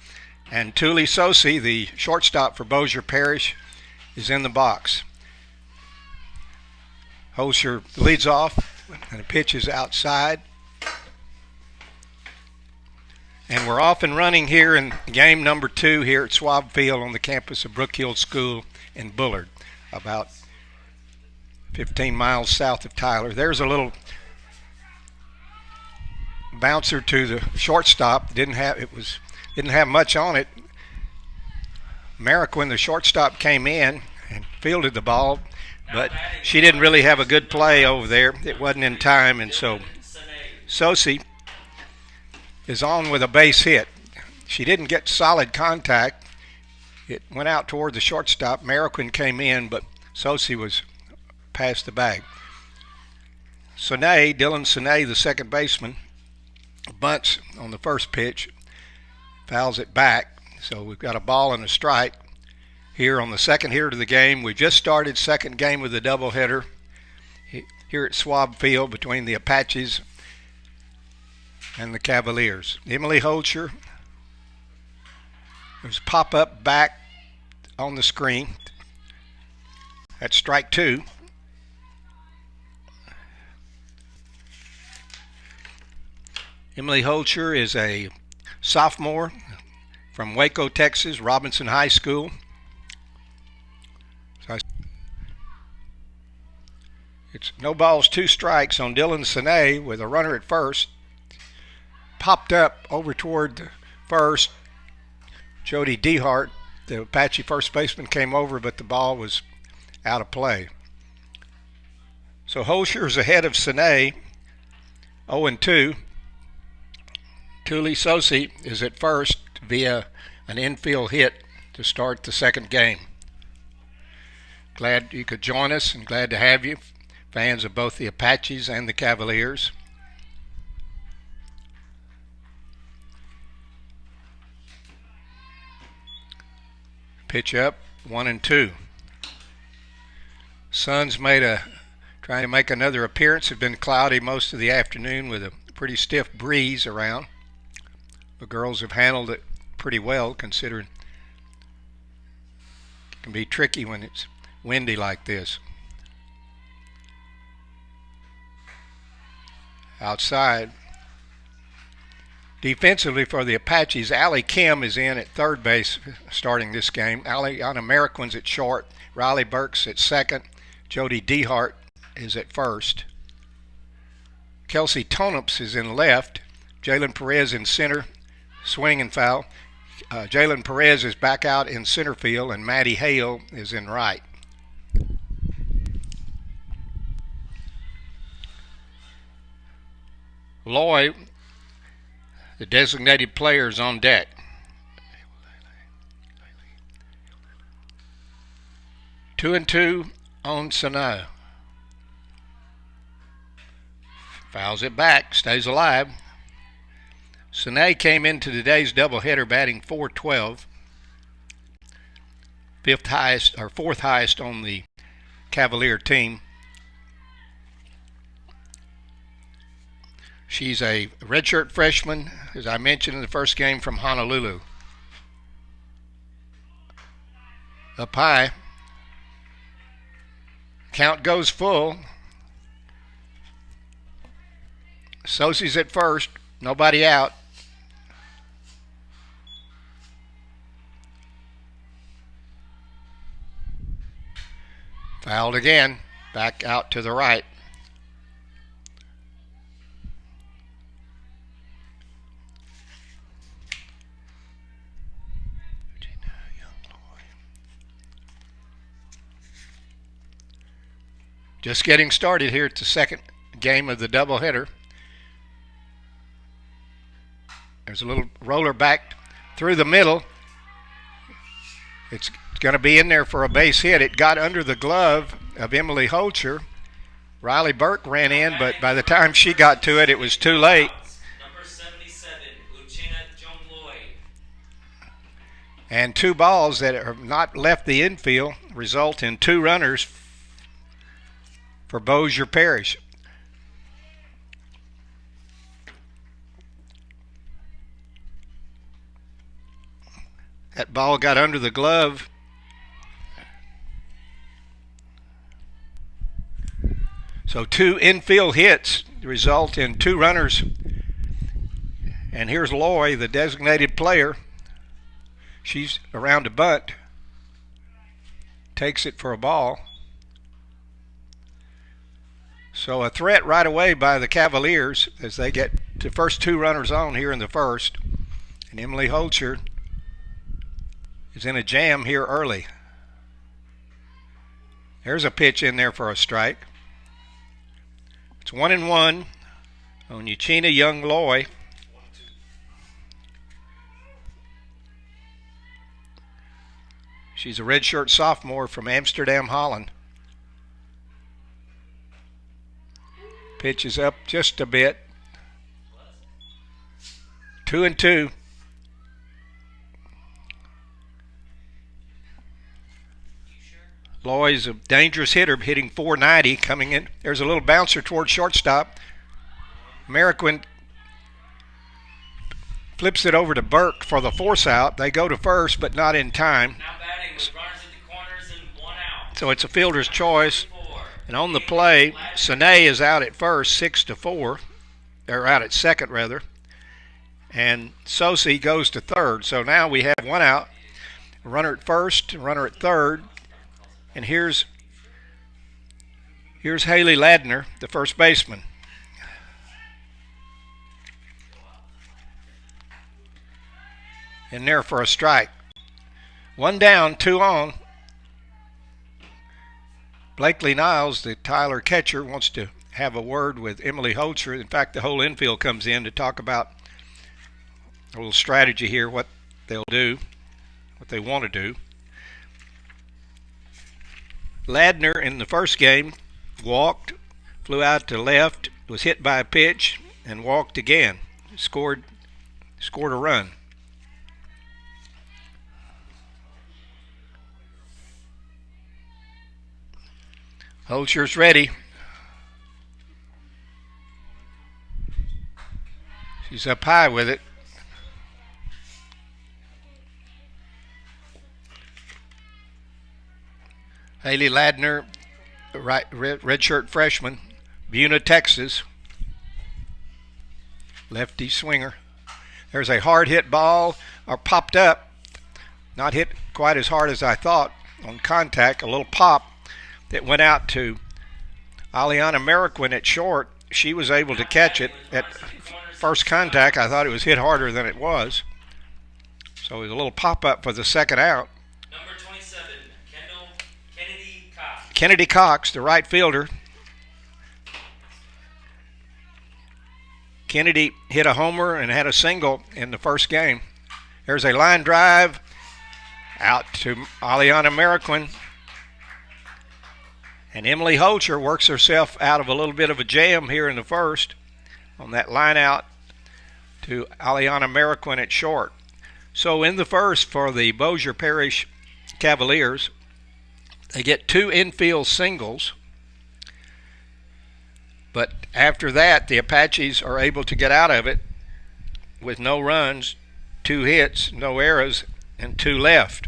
and Tuli Sosi, the shortstop for Bossier Parish, is in the box. Holscher leads off, and the pitch is outside. And we're off and running here in game number 2 here at Schwab Field on the campus of Brookhill School in Bullard, about 15 miles south of Tyler. There's a little bouncer to the shortstop. Didn't have much on it. Mariquin, the shortstop, came in and fielded the ball, but she didn't really have a good play over there. It wasn't in time, and so Sosi is on with a base hit. She didn't get solid contact. It went out toward the shortstop. Mariquin came in, but Sosi was past the bag. Dylan Sine, the second baseman, bunts on the first pitch, fouls it back. So we've got a ball and a strike here on the second hitter of the game. We just started second game of the doubleheader here at Schwab Field between the Apaches and the Cavaliers. Emily Holscher, there's pop-up back on the screen. That's strike 2. Emily Holscher is a sophomore from Waco, Texas, Robinson High School. It's no balls, 2 strikes on Dylan Sine with a runner at first. Popped up over toward the first. Jody Dehart, the Apache first baseman, came over, but the ball was out of play. So Holscher is ahead of Sine, 0-2. Tuli Sosi is at first via an infield hit to start the second game. Glad you could join us and glad to have you, fans of both the Apaches and the Cavaliers. Pitch up, 1-2. Sun's trying to make another appearance. It's been cloudy most of the afternoon with a pretty stiff breeze around. The girls have handled it pretty well, considering it can be tricky when it's windy like this. Outside. Defensively for the Apaches, Allie Kim is in at third base starting this game. Anna Mariquin's at short. Riley Burks at second. Jody Dehart is at first. Kelsey Tonups is in left. Jalen Perez in center. Swing and foul. Jalen Perez is back out in center field, and Maddie Hale is in right. Loy, the designated player, is on deck. Two and two on Sano. Fouls it back, stays alive. Sine came into today's doubleheader batting .412, fourth highest on the Cavalier team. She's a redshirt freshman, as I mentioned in the first game, from Honolulu. Up high. Count goes full. Sosi's at first, nobody out. Fouled again, back out to the right. Just getting started here at the second game of the doubleheader. There's a little roller back through the middle. It's going to be in there for a base hit. It got under the glove of Emily Holcher. Riley Burke ran in, but by the time she got to it, it was too late. Number 77, Uchenna Jongloy. And 2 balls that have not left the infield result in 2 runners for Bossier Parish. That ball got under the glove. So 2 infield hits result in 2 runners. And here's Loy, the designated player. She's around a bunt. Takes it for a ball. So a threat right away by the Cavaliers as they get the first 2 runners on here in the first. And Emily Holcher is in a jam here early. There's a pitch in there for a strike. It's 1-1 on Uchenna Jongloy. She's a redshirt sophomore from Amsterdam, Holland. Pitch is up just a bit. 2-2. Loy's a dangerous hitter, hitting .490 coming in. There's a little bouncer toward shortstop. Mariquin flips it over to Burke for the force out. They go to first, but not in time. Now batting with runners at the corners and 1 out. So it's a fielder's choice. And on the play, Sine is out at first, 6-4. Or out at second, rather. And Sosi goes to third. So now we have 1 out. A runner at first, a runner at third. And here's Haley Ladner, the first baseman. In there for a strike. 1 down, 2 on. Blakely Niles, the Tyler catcher, wants to have a word with Emily Holcher. In fact, the whole infield comes in to talk about a little strategy here, what they'll do, what they want to do. Ladner in the first game walked, flew out to left, was hit by a pitch, and walked again. Scored a run. Holcher's ready. She's up high with it. Haley Ladner, redshirt freshman, Buna, Texas. Lefty swinger. There's a hard hit ball, or popped up. Not hit quite as hard as I thought on contact. A little pop that went out to Aliana Mariquin at short. She was able to catch it at first contact. I thought it was hit harder than it was. So it was a little pop up for the second out. Kennedy Cox, the right fielder. Kennedy hit a homer and had a single in the first game. There's a line drive out to Aliana Mariquin. And Emily Holcher works herself out of a little bit of a jam here in the first on that line out to Aliana Mariquin at short. So in the first for the Bossier Parish Cavaliers, they get 2 infield singles, but after that, the Apaches are able to get out of it with no runs, 2 hits, no errors, and 2 left.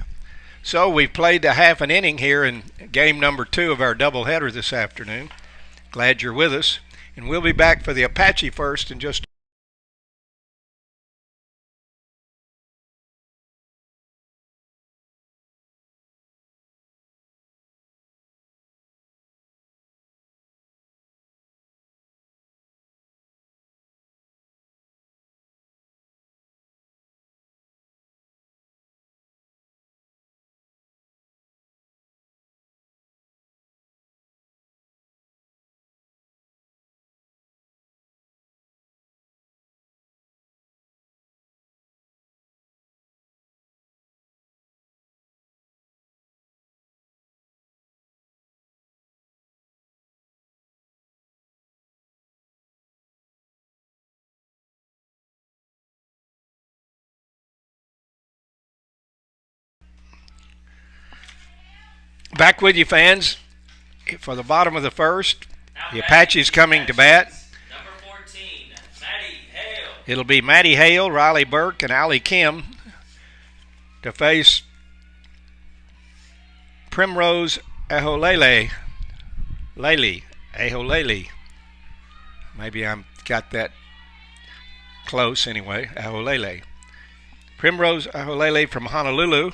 So we've played a half an inning here in game number 2 of our doubleheader this afternoon. Glad you're with us, and we'll be back for the Apache first in just Back with you, fans, for the bottom of the first. Now The batting Apaches coming to bat. Number 14, Maddie Hale. It'll be Maddie Hale, Riley Burke, and Allie Kim to face Primrose Aholele. Aholele. Maybe I got that close anyway. Aholele. Primrose Aholele from Honolulu.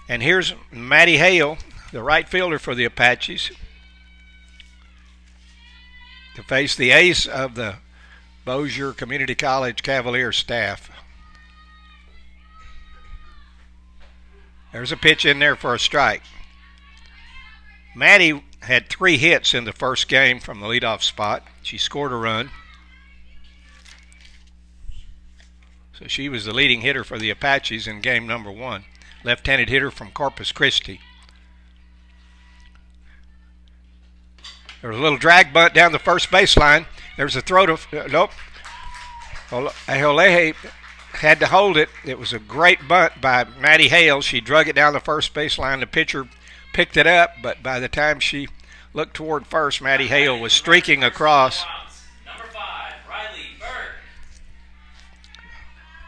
And here's Maddie Hale, the right fielder for the Apaches, to face the ace of the Bossier Community College Cavalier staff. There's a pitch in there for a strike. Maddie had 3 hits in the first game from the leadoff spot. She scored a run. So she was the leading hitter for the Apaches in game number 1. Left-handed hitter from Corpus Christi. There was a little drag bunt down the first baseline. There's a throw to nope. Aholele had to hold it. It was a great bunt by Maddie Hale. She drug it down the first baseline. The pitcher picked it up, but by the time she looked toward first, Maddie Hale was streaking across. Number 5, Riley Burke.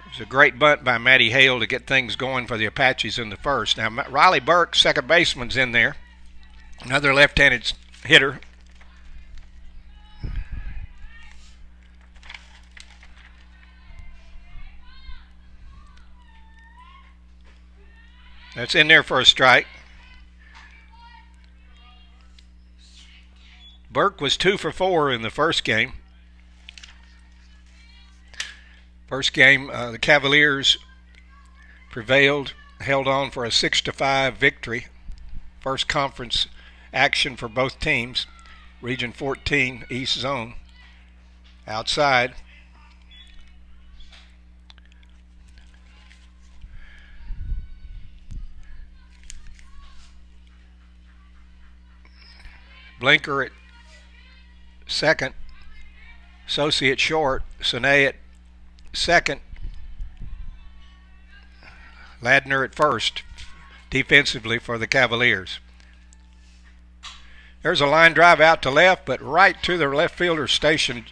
It was a great bunt by Maddie Hale to get things going for the Apaches in the first. Now, Riley Burke, second baseman's in there. Another left-handed hitter. That's in there for a strike. Burke was 2 for 4 in the first game. First game, the Cavaliers prevailed, held on for a 6-5 victory. First conference action for both teams. Region 14, East Zone. Outside. Blinker at second, Sosi at short, Sine at second, Ladner at first, defensively for the Cavaliers. There's a line drive out to left, but right to the left fielder station,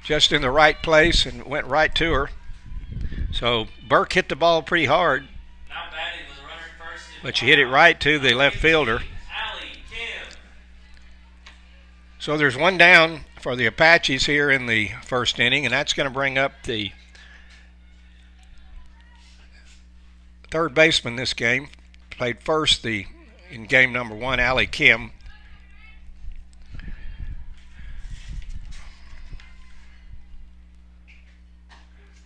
just in the right place, and went right to her. So Burke hit the ball pretty hard, Now batting with a runner at first. but she hit it right to the left fielder. So there's one down for the Apaches here in the first inning, and that's going to bring up the third baseman this game. Played first in game number 1, Allie Kim.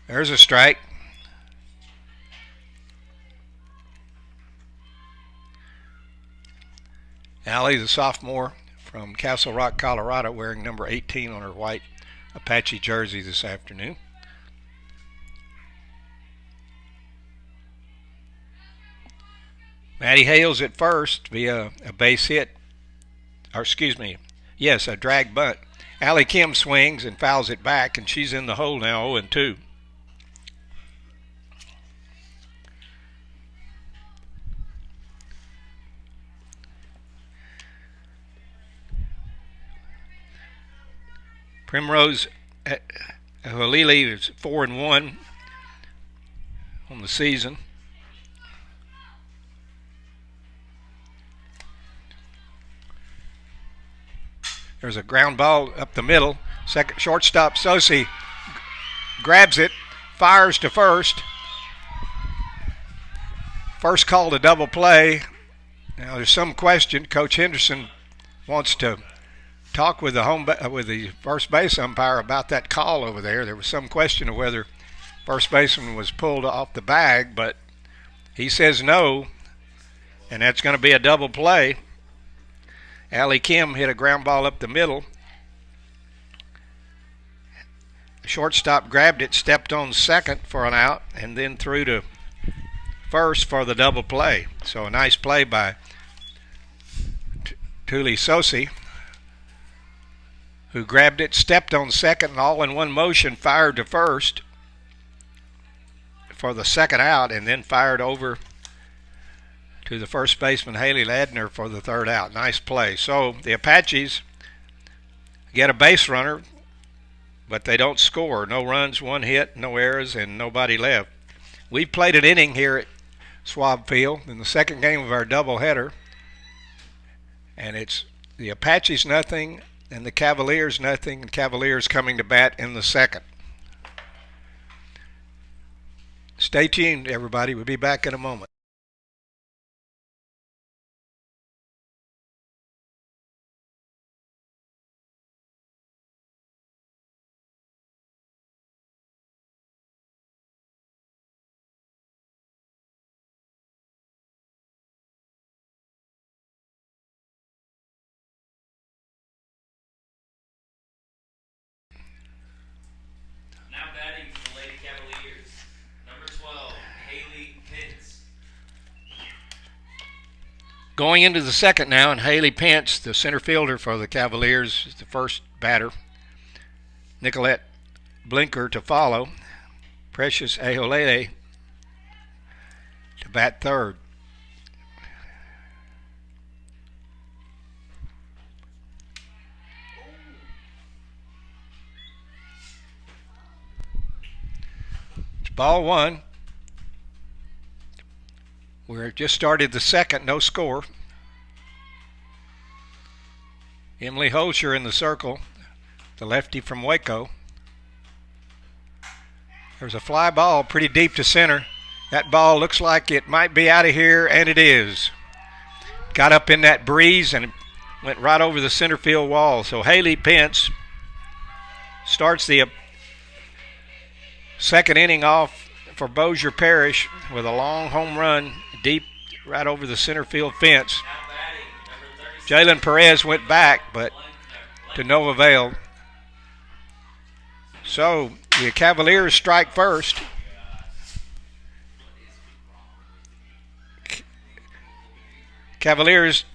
There's a strike. Allie, the sophomore from Castle Rock, Colorado, wearing number 18 on her white Apache jersey this afternoon. Maddie Hale's at first via a base hit, or excuse me, yes, a drag bunt. Allie Kim swings and fouls it back, and she's in the hole now, 0-2. Primrose Aholele is 4-1 on the season. There's a ground ball up the middle. Second shortstop Sosi grabs it, fires to first. First call to double play. Now there's some question. Coach Henderson wants to talk with the first base umpire about that call over there. There was some question of whether first baseman was pulled off the bag, but he says no, and that's going to be a double play. Allie Kim hit a ground ball up the middle. The shortstop grabbed it, stepped on second for an out, and then threw to first for the double play. So a nice play by Tuli Sosi, who grabbed it, stepped on second, and all in one motion fired to first for the second out, and then fired over to the first baseman, Haley Ladner, for the third out. Nice play. So the Apaches get a base runner, but they don't score. No runs, one hit, no errors, and nobody left. We've played an inning here at Schwab Field in the second game of our doubleheader, and it's the Apaches nothing and the Cavaliers nothing, and Cavaliers coming to bat in the second. Stay tuned, everybody. We'll be back in a moment. Now batting for the Lady Cavaliers, number 12, Haley Pitts. Going into the second now, and Haley Pence, the center fielder for the Cavaliers, is the first batter. Nicolette Blinker to follow. Precious Aholele to bat third. It's ball one. We're just started the second, no score. Emily Holscher in the circle, the lefty from Waco. There's a fly ball pretty deep to center. That ball looks like it might be out of here, and it is. Got up in that breeze and went right over the center field wall. So Haley Pence starts the second inning off for Bossier Parish with a long home run deep right over the center field fence. Jalen Perez went back, but to no avail. So the Cavaliers strike first. Cavaliers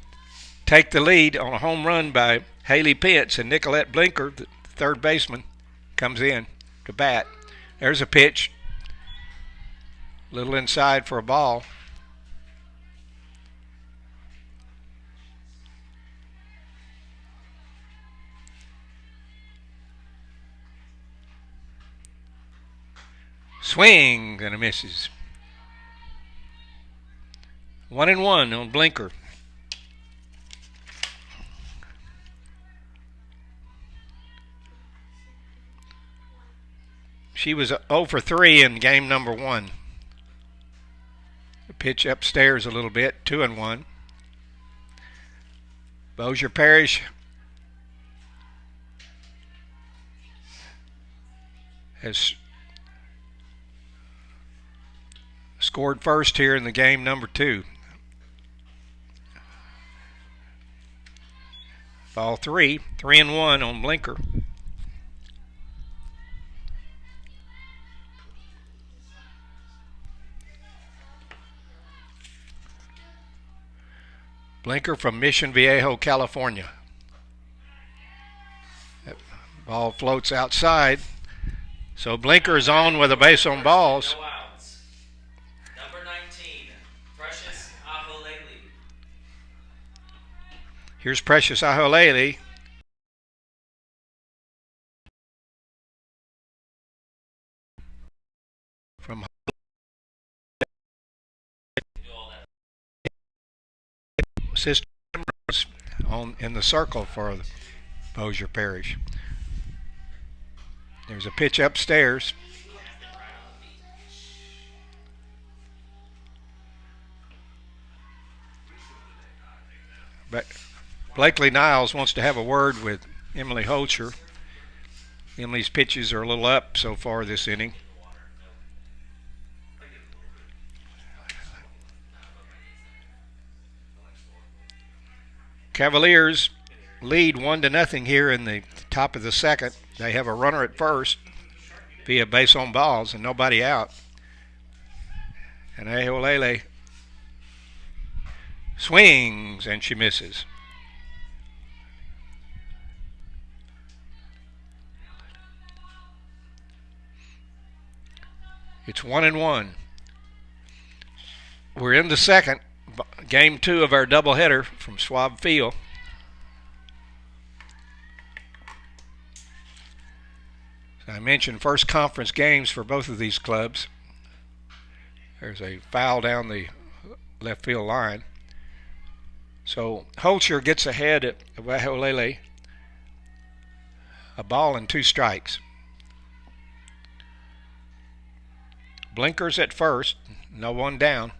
take the lead on a home run by Haley Pitts, and Nicolette Blinker, the third baseman, comes in to bat. There's a pitch, a little inside for a ball. Swing and a misses. 1-1 on Blinker. She was 0 for 3 in game number 1. The pitch upstairs a little bit, 2-1. Bossier Parish has scored first here in the game number 2. Ball 3-1 on Blinker. Blinker from Mission Viejo, California. That ball floats outside. So Blinker is on with a base on balls. Number 19, Precious Aholele. Here's Precious Aholele. From sister on in the circle for Bossier Parish. There's a pitch upstairs. But Blakely Niles wants to have a word with Emily Holscher. Emily's pitches are a little up so far this inning. Cavaliers lead 1-0 here in the top of the second. They have a runner at first via base on balls and nobody out. And Aholele swings and she misses. It's 1-1. We're in the second. game 2 of our doubleheader from Schwab Field. So I mentioned first conference games for both of these clubs. There's a foul down the left field line. So Holscher gets ahead at Waholele. A ball and 2 strikes. Blinkers at first, no one down.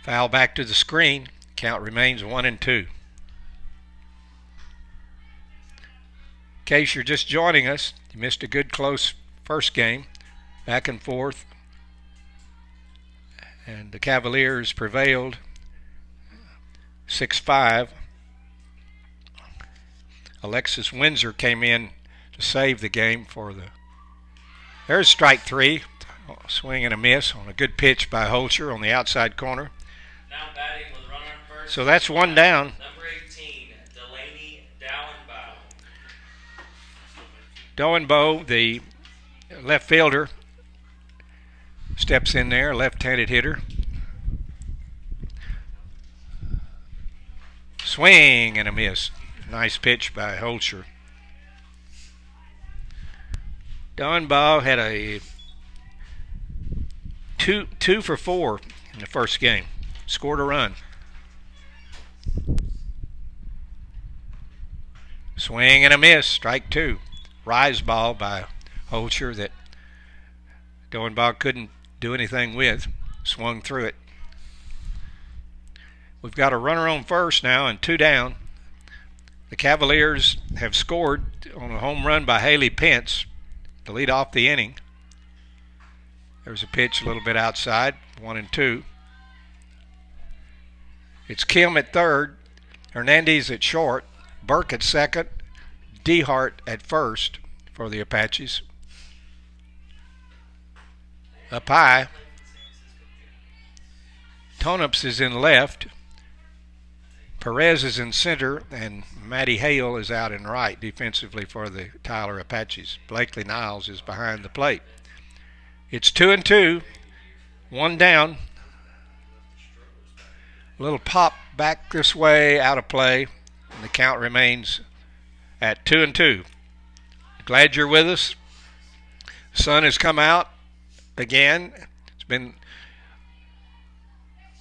Foul back to the screen. Count remains 1-2. In case you're just joining us, you missed a good close first game, back and forth, and the Cavaliers prevailed 6-5. Alexis Windsor came in to save the game for the... There's strike 3. Swing and a miss on a good pitch by Holscher on the outside corner. Now batting with a runner on first. So that's 1 down. Number 18, Delaney Dowenbow. Dowenbow, the left fielder, steps in there, left-handed hitter. Swing and a miss. Nice pitch by Holscher. Dowenbow had a 2 for 4 in the first game. Scored a run. Swing and a miss. Strike 2. Rise ball by Holscher that Dowenbow couldn't do anything with. Swung through it. We've got a runner on first now and 2 down. The Cavaliers have scored on a home run by Haley Pence to lead off the inning. There's a pitch a little bit outside, 1-2. It's Kim at third, Hernandez at short, Burke at second, DeHart at first for the Apaches. Up high, Tonups is in left, Perez is in center, and Matty Hale is out in right defensively for the Tyler Apaches. Blakely Niles is behind the plate. It's 2-2, 1 down. A little pop back this way, out of play, and the count remains at 2-2. Glad you're with us. The sun has come out again. It's been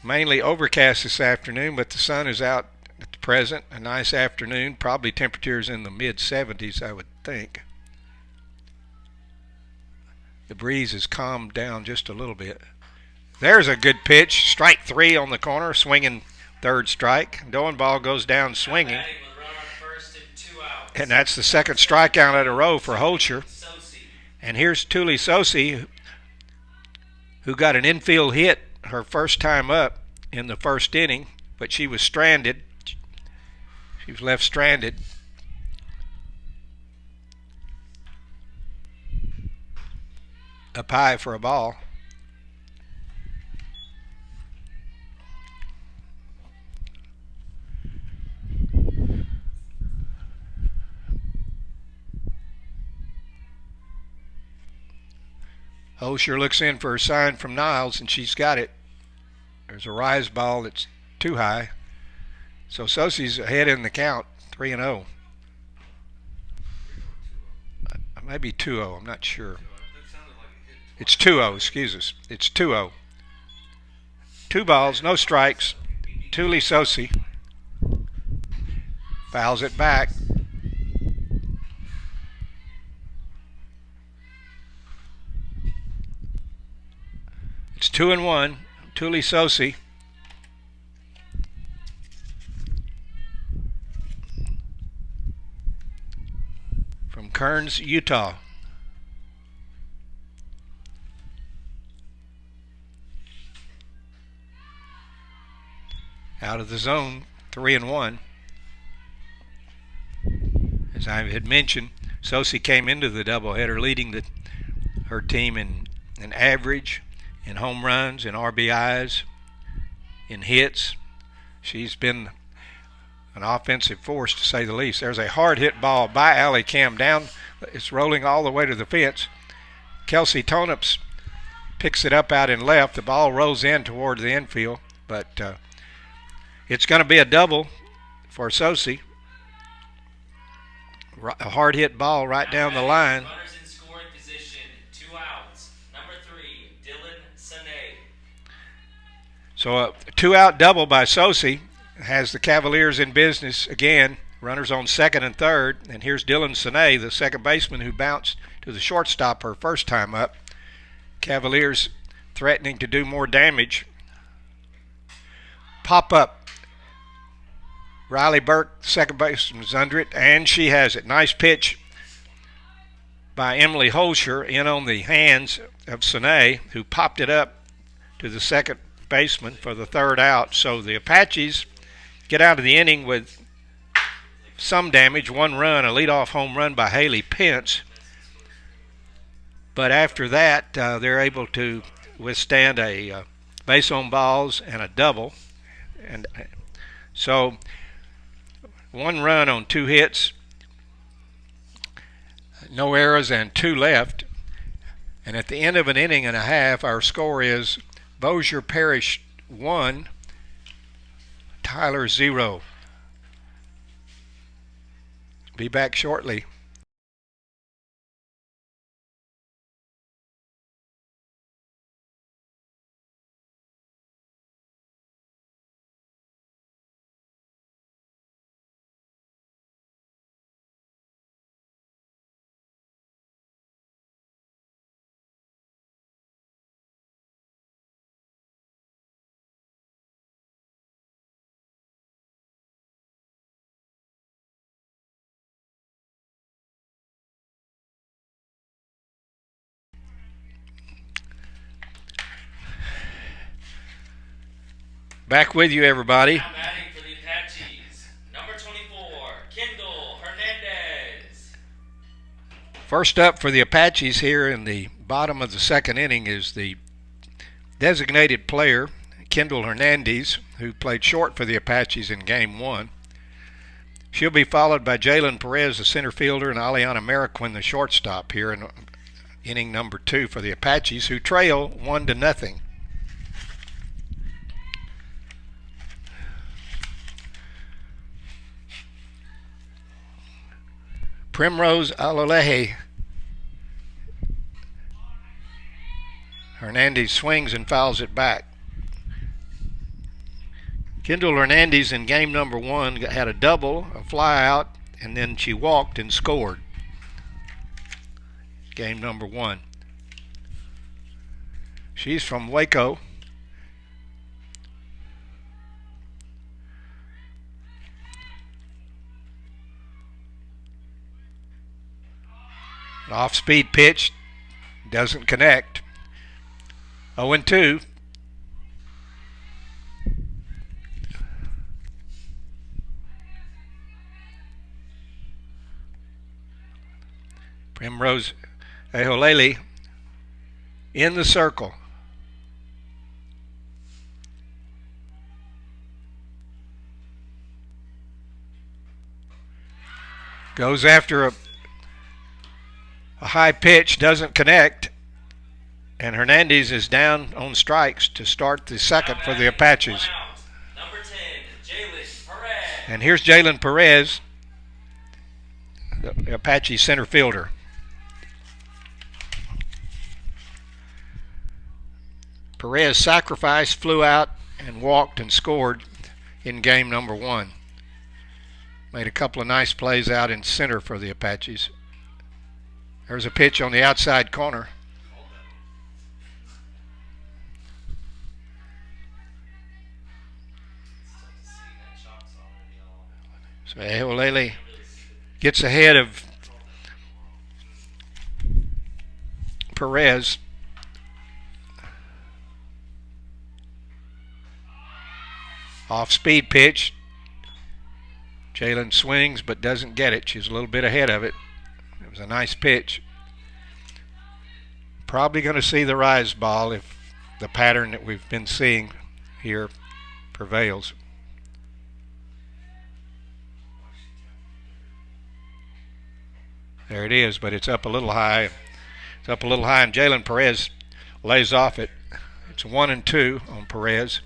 mainly overcast this afternoon, but the sun is out at the present. A nice afternoon, probably temperatures in the mid-70s, I would think. The breeze has calmed down just a little bit. There's a good pitch. Strike 3 on the corner, swinging third strike. Dowenbow goes down swinging. And that's the second strikeout in a row for Holscher. And here's Tuli Sosi, who got an infield hit her first time up in the first inning, but she was stranded. She was left stranded. Up high for a ball. Holscher looks in for a sign from Niles, and she's got it. There's a rise ball that's too high. So Sosi's ahead in the count, 3-0. Maybe 2-0, I'm not sure. It's 2-0, excuse us. It's 2-0. 2 balls, no strikes. Tuli Sosi fouls it back. It's 2-1. Tuli Sosi. From Kearns, Utah. Out of the zone, 3-1. As I had mentioned, Sosi came into the doubleheader leading her team in average, in home runs, in RBIs, in hits. She's been an offensive force, to say the least. There's a hard hit ball by Allie Cam down. It's rolling all the way to the fence. Kelsey Tonups picks it up out in left. The ball rolls in toward the infield, but it's going to be a double for Sosi. A hard hit ball right down the line. Runners in scoring position, 2 outs. Number 3, Dylan Sane. So a 2-out double by Sosi has the Cavaliers in business again. Runners on second and third. And here's Dylan Sane, the second baseman who bounced to the shortstop her first time up. Cavaliers threatening to do more damage. Pop up. Riley Burke, second baseman, is under it, and she has it. Nice pitch by Emily Holscher in on the hands of Sane, who popped it up to the second baseman for the 3rd out. So the Apaches get out of the inning with some damage. 1 run, a leadoff home run by Haley Pence. But after that, they're able to withstand a base on balls and a double. And so 1 run on 2 hits, no errors, and 2 left. And at the end of an inning and a half, our score is Bossier Parish 1, Tyler 0. Be back shortly. Back with you, everybody. Now batting for the Apaches, number 24, Kendall Hernandez. First up for the Apaches here in the bottom of the second inning is the designated player, Kendall Hernandez, who played short for the Apaches in Game 1. She'll be followed by Jalen Perez, the center fielder, and Aliana Mariquin, the shortstop, here in inning number 2 for the Apaches, who trail 1-0. Primrose Alolehe. Hernandez swings and fouls it back. Kendall Hernandez in game number 1 had a double, a fly out, and then she walked and scored. Game number 1. She's from Waco. Off-speed pitch, doesn't connect. 0-2. Primrose Eholele in the circle. Goes after a high pitch, doesn't connect, and Hernandez is down on strikes to start the second for the Apaches. Number 10, Jalen Perez. And here's Jalen Perez, the Apache center fielder. Perez sacrificed, flew out, and walked and scored in game number 1. Made a couple of nice plays out in center for the Apaches. There's a pitch on the outside corner. So Eholele gets ahead of Perez. Off-speed pitch. Jalen swings but doesn't get it. She's a little bit ahead of it. It was a nice pitch. Probably going to see the rise ball if the pattern that we've been seeing here prevails. There it is, but it's up a little high. It's up a little high, and Jalen Perez lays off it. It's 1-2 on Perez.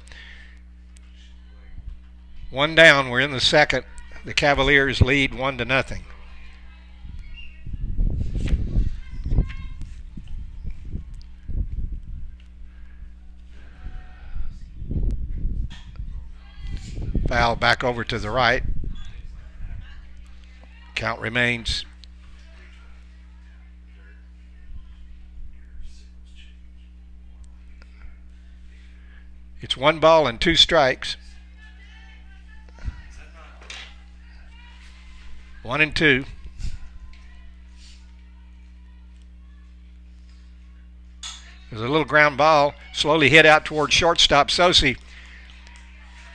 One down. We're in the second. The Cavaliers lead 1-0. Foul back over to the right. Count remains. It's 1-2 strikes. 1-2. There's a little ground ball, slowly hit out towards shortstop. Sosi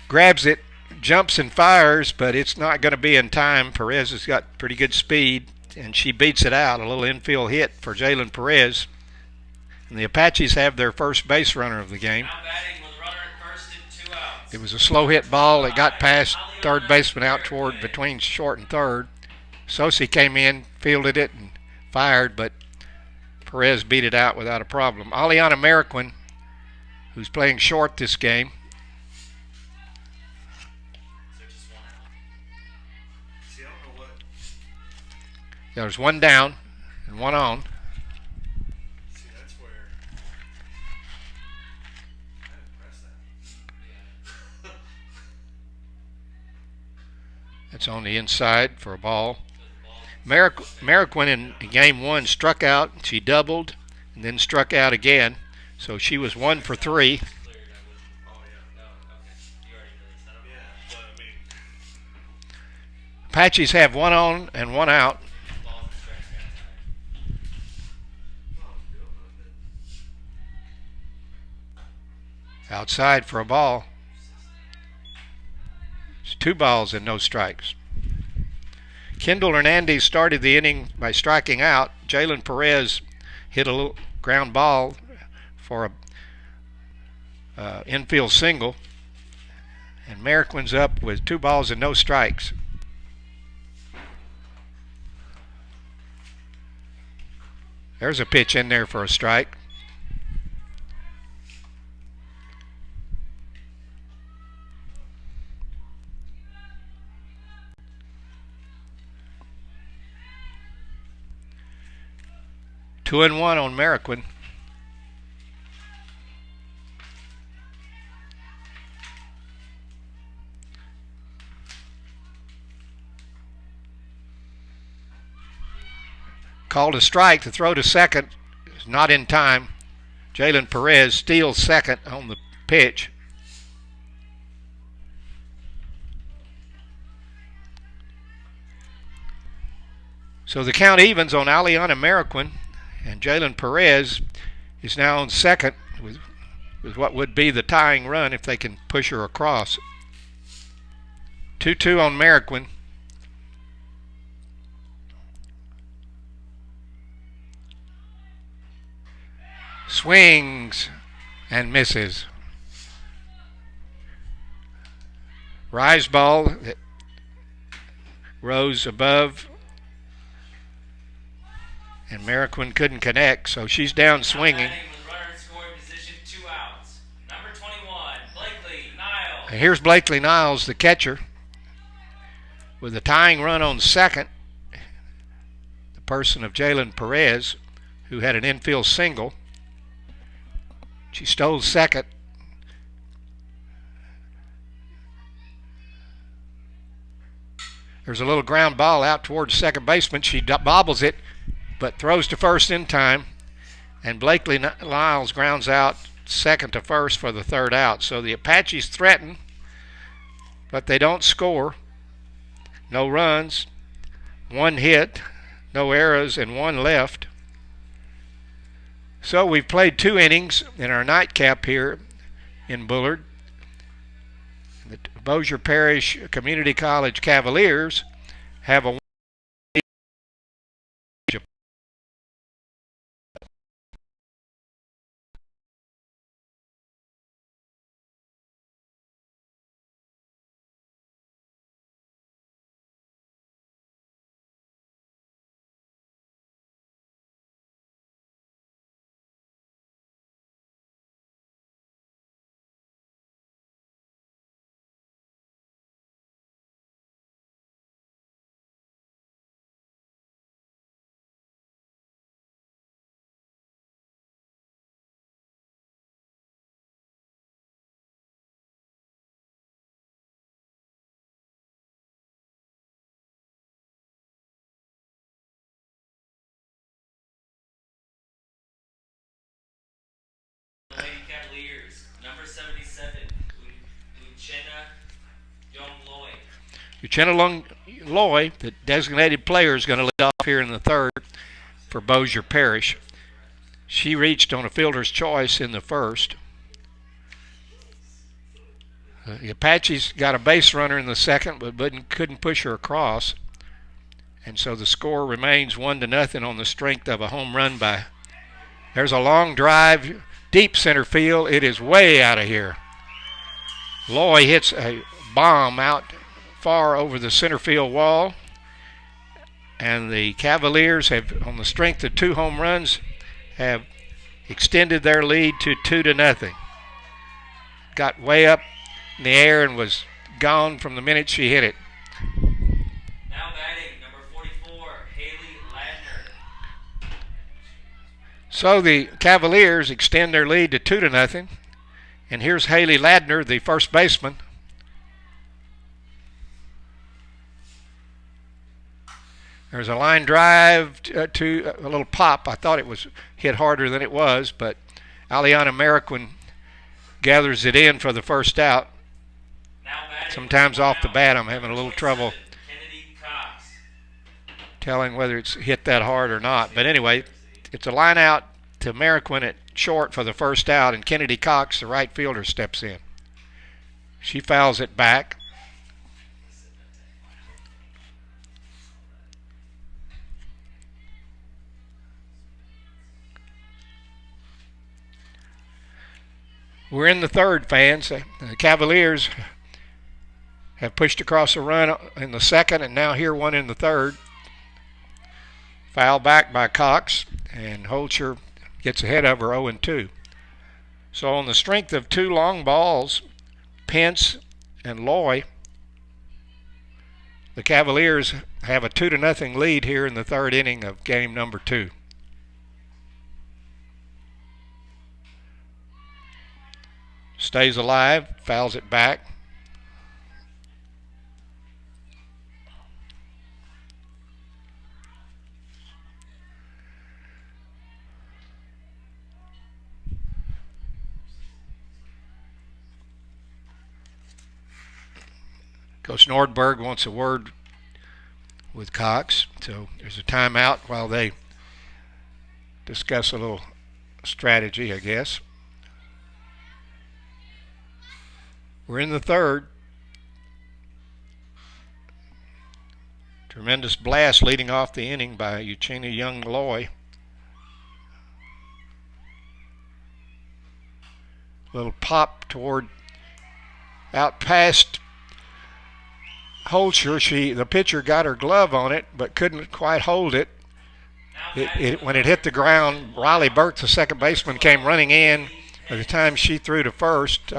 grabs it, jumps and fires, but it's not going to be in time. Perez has got pretty good speed, and she beats it out. A little infield hit for Jalen Perez. And the Apaches have their first base runner of the game. It was a slow hit ball. It got past third baseman out toward between short and third. Sosi came in, fielded it, and fired, but Perez beat it out without a problem. Aliana Mariquin, who's playing short this game. There's one down and one on. That's on the inside for a ball. Mariquin in game one struck out. She doubled and then struck out again. So she was 1 for 3. Apaches have one on and one out. Outside for a ball. It's 2 balls and no strikes. Kendall Hernandez started the inning by striking out. Jalen Perez hit a little ground ball for a infield single. And Mariquin's up with 2 balls and no strikes. There's a pitch in there for a strike. Two and one on Mariquin. Called a strike. To throw to second is not in time. Jalen Perez steals second on the pitch. So the count evens on Aliana Mariquin. And Jalen Perez is now on second with what would be the tying run if they can push her across. 2-2 on Mariquin. Swings and misses. Rise ball that rose above. And Mariquin couldn't connect, so she's down swinging. And here's Blakely Niles, the catcher, with a tying run on second. The person of Jalen Perez, who had an infield single. She stole second. There's a little ground ball out towards second baseman. She bobbles it, but throws to first in time, and Blakely Niles grounds out second to first for the third out. So the Apaches threaten, but they don't score. No runs, 1 hit, no errors, and 1 left. So we've played 2 innings in our nightcap here in Bullard. The Bossier Parish Community College Cavaliers have a Uchenna Loy, the designated player, is going to lead off here in the third for Bossier Parish. She reached on a fielder's choice in the first. The Apaches got a base runner in the second, but couldn't push her across. And so the score remains 1-0 on the strength of a home run by. There's a long drive, deep center field. It is way out of here. Loy hits a bomb out far over the center field wall. And the Cavaliers have, on the strength of 2 home runs, have extended their lead to 2-0. Got way up in the air and was gone from the minute she hit it. Now batting, number 44, Haley Ladner. So the Cavaliers extend their lead to 2-0. And here's Haley Ladner, the first baseman. There's a line drive to a little pop. I thought it was hit harder than it was, but Aliana Mariquin gathers it in for the first out. Sometimes off the bat I'm having a little trouble telling whether it's hit that hard or not. But anyway, it's a line out to Mariquin at short for the first out, and Kennedy Cox, the right fielder, steps in. She fouls it back. We're in the third, fans. The Cavaliers have pushed across a run in the second, and now here one in the third. Foul back by Cox, and Holcher gets ahead of her 0-2. So on the strength of 2 long balls, Pence and Loy, the Cavaliers have a 2-0 lead here in the third inning of game number 2. Stays alive, fouls it back. Coach Nordberg wants a word with Cox, so there's a timeout while they discuss a little strategy, I guess. We're in the third. Tremendous blast leading off the inning by Uchenna Young Loy. Little pop toward out past Holcher. The pitcher got her glove on it but couldn't quite hold it. When it hit the ground, Riley Burke, the second baseman, came running in. By the time she threw to first,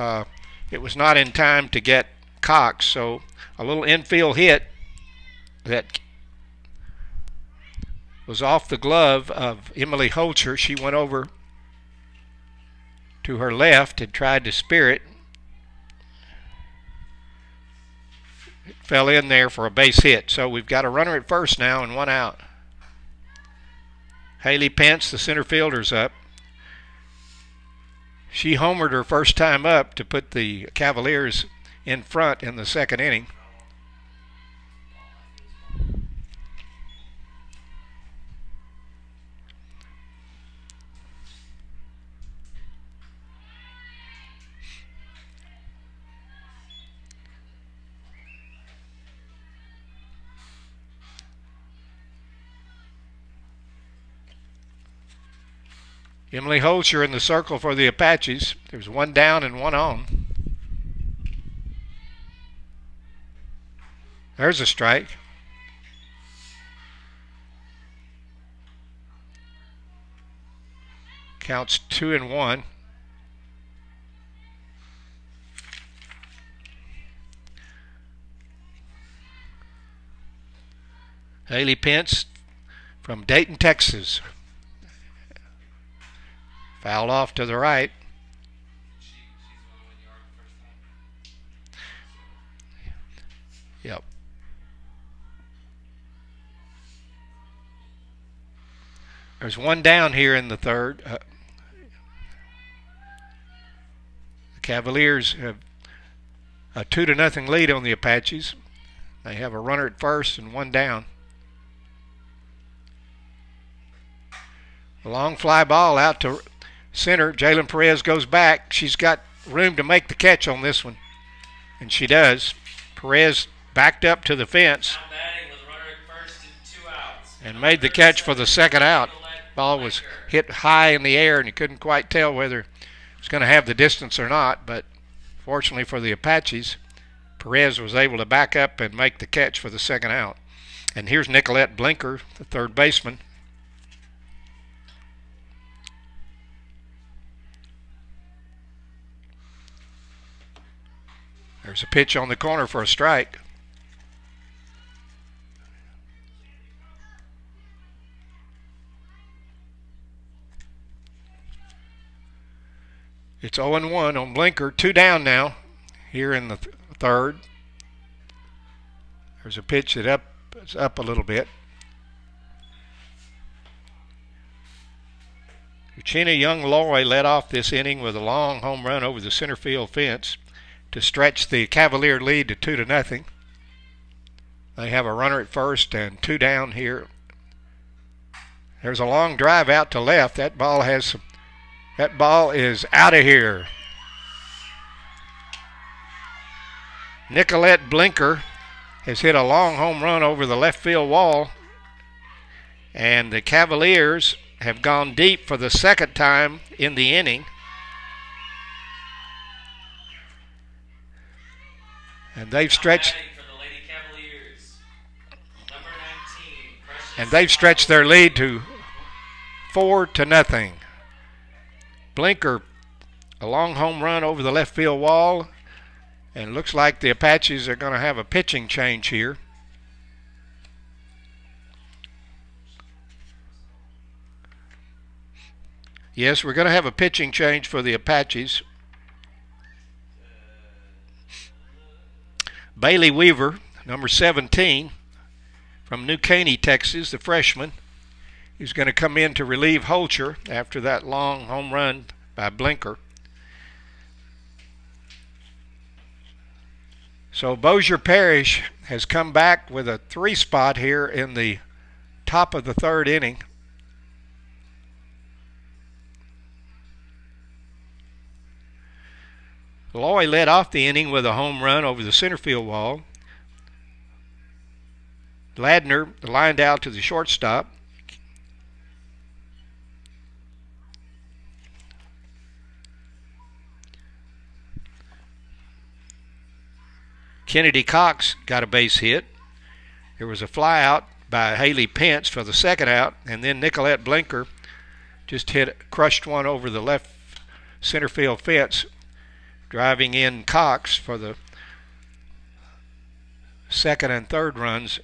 it was not in time to get Cox, so a little infield hit that was off the glove of Emily Holcher. She went over to her left and tried to spear it. It fell in there for a base hit, so we've got a runner at first now and 1 out. Haley Pence, the center fielder's up. She homered her first time up to put the Cavaliers in front in the second inning. Emily Holcher in the circle for the Apaches. There's 1 down and 1 on. There's a strike. Counts 2-1. Haley Pence from Dayton, Texas. Fouled off to the right. Yep. There's 1 down here in the third. The Cavaliers have a 2-0 lead on the Apaches. They have a runner at first and one down. A long fly ball out to center. Jalen Perez goes back. She's got room to make the catch on this one, and she does. Perez backed up to the fence Now batting with a runner at first and 2 outs. and made the catch for the second out. Ball was hit high in the air, and you couldn't quite tell whether it was going to have the distance or not, but fortunately for the Apaches, Perez was able to back up and make the catch for the second out. And here's Nicolette Blinker, the third baseman. There's a pitch on the corner for a strike. It's 0-1 on Blinker. 2 down now here in the third. There's a pitch that is up a little bit. Uchenna Young-Loy led off this inning with a long home run over the center field fence to stretch the Cavalier lead to 2-0. They have a runner at first and 2 down here. There's a long drive out to left. That ball is out of here. Nicolette Blinker has hit a long home run over the left field wall, and the Cavaliers have gone deep for the second time in the inning. And they've stretched their lead to 4-0. Blinker, a long home run over the left field wall, and looks like the Apaches are going to have a pitching change here. Yes, we're going to have a pitching change for the Apaches. Bailey Weaver, number 17, from New Caney, Texas, the freshman, is going to come in to relieve Holcher after that long home run by Blinker. So Bossier Parish has come back with a 3 spot here in the top of the third inning. Loy led off the inning with a home run over the center field wall. Ladner lined out to the shortstop. Kennedy Cox got a base hit. There was a fly out by Haley Pence for the second out, and then Nicolette Blinker just crushed one over the left center field fence, driving in Cox for the second and third runs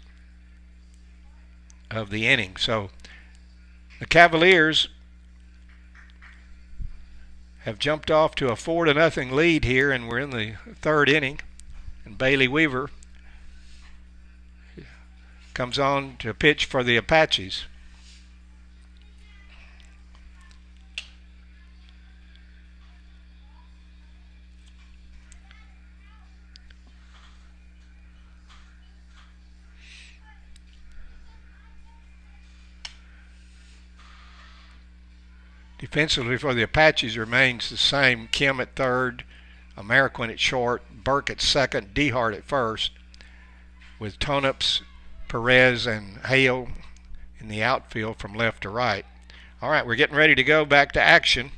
of the inning. So the Cavaliers have jumped off to a 4-0 lead here, and we're in the third inning. And Bailey Weaver comes on to pitch for the Apaches. Defensively for the Apaches remains the same. Kim at third, Ameriquin at short, Burke at second, Dehart at first, with Tonups, Perez, and Hale in the outfield from left to right. All right, we're getting ready to go back to action.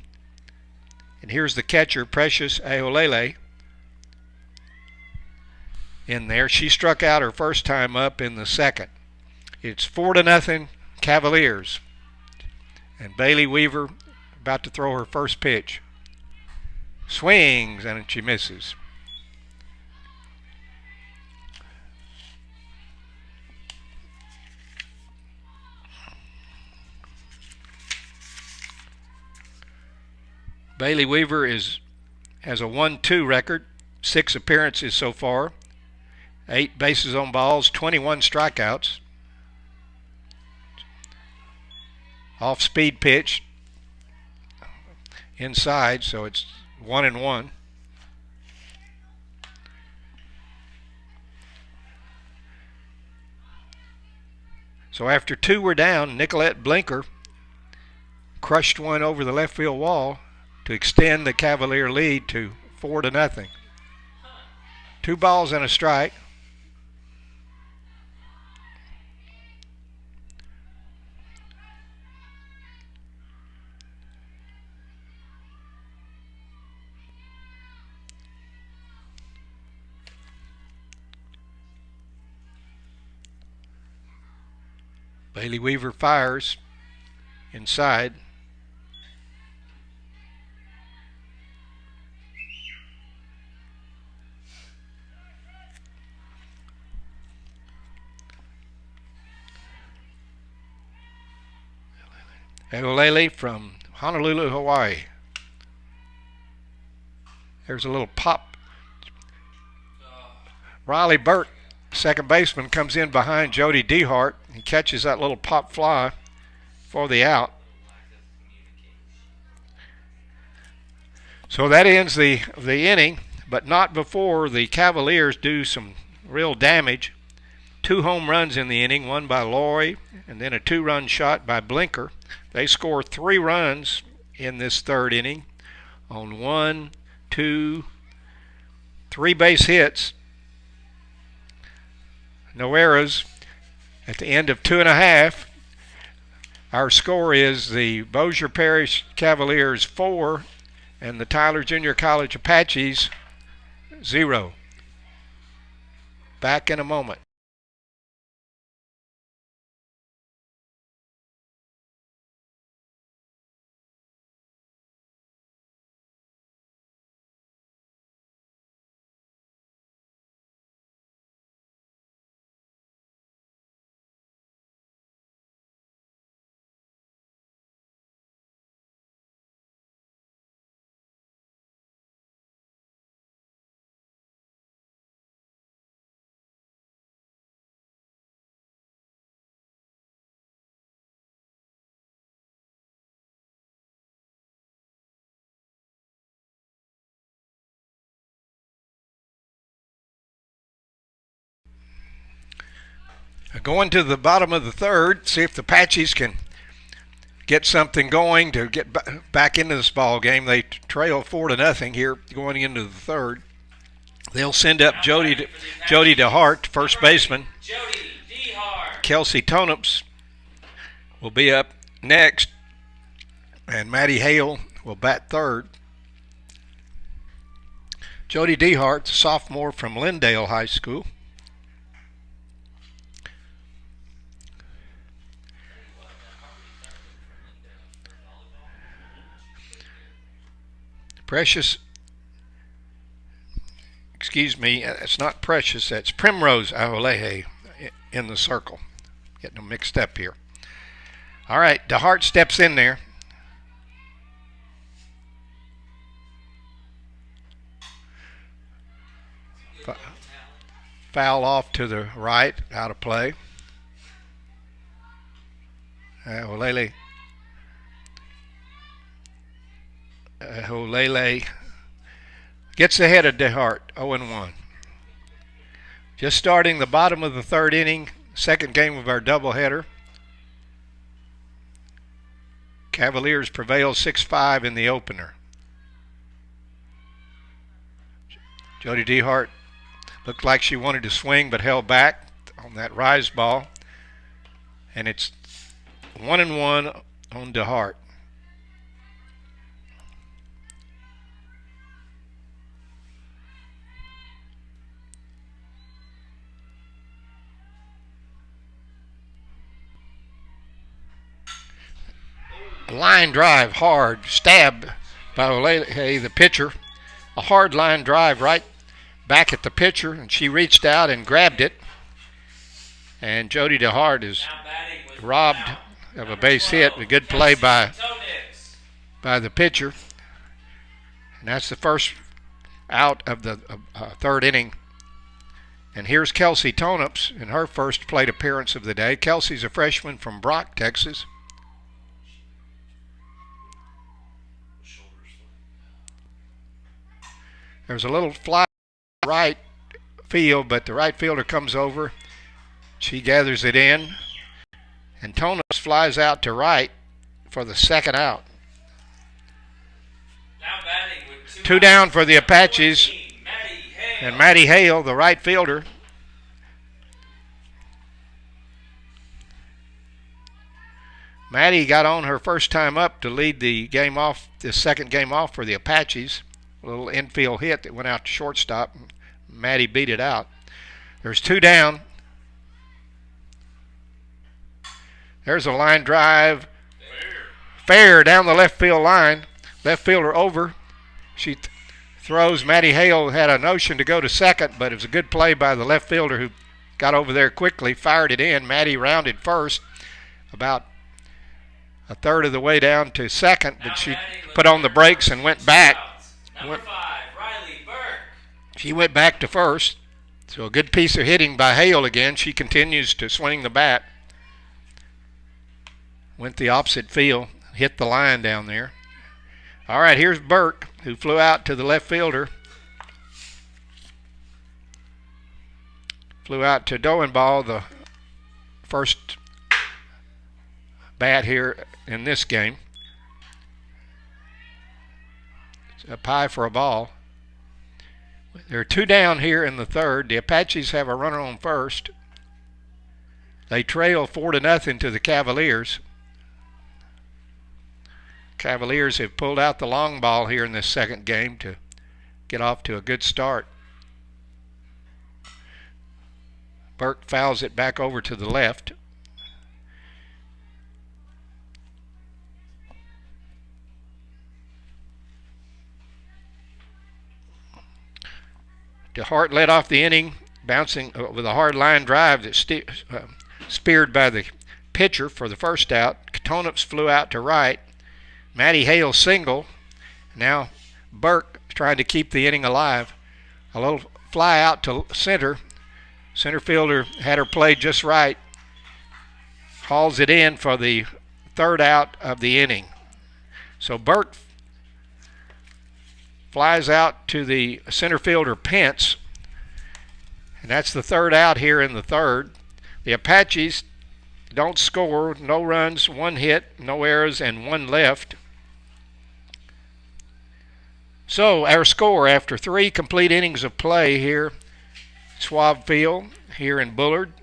And here's the catcher, Precious Aolele, in there. She struck out her first time up in the second. It's 4-0 Cavaliers. And Bailey Weaver about to throw her first pitch. Swings, and she misses. Bailey Weaver has a 1-2 record, 6 appearances so far, 8 bases on balls, 21 strikeouts. Off-speed pitch inside, so it's 1-1. So after 2 were down, Nicolette Blinker crushed one over the left field wall to extend the Cavalier lead to 4-0. 2 balls and a strike. Bailey Weaver fires inside. Eolele from Honolulu, Hawaii. There's a little pop. Riley Burt, second baseman, comes in behind Jody Dehart and catches that little pop fly for the out. So that ends the inning, but not before the Cavaliers do some real damage. 2 home runs in the inning, one by Laurie and then a 2-run shot by Blinker. They score 3 runs in this 3rd inning on 1, 2, 3 base hits. No errors. At the end of 2.5, our score is the Bossier Parish Cavaliers 4 and the Tyler Junior College Apaches 0. Back in a moment. Going to the bottom of the 3rd, see if the Apaches can get something going to get back into this ball game. They trail 4-0 here going into the 3rd. They'll send up Jody DeHart, first baseman. Kelsey Tonups will be up next, and Maddie Hale will bat 3rd. Jody DeHart, sophomore from Lindale High School. Precious, excuse me, it's not Precious, that's Primrose Aolehe in the circle. Getting them mixed up here. All right, DeHart steps in there. Foul off to the right, out of play. Aolele gets ahead of DeHart, 0-1. Just starting the bottom of the 3rd inning, 2nd game of our doubleheader. Cavaliers prevail 6-5 in the opener. Jody DeHart looked like she wanted to swing but held back on that rise ball. And it's 1-1 on DeHart. Line drive, hard, stab by Olele, the pitcher. A hard line drive right back at the pitcher, and she reached out and grabbed it. And Jody DeHart is robbed of a base hit. A good play by the pitcher. And that's the first out of the 3rd inning. And here's Kelsey Tonups in her first plate appearance of the day. Kelsey's a freshman from Brock, Texas. There's a little fly right field, but the right fielder comes over. She gathers it in. And Tonos flies out to right for the second out. Now batting with Two down for the Apaches. 14, Maddie Hale. And Maddie Hale, the right fielder. Maddie got on her first time up to lead the game off, the second game off for the Apaches. A little infield hit that went out to shortstop. Maddie beat it out. There's two down. There's a line drive. Fair down the left field line. Left fielder over. She throws. Maddie Hale had a notion to go to second, but it was a good play by the left fielder who got over there quickly, fired it in. Maddie rounded first about a third of the way down to second, but she put on the brakes and went back. Number 5, Riley Burke. She went back to first. So a good piece of hitting by Hale again. She continues to swing the bat. Went the opposite field, hit the line down there. All right, here's Burke, who flew out to the left fielder. Flew out to Doenball, the first bat here in this game. It's a pie for a ball. There are two down here in the third. The Apaches have a runner on first. They trail 4-0 to the Cavaliers. Cavaliers have pulled out the long ball here in this second game to get off to a good start. Burke fouls it back over to the left. DeHart led off the inning, bouncing with a hard line drive that speared by the pitcher for the first out. Katonups flew out to right. Maddie Hale single. Now Burke trying to keep the inning alive. A little fly out to center. Center fielder had her played just right. Hauls it in for the third out of the inning. So Burke flies out to the center fielder Pence. And that's the third out here in the third. The Apaches don't score. No runs, one hit, no errors, and one left. So our score after 3 complete innings of play here at Schwab Field, here in Bullard,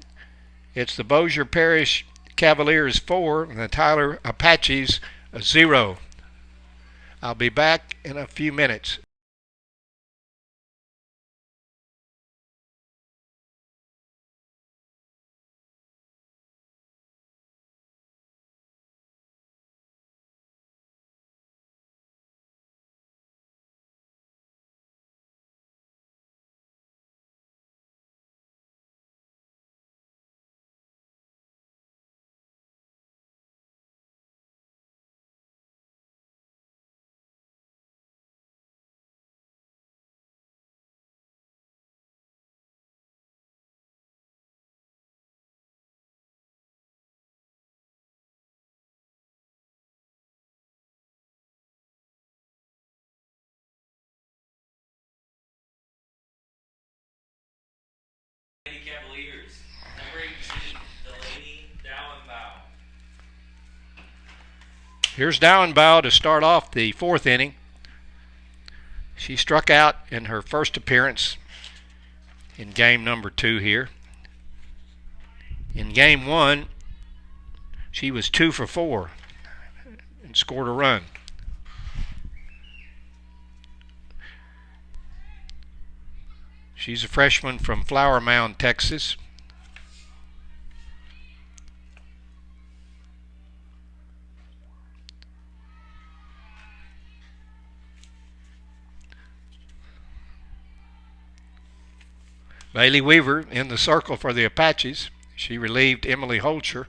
it's the Bossier Parish Cavaliers 4 and the Tyler Apaches 0. I'll be back in a few minutes. Cavaliers. Number 18, Delaney Dowenbow. Here's Dowenbow to start off the fourth inning. She struck out in her first appearance in game number 2 here. In game 1, she was 2 for 4 and scored a run. She's a freshman from Flower Mound, Texas. Bailey Weaver in the circle for the Apaches. She relieved Emily Holcher.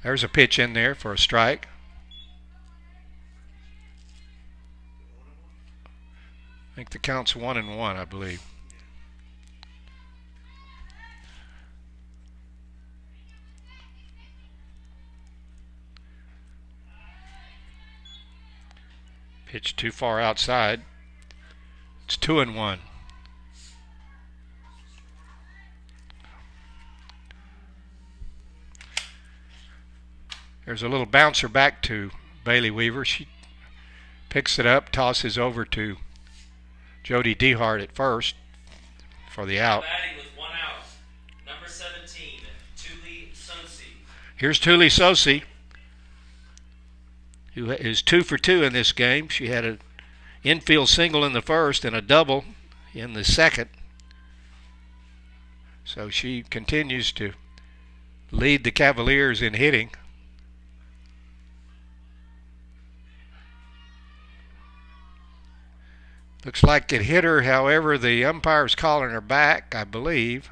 There's a pitch in there for a strike. I think the count's 1-1, I believe. Pitch too far outside. It's 2-1. There's a little bouncer back to Bailey Weaver. She picks it up, tosses over to Jody DeHart at first for the out. Batting with 1 out. Number 17, Tuli Sosi. Here's Tuli Sosi, who is 2 for 2 in this game. She had an infield single in the first and a double in the second. So she continues to lead the Cavaliers in hitting. Looks like it hit her, however, the umpire's calling her back, I believe,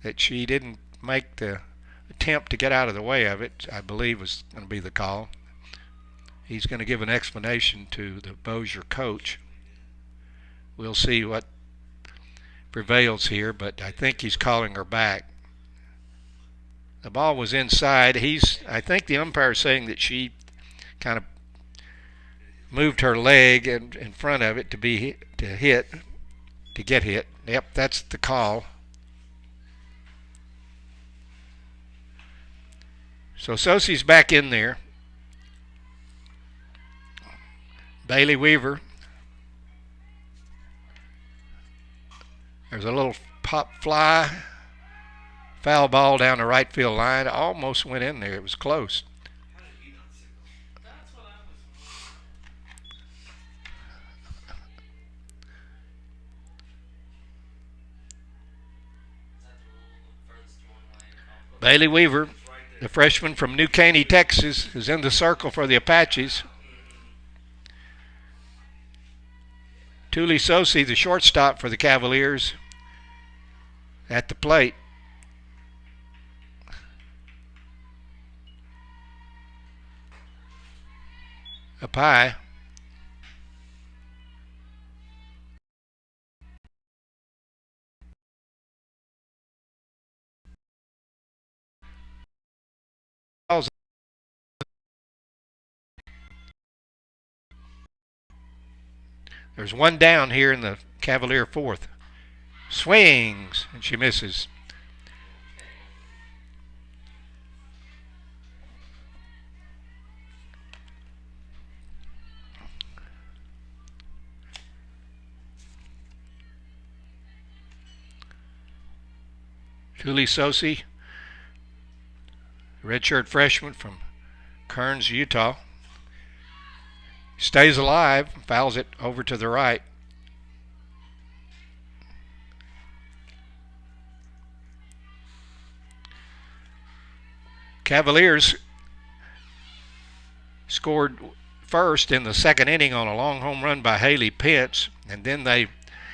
that she didn't make the attempt to get out of the way of it, I believe was going to be the call. He's going to give an explanation to the Bossier coach. We'll see what prevails here, but I think he's calling her back. The ball was inside. I think the umpire's saying that she kind of moved her leg in front of it to get hit. Yep, that's the call. So Sosi's back in there. Bailey Weaver. There's a little pop fly. Foul ball down the right field line. Almost went in there. It was close. Bailey Weaver, the freshman from New Caney, Texas, is in the circle for the Apaches. Tuli Sosi, the shortstop for the Cavaliers, at the plate. Up high. There's one down here in the Cavalier fourth. Swings, and she misses. Tuli Sosi, redshirt freshman from Kearns, Utah. Stays alive, fouls it over to the right. Cavaliers scored first in the second inning on a long home run by Haley Pitts, and then they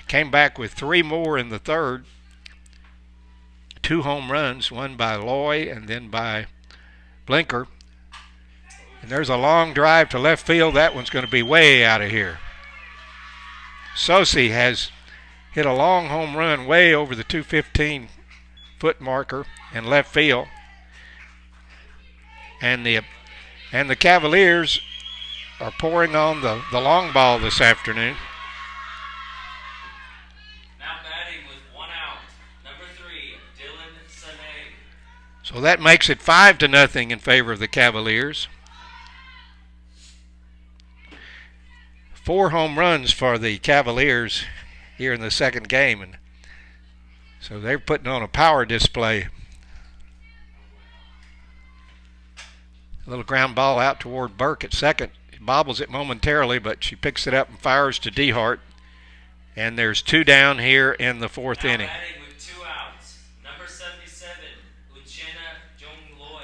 came back with 3 more in the third. 2 home runs, one by Loy and then by Blinker. And there's a long drive to left field. That one's going to be way out of here. Sosi has hit a long home run way over the 215-foot marker in left field. And the Cavaliers are pouring on the long ball this afternoon. Now batting with 1 out. Number 3, Dylan Sané. So that makes it 5-0 in favor of the Cavaliers. 4 home runs for the Cavaliers here in the second game, and so they're putting on a power display. A little ground ball out toward Burke at second. He bobbles it momentarily, but she picks it up and fires to DeHart. And there's 2 down here in the fourth inning. Batting with 2 outs. Number 77, Uchenna Jung Loy.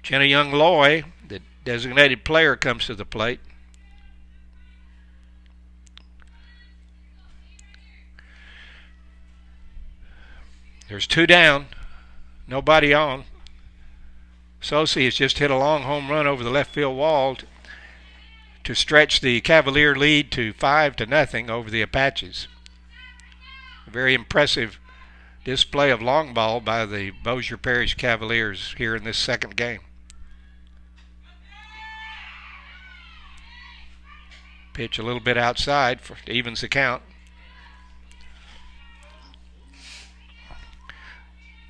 Uchenna Jung Loy, the designated player, comes to the plate. There's 2 down, nobody on. Sosi has just hit a long home run over the left field wall to stretch the Cavalier lead to 5-0 over the Apaches. A very impressive display of long ball by the Bossier Parish Cavaliers here in this second game. Pitch a little bit outside evens the count.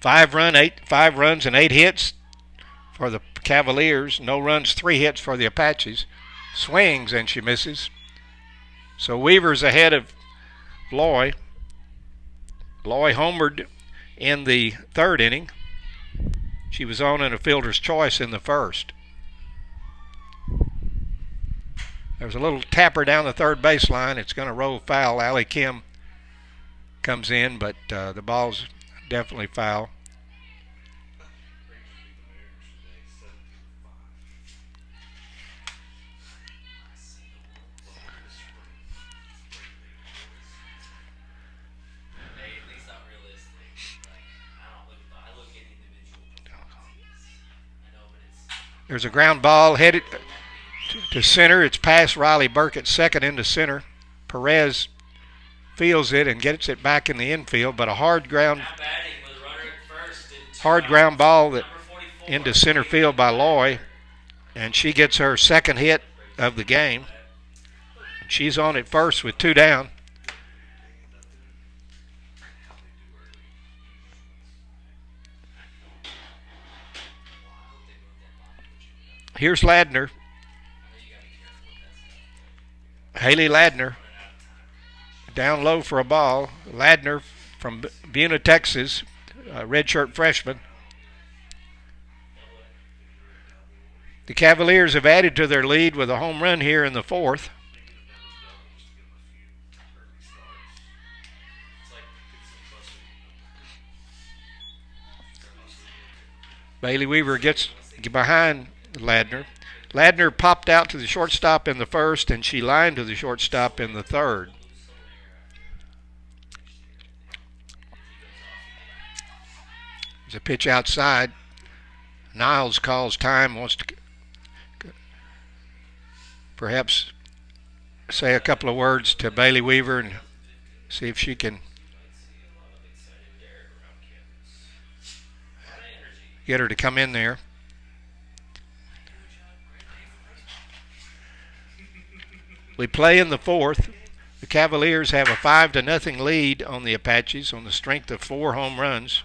5 runs and 8 hits for the Cavaliers. No runs, 3 hits for the Apaches. Swings, and she misses. So Weaver's ahead of Loy. Loy homered in the 3rd inning. She was on in a fielder's choice in the 1st. There was a little tapper down the 3rd baseline. It's going to roll foul. Allie Kim comes in, but the ball's definitely foul. There's a ground ball headed to center. It's past Riley Burke at second into center. Perez feels it and gets it back in the infield, but a hard ground ball that into center field by Loy, and she gets her 2nd hit of the game. She's on at first with 2 down. Here's Ladner. Haley Ladner down low for a ball. Ladner from Buena, Texas, redshirt freshman. The Cavaliers have added to their lead with a home run here in the 4th. Bailey Weaver gets behind Ladner. Ladner popped out to the shortstop in the 1st, and she lined to the shortstop in the 3rd. There's a pitch outside. Niles calls time, wants to perhaps say a couple of words to Bailey Weaver and see if she can get her to come in there. We play in the 4th. The Cavaliers have a 5-0 lead on the Apaches on the strength of 4 home runs.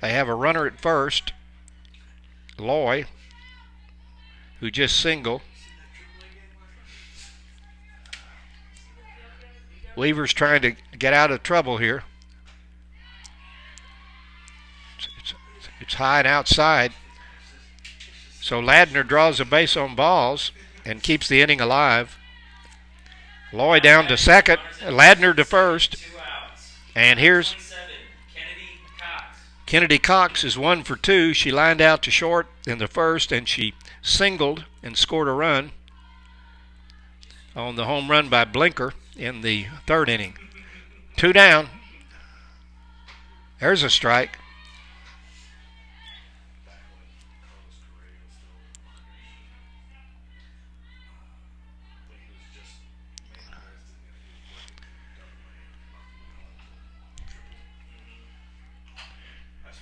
They have a runner at first, Loy, who just singled. Weaver's trying to get out of trouble here. It's high and outside. So Ladner draws a base on balls and keeps the inning alive. Loy down to second, Ladner to first, and here's Kennedy Cox is 1 for 2. She lined out to short in the 1st, and she singled and scored a run on the home run by Blinker in the 3rd inning. 2 down. There's a strike.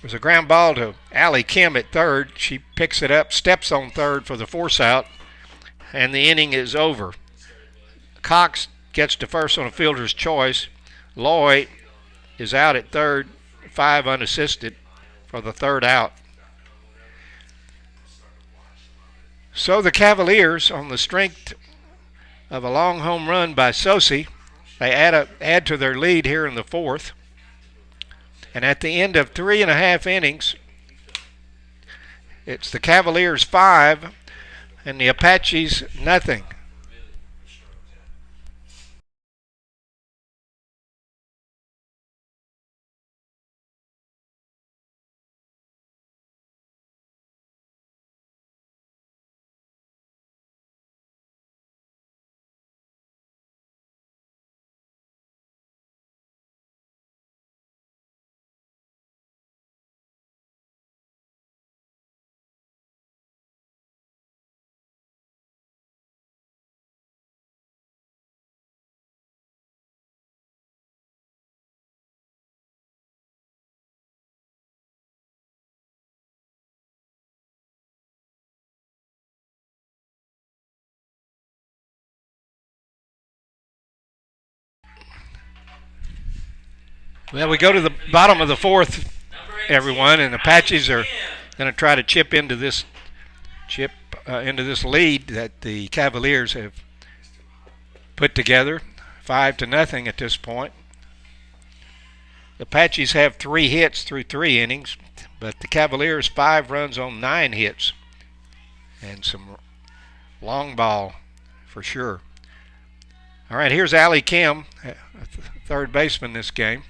There's a ground ball to Allie Kim at 3rd. She picks it up, steps on 3rd for the force out, and the inning is over. Cox gets to first on a fielder's choice. Loy is out at 3rd, 5 unassisted for the 3rd out. So the Cavaliers, on the strength of a long home run by Sosi, they add to their lead here in the 4th. And at the end of 3.5 innings, it's the Cavaliers 5 and the Apaches nothing. Well, we go to the bottom of the 4th, everyone, and the Apaches are going to try to chip into this lead that the Cavaliers have put together, 5-0 at this point. The Apaches have 3 hits through 3 innings, but the Cavaliers 5 runs on 9 hits, and some long ball for sure. All right, here's Allie Kim, third baseman this game.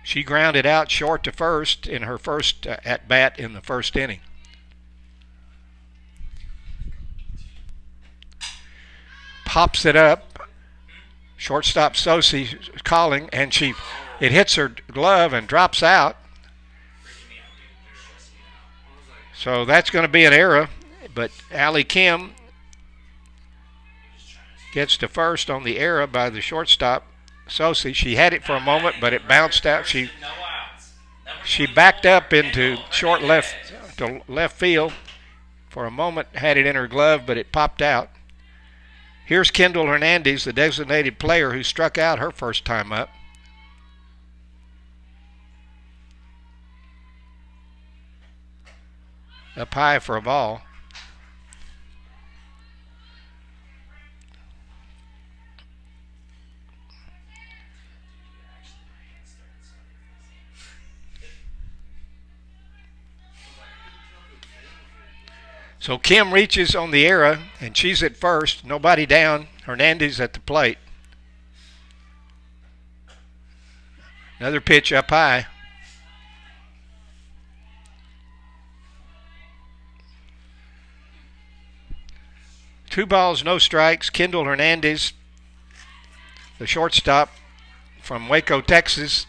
She grounded out short to first in her first at bat in the first inning. Pops it up. Shortstop Sosi calling, and it hits her glove and drops out. So that's going to be an error, but Allie Kim gets to first on the error by the shortstop Sosi. She had it for a moment, but it bounced out. She backed up into left field for a moment, had it in her glove, but it popped out. Here's Kendall Hernandez, the designated player who struck out her first time up. Up high for a ball. So Kim reaches on the error, and she's at first. Nobody down. Hernandez at the plate. Another pitch up high. Two balls, no strikes. Kendall Hernandez, the shortstop from Waco, Texas,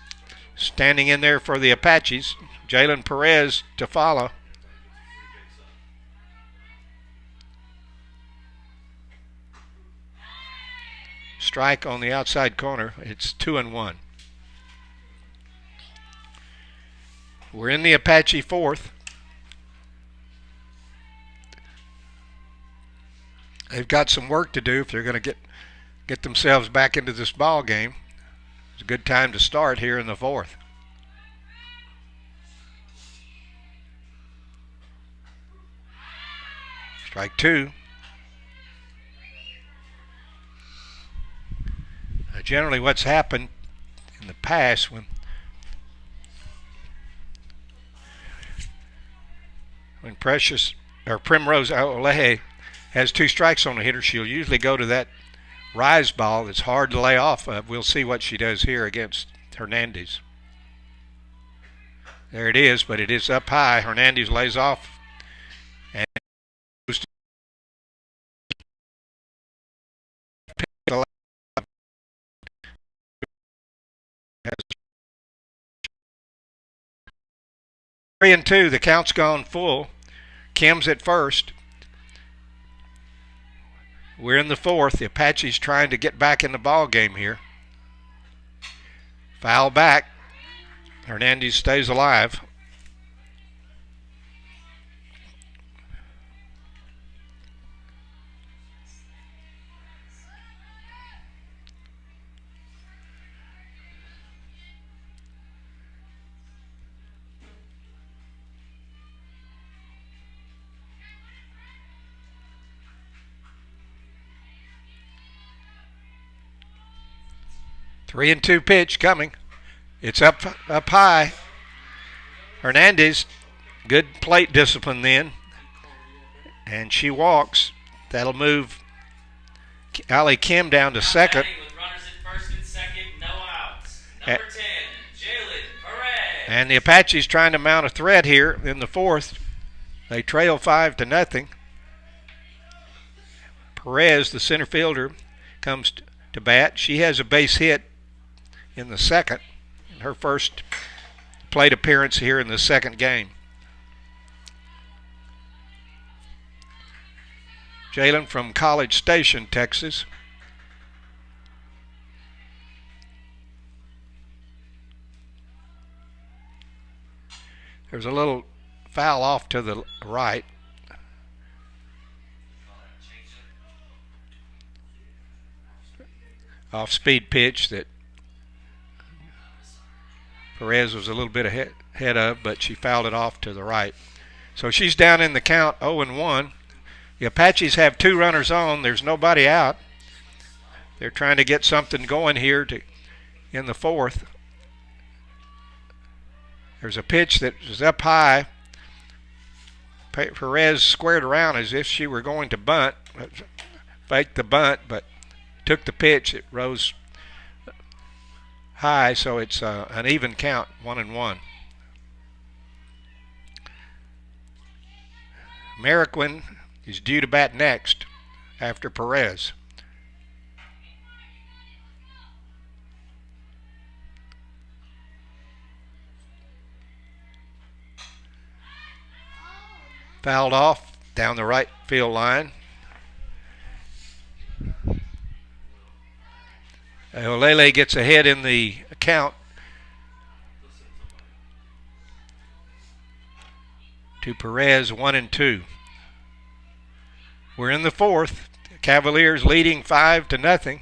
standing in there for the Apaches. Jalen Perez to follow. Strike on the outside corner. It's 2-1. We're in the Apache fourth. They've got some work to do if they're going to get themselves back into this ball game. It's a good time to start here in the fourth. Strike 2. Generally what's happened in the past when Primrose Olehe has 2 strikes on the hitter, she'll usually go to that rise ball that's hard to lay off of. We'll see what she does here against Hernandez. There it is, but it is up high. Hernandez lays off and goes to 3-2. The count's gone full. Kim's at first. We're in the fourth. The Apaches trying to get back in the ball game here. Foul back. Hernandez stays alive. Three and 2 pitch coming. It's up high. Hernandez, good plate discipline then. And she walks. That'll move Allie Kim down to second. With runners at first and second, no outs. Number 10, Jalen Perez. And the Apaches trying to mount a threat here in the fourth. They trail 5-0. Perez, the center fielder, comes to bat. She has a base hit in the second, her first plate appearance here in the second game. Jalen from College Station, Texas. There's a little foul off to the right. Off speed pitch that Perez was a little bit ahead of, but she fouled it off to the right. So she's down in the count 0-1. The Apaches have 2 runners on. There's nobody out. They're trying to get something going here in the 4th. There's a pitch that was up high. Perez squared around as if she were going to bunt. Faked the bunt, but took the pitch. It rose high, so it's an even count, 1-1. Mariquin is due to bat next after Perez. Fouled off down the right field line. Olele gets ahead in the count to Perez, 1-2. We're in the 4th. Cavaliers leading 5-0.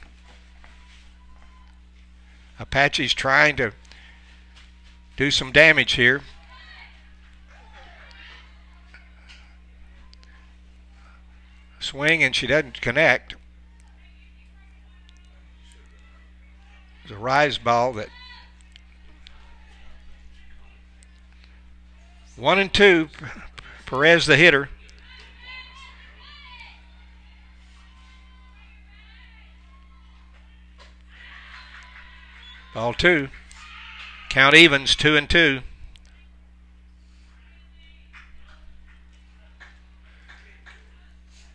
Apaches trying to do some damage here. Swing, and she doesn't connect. It's a rise ball that 1-2. Perez the hitter. Ball 2. Count evens, 2-2.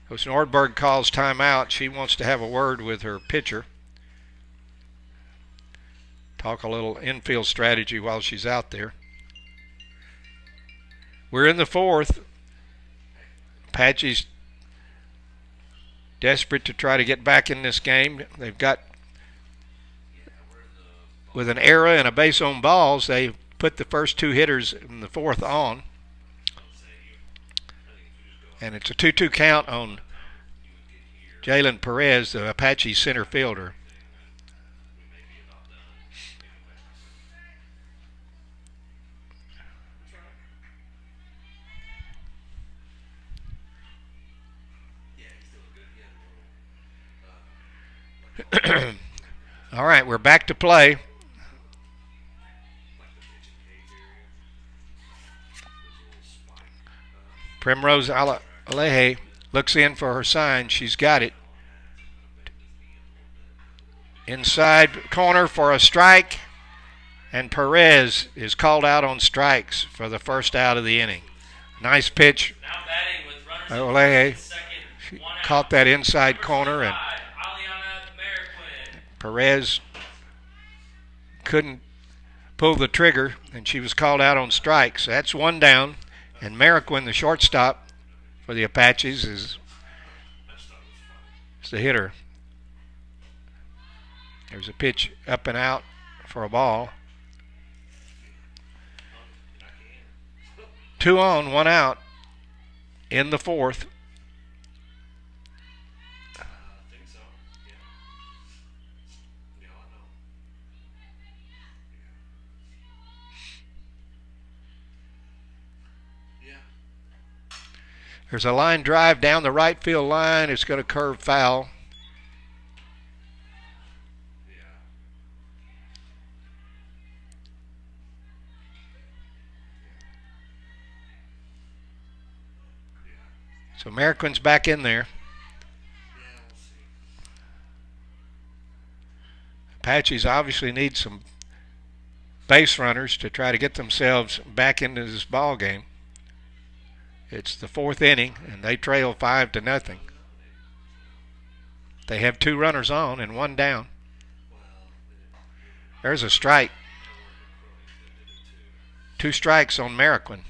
Coach Nordberg calls timeout. She wants to have a word with her pitcher. Talk a little infield strategy while she's out there. We're in the 4th. Apaches desperate to try to get back in this game. They've got, with an error and a base on balls, they put the first 2 hitters in the 4th on. And it's a 2-2 count on Jalen Perez, the Apache center fielder. All right, we're back to play. Primrose Aleje looks in for her sign. She's got it. Inside corner for a strike, and Perez is called out on strikes for the first out of the inning. Nice pitch. Now batting with runners Aleje, in second, she 1 out. caught that inside corner, and Mariquin. Perez couldn't pull the trigger, and she was called out on strikes. So that's 1 down, and Mariquin, the shortstop for the Apaches, is the hitter. There's a pitch up and out for a ball. 2 on, 1 out in the 4th. There's a line drive down the right field line. It's going to curve foul. So Mariquin's back in there. Apaches obviously need some base runners to try to get themselves back into this ball game. It's the 4th inning, and they trail 5-0. They have 2 runners on and 1 down. There's a strike. 2 strikes on Mariquin.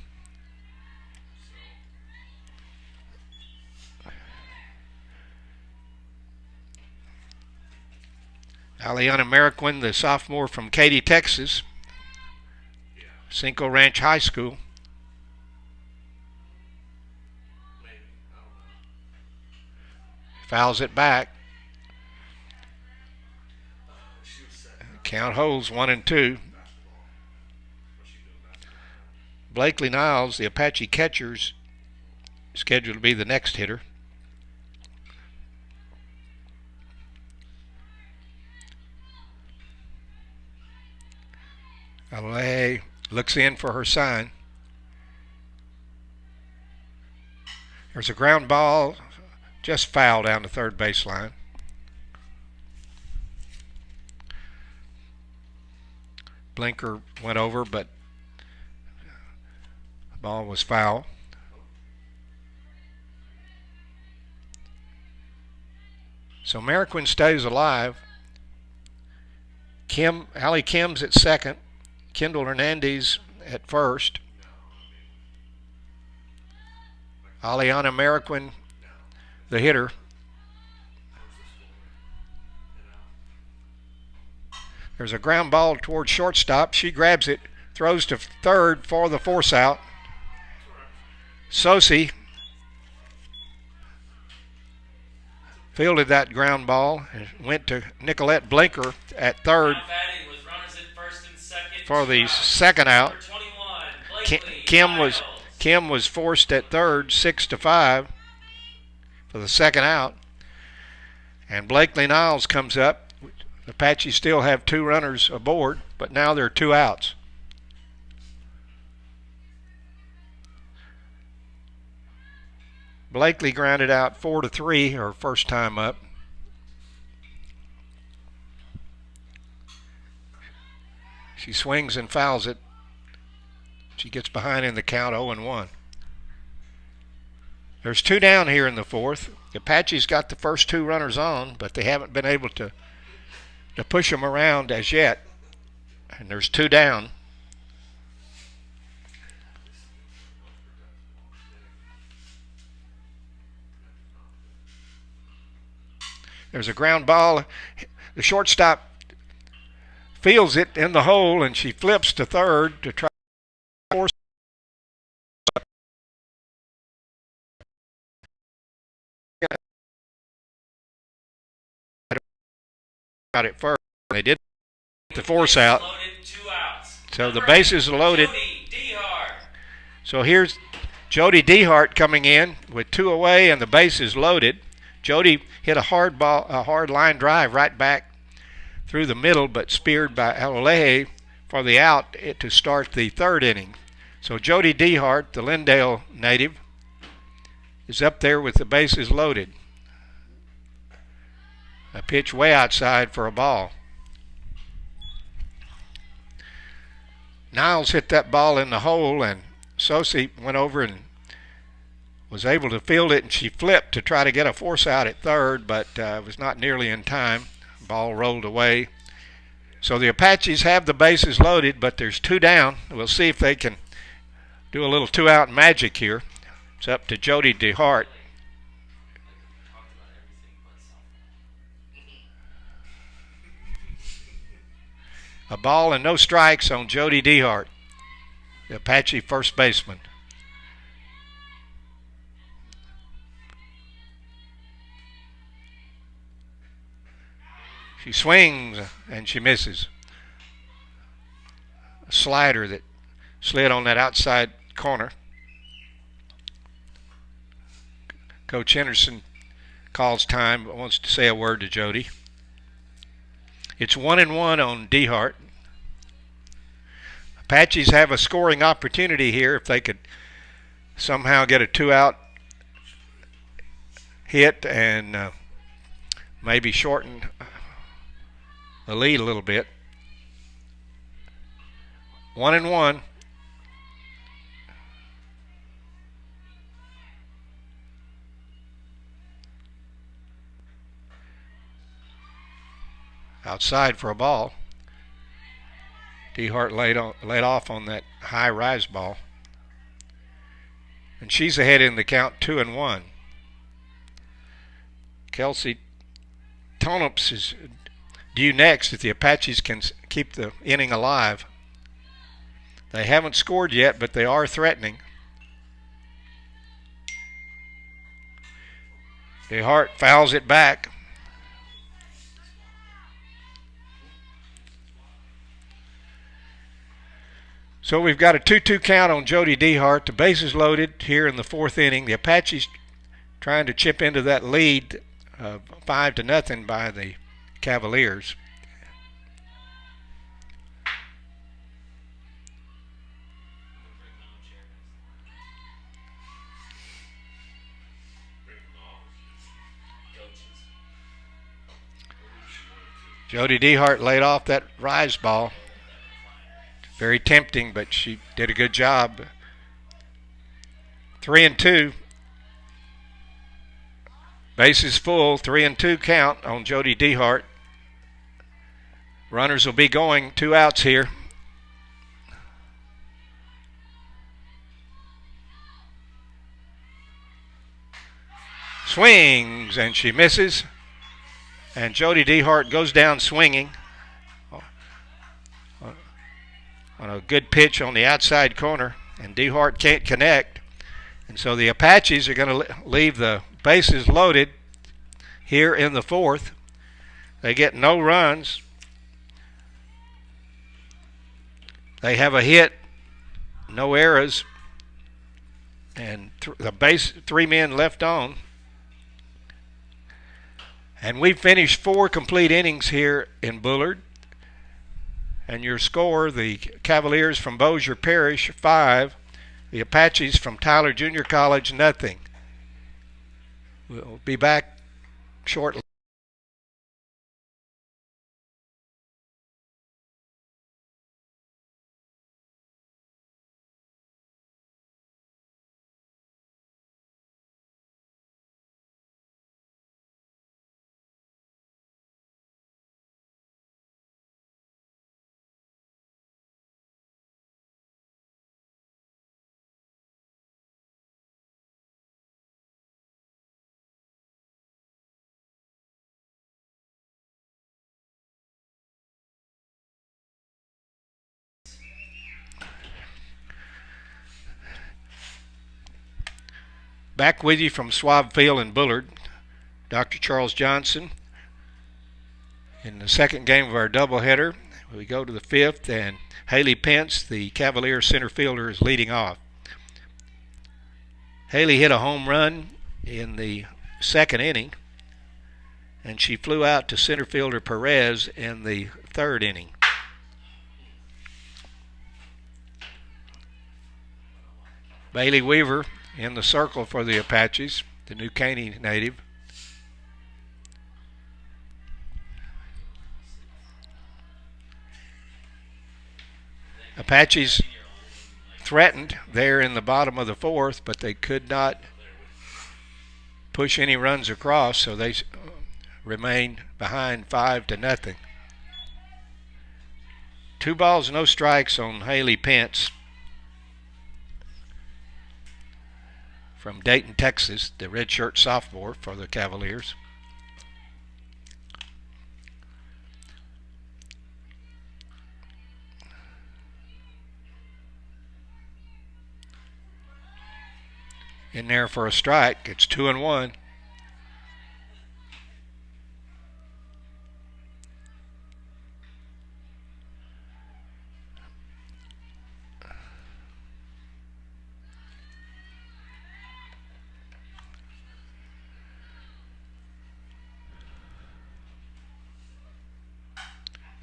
Aliana Mariquin, the sophomore from Katy, Texas, Cinco Ranch High School. Fouls it back. Count holds 1-2. Blakely Niles, the Apache catcher's scheduled to be the next hitter. Alay looks in for her sign. There's a ground ball, just foul down the third baseline. Blinker went over, but the ball was foul. So Mariquin stays alive. Allie Kim's at second. Kendall Hernandez at first. Aliana Mariquin, the hitter. There's a ground ball towards shortstop. She grabs it, throws to third for the force out. Sosi fielded that ground ball and went to Nicolette Blinker at third for the second out. Kim was forced at third, 6-5 for the second out. And Blakely Niles comes up. The Apaches still have 2 runners aboard, but now there are 2 outs. Blakely grounded out 4-3 her first time up. She swings and fouls it. She gets behind in the count, 0-1. There's 2 down here in the fourth. The Apaches got the first 2 runners on, but they haven't been able to push them around as yet. And there's 2 down. There's a ground ball. The shortstop fields it in the hole, and she flips to third to try to force out at first. They did the force out. So the bases are loaded. So here's Jody Dehart coming in with 2 away and the bases loaded. Jody hit a hard line drive right back through the middle, but speared by Alaleje for the out to start the third inning. So Jody Dehart, the Lindale native, is up there with the bases loaded. A pitch way outside for a ball. Niles hit that ball in the hole, and Sosi went over and was able to field it, and she flipped to try to get a force out at third, but was not nearly in time. Ball rolled away. So the Apaches have the bases loaded, but there's 2 down. We'll see if they can do a little 2-out magic here. It's up to Jody Dehart. A ball and no strikes on Jody Dehart, the Apache first baseman. She swings and she misses. A slider that slid on that outside corner. Coach Henderson calls time but wants to say a word to Jody. It's 1-1 on Dehart. Apaches have a scoring opportunity here if they could somehow get a 2-out hit and maybe shorten the lead a little bit. 1-1. Outside for a ball. Dehart laid off on that high rise ball. And she's ahead in the count, 2-1. Kelsey Tonups is due next if the Apaches can keep the inning alive. They haven't scored yet, but they are threatening. Dehart fouls it back. So we've got a 2-2 count on Jody DeHart. The bases loaded here in the fourth inning. The Apaches trying to chip into that lead of 5-0 by the Cavaliers. Jody DeHart laid off that rise ball. Very tempting, but she did a good job. 3-2. Bases full, 3-2 count on Jody DeHart. Runners will be going, 2 outs here. Swings, and she misses. And Jody DeHart goes down swinging on a good pitch on the outside corner, and DeHart can't connect. And so the Apaches are going to leave the bases loaded here in the fourth. They get no runs. They have a hit, no errors, and the base 3 men left on. And we've finished 4 complete innings here in Bullard. And your score, the Cavaliers from Bossier Parish, 5. The Apaches from Tyler Junior College, nothing. We'll be back shortly. Back with you from Schwab Field in Bullard, Dr. Charles Johnson. In the second game of our doubleheader, we go to the fifth, and Haley Pence, the Cavalier center fielder, is leading off. Haley hit a home run in the second inning, and she flew out to center fielder Perez in the third inning. Bailey Weaver in the circle for the Apaches, the New Caney native. Apaches threatened there in the bottom of the fourth, but they could not push any runs across, so they remained behind 5-0. 2 balls, no strikes on Haley Pence from Dayton, Texas, the redshirt sophomore for the Cavaliers. In there for a strike. It's 2-1.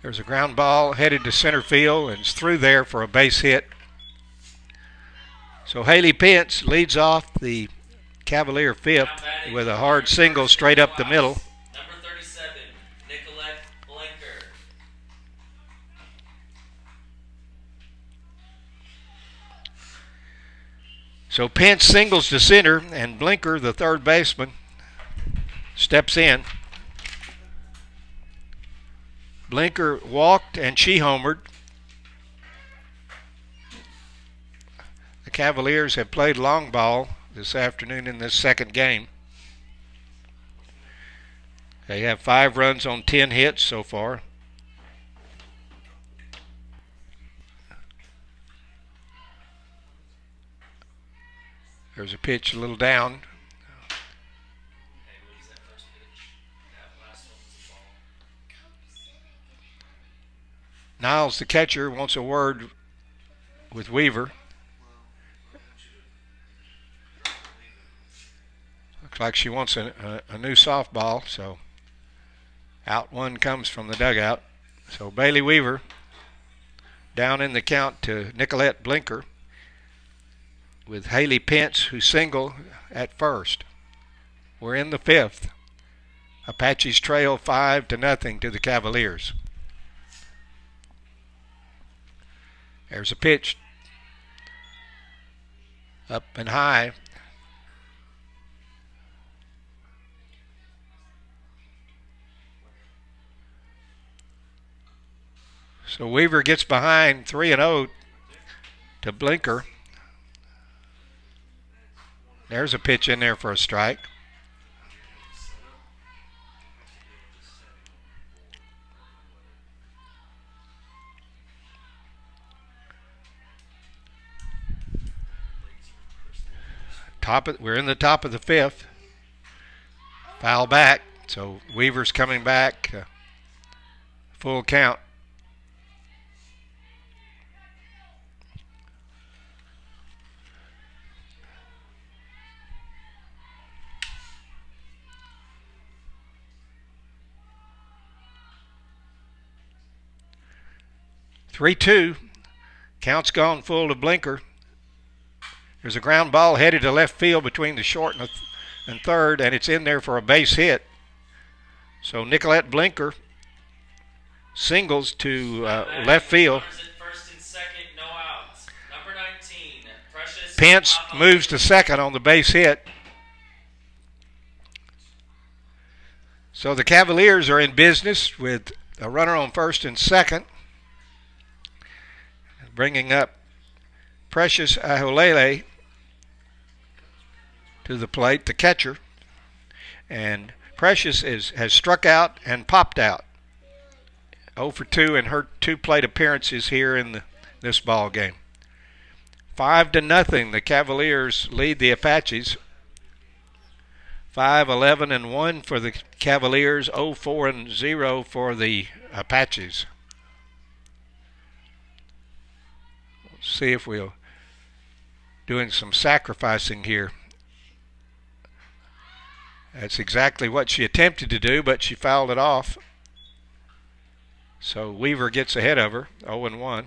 There's a ground ball headed to center field, and it's through there for a base hit. So Haley Pence leads off the Cavalier fifth with a hard single straight up the middle. Number 37, Nicolette Blinker. So Pence singles to center, and Blinker, the third baseman, steps in. Blinker walked and she homered. The Cavaliers have played long ball this afternoon in this second game. They have 5 runs on 10 hits so far. There's a pitch a little down. Niles, the catcher, wants a word with Weaver. Looks like she wants a new softball, so out one comes from the dugout. So Bailey Weaver down in the count to Nicolette Blinker with Haley Pence, who single at first. We're in the fifth. Apaches trail 5-0 to the Cavaliers. There's a pitch up and high. So Weaver gets behind 3-0 to Blinker. There's a pitch in there for a strike. We're in the top of the fifth. Foul back, so Weaver's coming back. Full count. Three-two. Count's gone full to Blinker. There's a ground ball headed to left field between the short and third, and it's in there for a base hit. So Nicolette Blinker singles to left field. First and second, no outs. Number 19, Precious Pence moves to second on the base hit. So the Cavaliers are in business with a runner on first and second. Bringing up Precious Aholele to the plate, the catcher. And Precious has struck out and popped out. 0 for 2 in her 2 plate appearances here in this ball game. 5-0. The Cavaliers lead the Apaches. 5-11-1 for the Cavaliers. 0-4-0 for the Apaches. Let's see if we'll doing some sacrificing here. That's exactly what she attempted to do, but she fouled it off. So Weaver gets ahead of her, 0-1.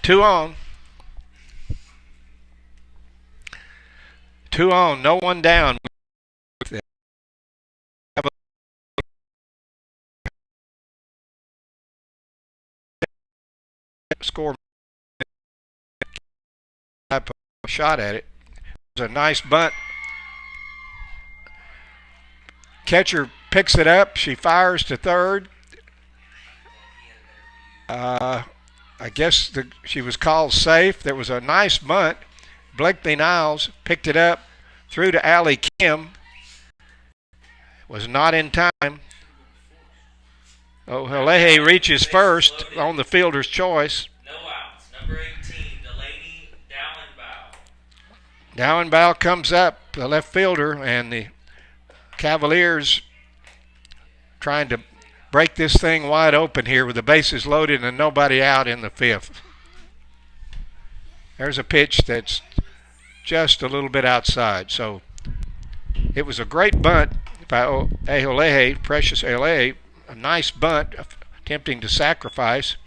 2 on. 2 on, no one down. Score type of shot at it. It was a nice bunt. Catcher picks it up. She fires to third. I guess she was called safe. There was a nice bunt. Blakely Niles picked it up, threw to Allie Kim. Was not in time. Halehe reaches first on the fielder's choice. No outs. Number 18, Delaney Dowenbow. Dowenbow comes up, the left fielder, and the Cavaliers trying to break this thing wide open here with the bases loaded and nobody out in the fifth. There's a pitch that's just a little bit outside. So it was a great bunt by Aholele, Precious Aholele. A nice bunt, attempting to sacrifice.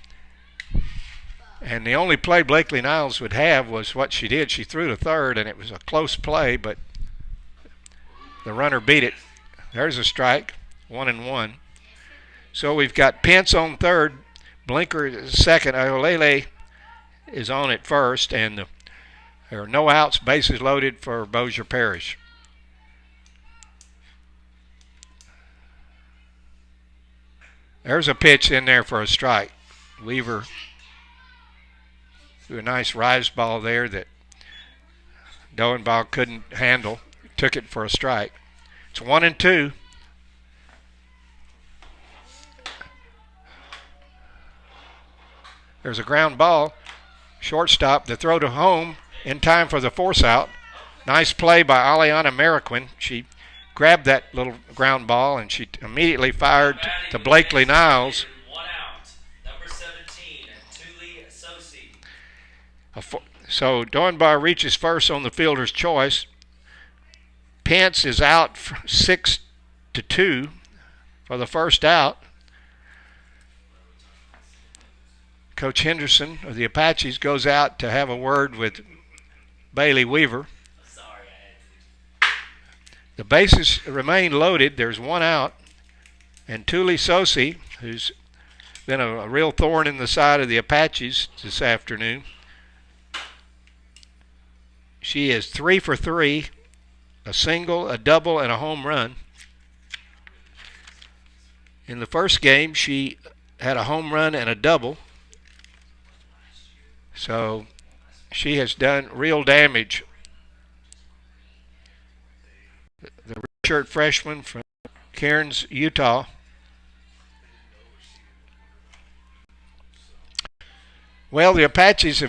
And the only play Blakely Niles would have was what she did. She threw to third, and it was a close play, but the runner beat it. There's a strike, 1-1. So we've got Pence on third, Blinker second, Aholele is on at first, and there are no outs, bases loaded for Bossier Parish. There's a pitch in there for a strike. Weaver threw a nice rise ball there that Dowenbach couldn't handle. Took it for a strike. It's 1-2. There's a ground ball. Shortstop, the throw to home in time for the force out. Nice play by Aliana Mariquin. She grabbed that little ground ball and she immediately fired to Blakely Niles. 1 out. So Dunbar reaches first on the fielder's choice. Pence is out 6-2 for the first out. Coach Henderson of the Apaches goes out to have a word with Bailey Weaver. The bases remain loaded. There's one out. And Thule Sosi, who's been a real thorn in the side of the Apaches this afternoon. She is 3 for 3, a single, a double, and a home run. In the first game, she had a home run and a double. So she has done real damage. The redshirt freshman from Cairns, Utah. Well, the Apaches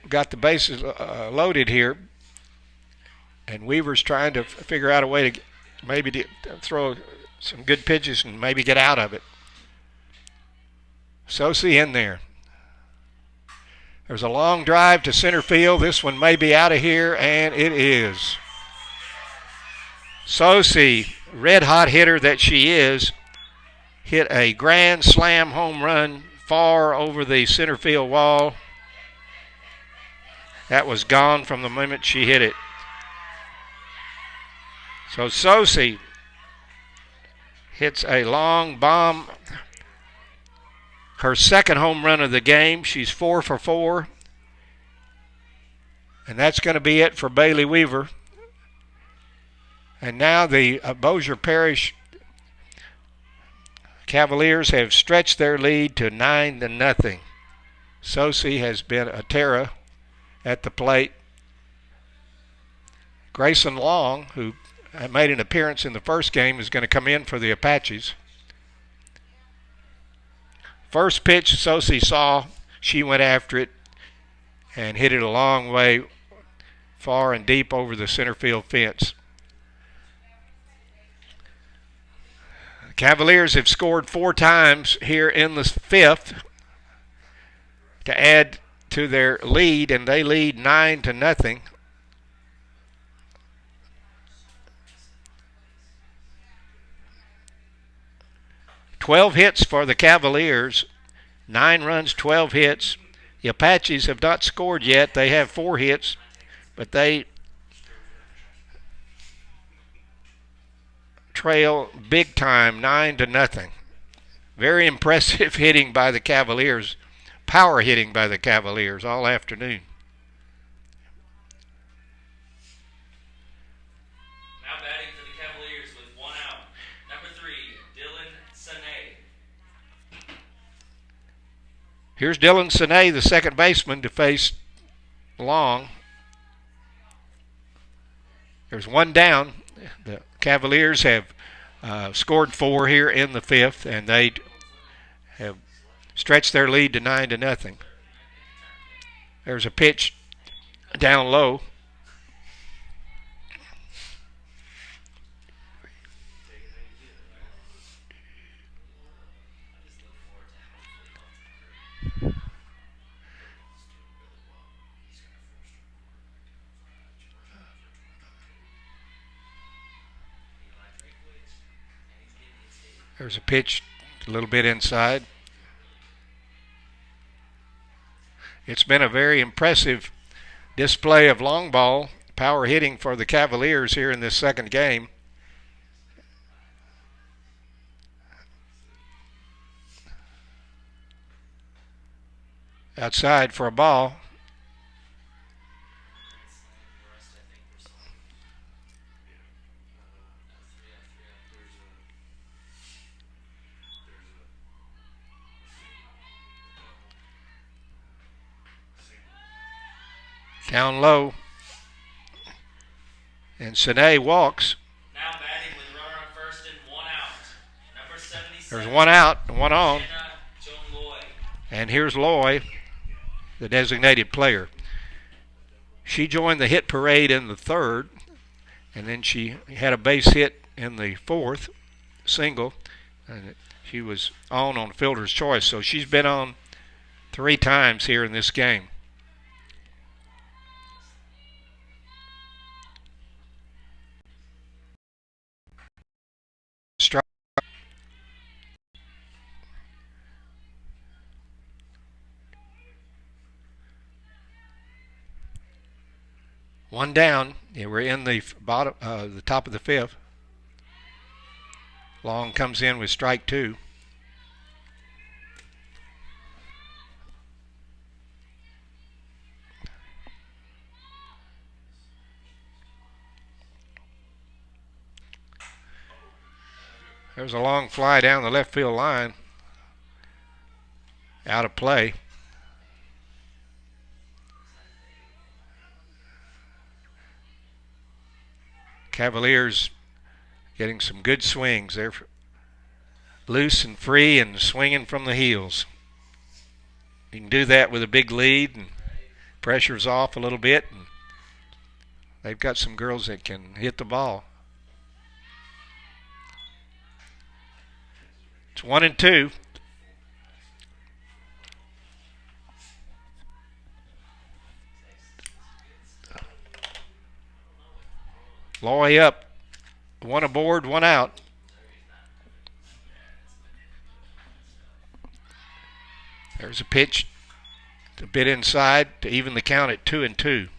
got the bases loaded here, and Weaver's trying to figure out a way to maybe throw some good pitches and maybe get out of it. Sosi in there. There's a long drive to center field. This one may be out of here, and it is. Sosi, red-hot hitter that she is, hit a grand slam home run far over the center field wall. That was gone from the moment she hit it. So Sosi hits a long bomb. Her second home run of the game. She's 4 for 4. And that's going to be it for Bailey Weaver. And now the Bossier Parish Cavaliers have stretched their lead to 9-0. Sosi has been a terror at the plate. Grayson Long, who made an appearance in the first game, is going to come in for the Apaches. First pitch Sosi saw, she went after it and hit it a long way, far and deep over the center field fence. The Cavaliers have scored 4 times here in the 5th to add to their lead, and they lead 9-0. 12 hits for the Cavaliers, 9 runs, 12 hits. The Apaches have not scored yet. They have 4 hits, but they trail big time, 9-0. Very impressive hitting by the Cavaliers, power hitting by the Cavaliers all afternoon. Now batting for the Cavaliers with 1 out. Number 3, Dylan Sane. Here's Dylan Sane, the second baseman, to face Long. There's 1 down. The Cavaliers have scored 4 here in the 5th, and they have stretched their lead to 9-0. There's a pitch down low. There's a pitch a little bit inside. It's been a very impressive display of long ball power hitting for the Cavaliers here in this second game. Outside for a ball. Down low. And Sine walks. Now batting with runner on first and 1 out. Number 77. There's 1 out, 1 on. Joan Loy. And here's Loy, the designated player. She joined the hit parade in the 3rd, and then she had a base hit in the 4th, single, and she was on fielder's choice. So she's been on 3 times here in this game. Strike. One down. Yeah, we're in the bottom, the top of the 5th. Long comes in with strike 2. There's a long fly down the left field line. Out of play. Cavaliers getting some good swings. They're loose and free and swinging from the heels. You can do that with a big lead and pressure's off a little bit. And they've got some girls that can hit the ball. It's 1-2. Loy up. 1 aboard, 1 out. There's a pitch a bit inside to even the count at 2-2.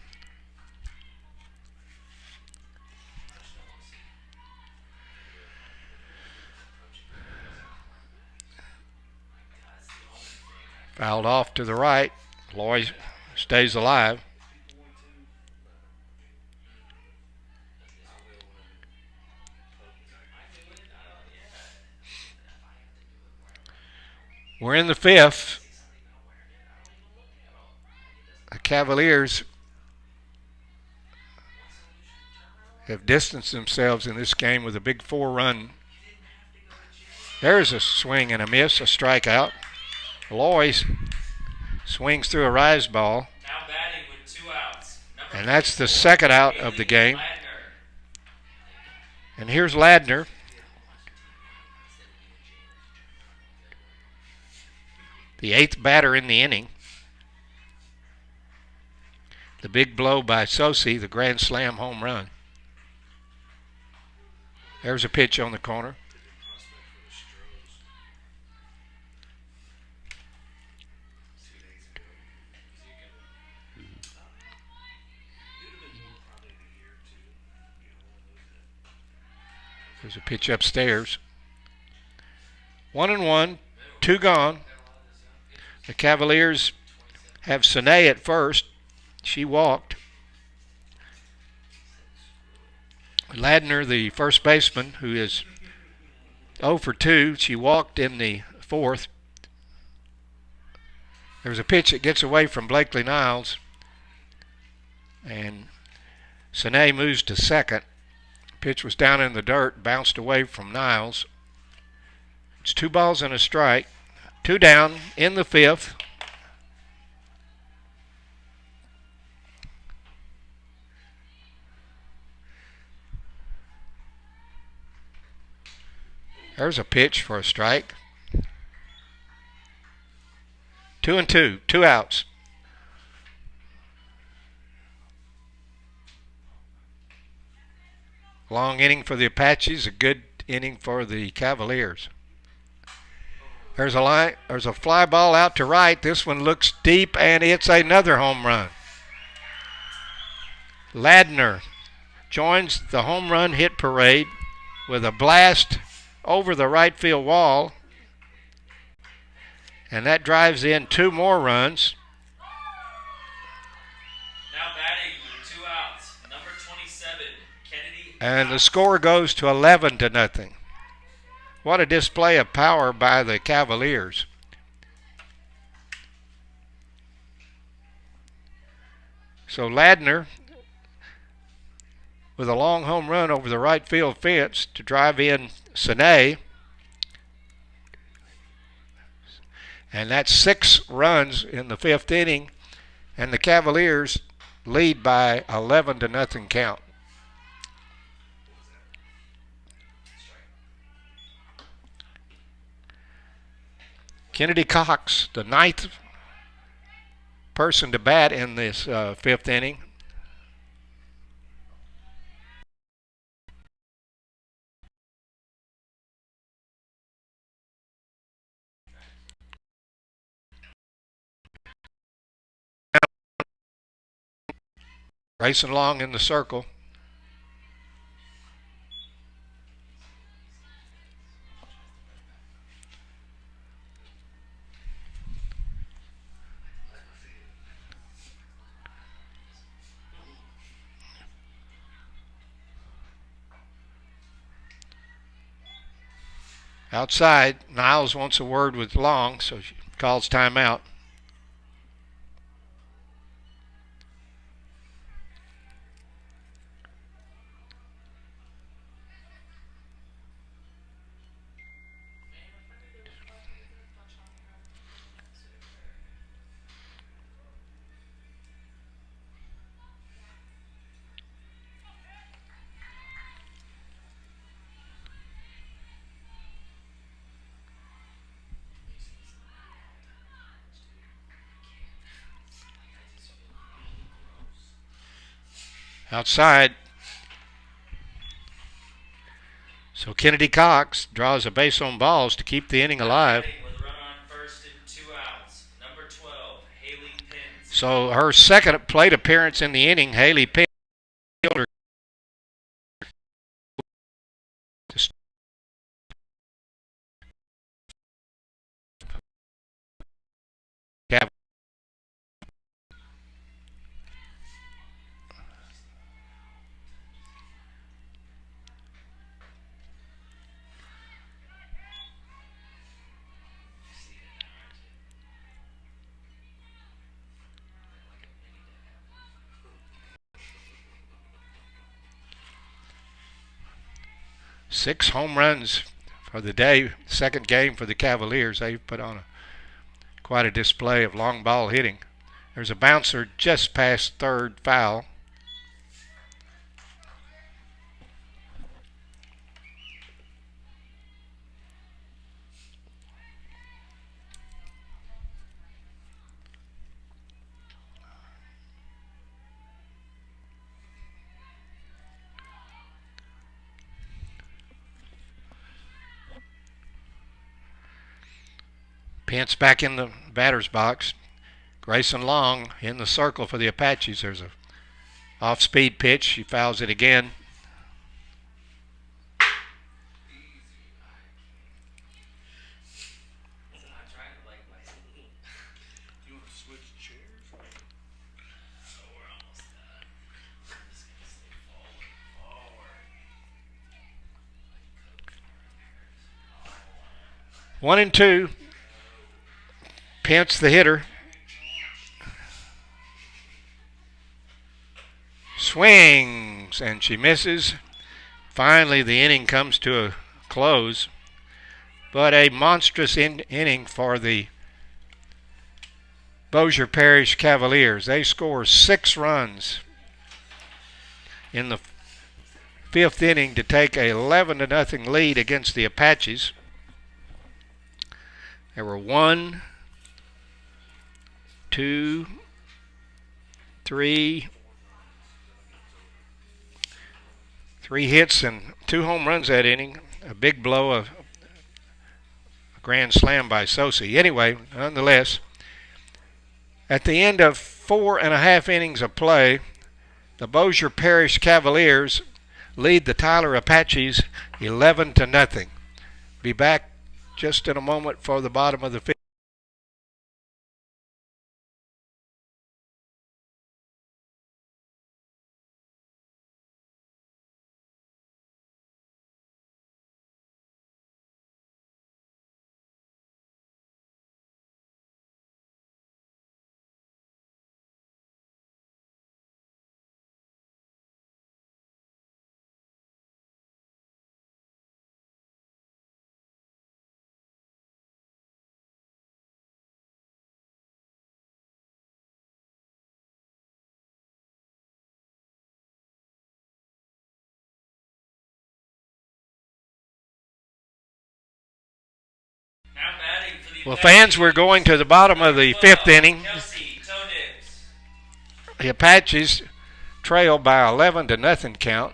Fouled off to the right. Loy stays alive. We're in the 5th. The Cavaliers have distanced themselves in this game with a big 4-run. There's a swing and a miss, a strikeout. Loy swings through a rise ball. Now batting with 2 outs. And that's the 2nd out of the game. And here's Ladner. The 8th batter in the inning. The big blow by Sosi, the grand slam home run. There's a pitch on the corner. There's a pitch upstairs. 1-1, 2 gone. The Cavaliers have Sine at first. She walked. Ladner, the first baseman, who is 0 for 2. She walked in the 4th. There's a pitch that gets away from Blakely Niles. And Sine moves to second. Pitch was down in the dirt, bounced away from Niles. It's 2 balls and a strike. 2 down in the 5th. There's a pitch for a strike. 2-2, 2 outs. Long inning for the Apaches, a good inning for the Cavaliers. There's a fly ball out to right. This one looks deep, and it's another home run. Ladner joins the home run hit parade with a blast over the right field wall. And that drives in 2 more runs. Now batting with 2 outs. Number 27, Kennedy. And the score goes to 11-0. What a display of power by the Cavaliers. So Ladner with a long home run over the right field fence to drive in Sine. And that's 6 runs in the 5th inning. And the Cavaliers lead by 11-0 count. Kennedy Cox, the 9th person to bat in this fifth inning. Racing along in the circle. Outside, Niles wants a word with Long, so she calls timeout. Outside. So Kennedy Cox draws a base on balls to keep the inning alive. With a run on first and 2 outs. Number 12, Haley Pins. So her second plate appearance in the inning, Haley Pins. Six home runs for the day, second game for the Cavaliers. They've put on quite a display of long ball hitting. There's a bouncer just past third, foul. Pence back in the batter's box. Grayson Long in the circle for the Apaches. There's a off-speed pitch. She fouls it again. One and two. Pence, the hitter. Swings, and she misses. Finally, the inning comes to a close. But a monstrous inning for the Bossier Parish Cavaliers. They score 6 runs in the fifth inning to take a 11-0 lead against the Apaches. There were 1, 2, 3 hits and 2 home runs that inning. A big blow, a grand slam by Sosi. Anyway, nonetheless, at the end of 4.5 innings of play, the Bossier Parish Cavaliers lead the Tyler Apaches 11-0. Be back just in a moment for the bottom of the fifth. Now batting for the Well, fans, we're going to the bottom of the fifth inning. Kelsey Todick. The Apaches trail by 11-0 count,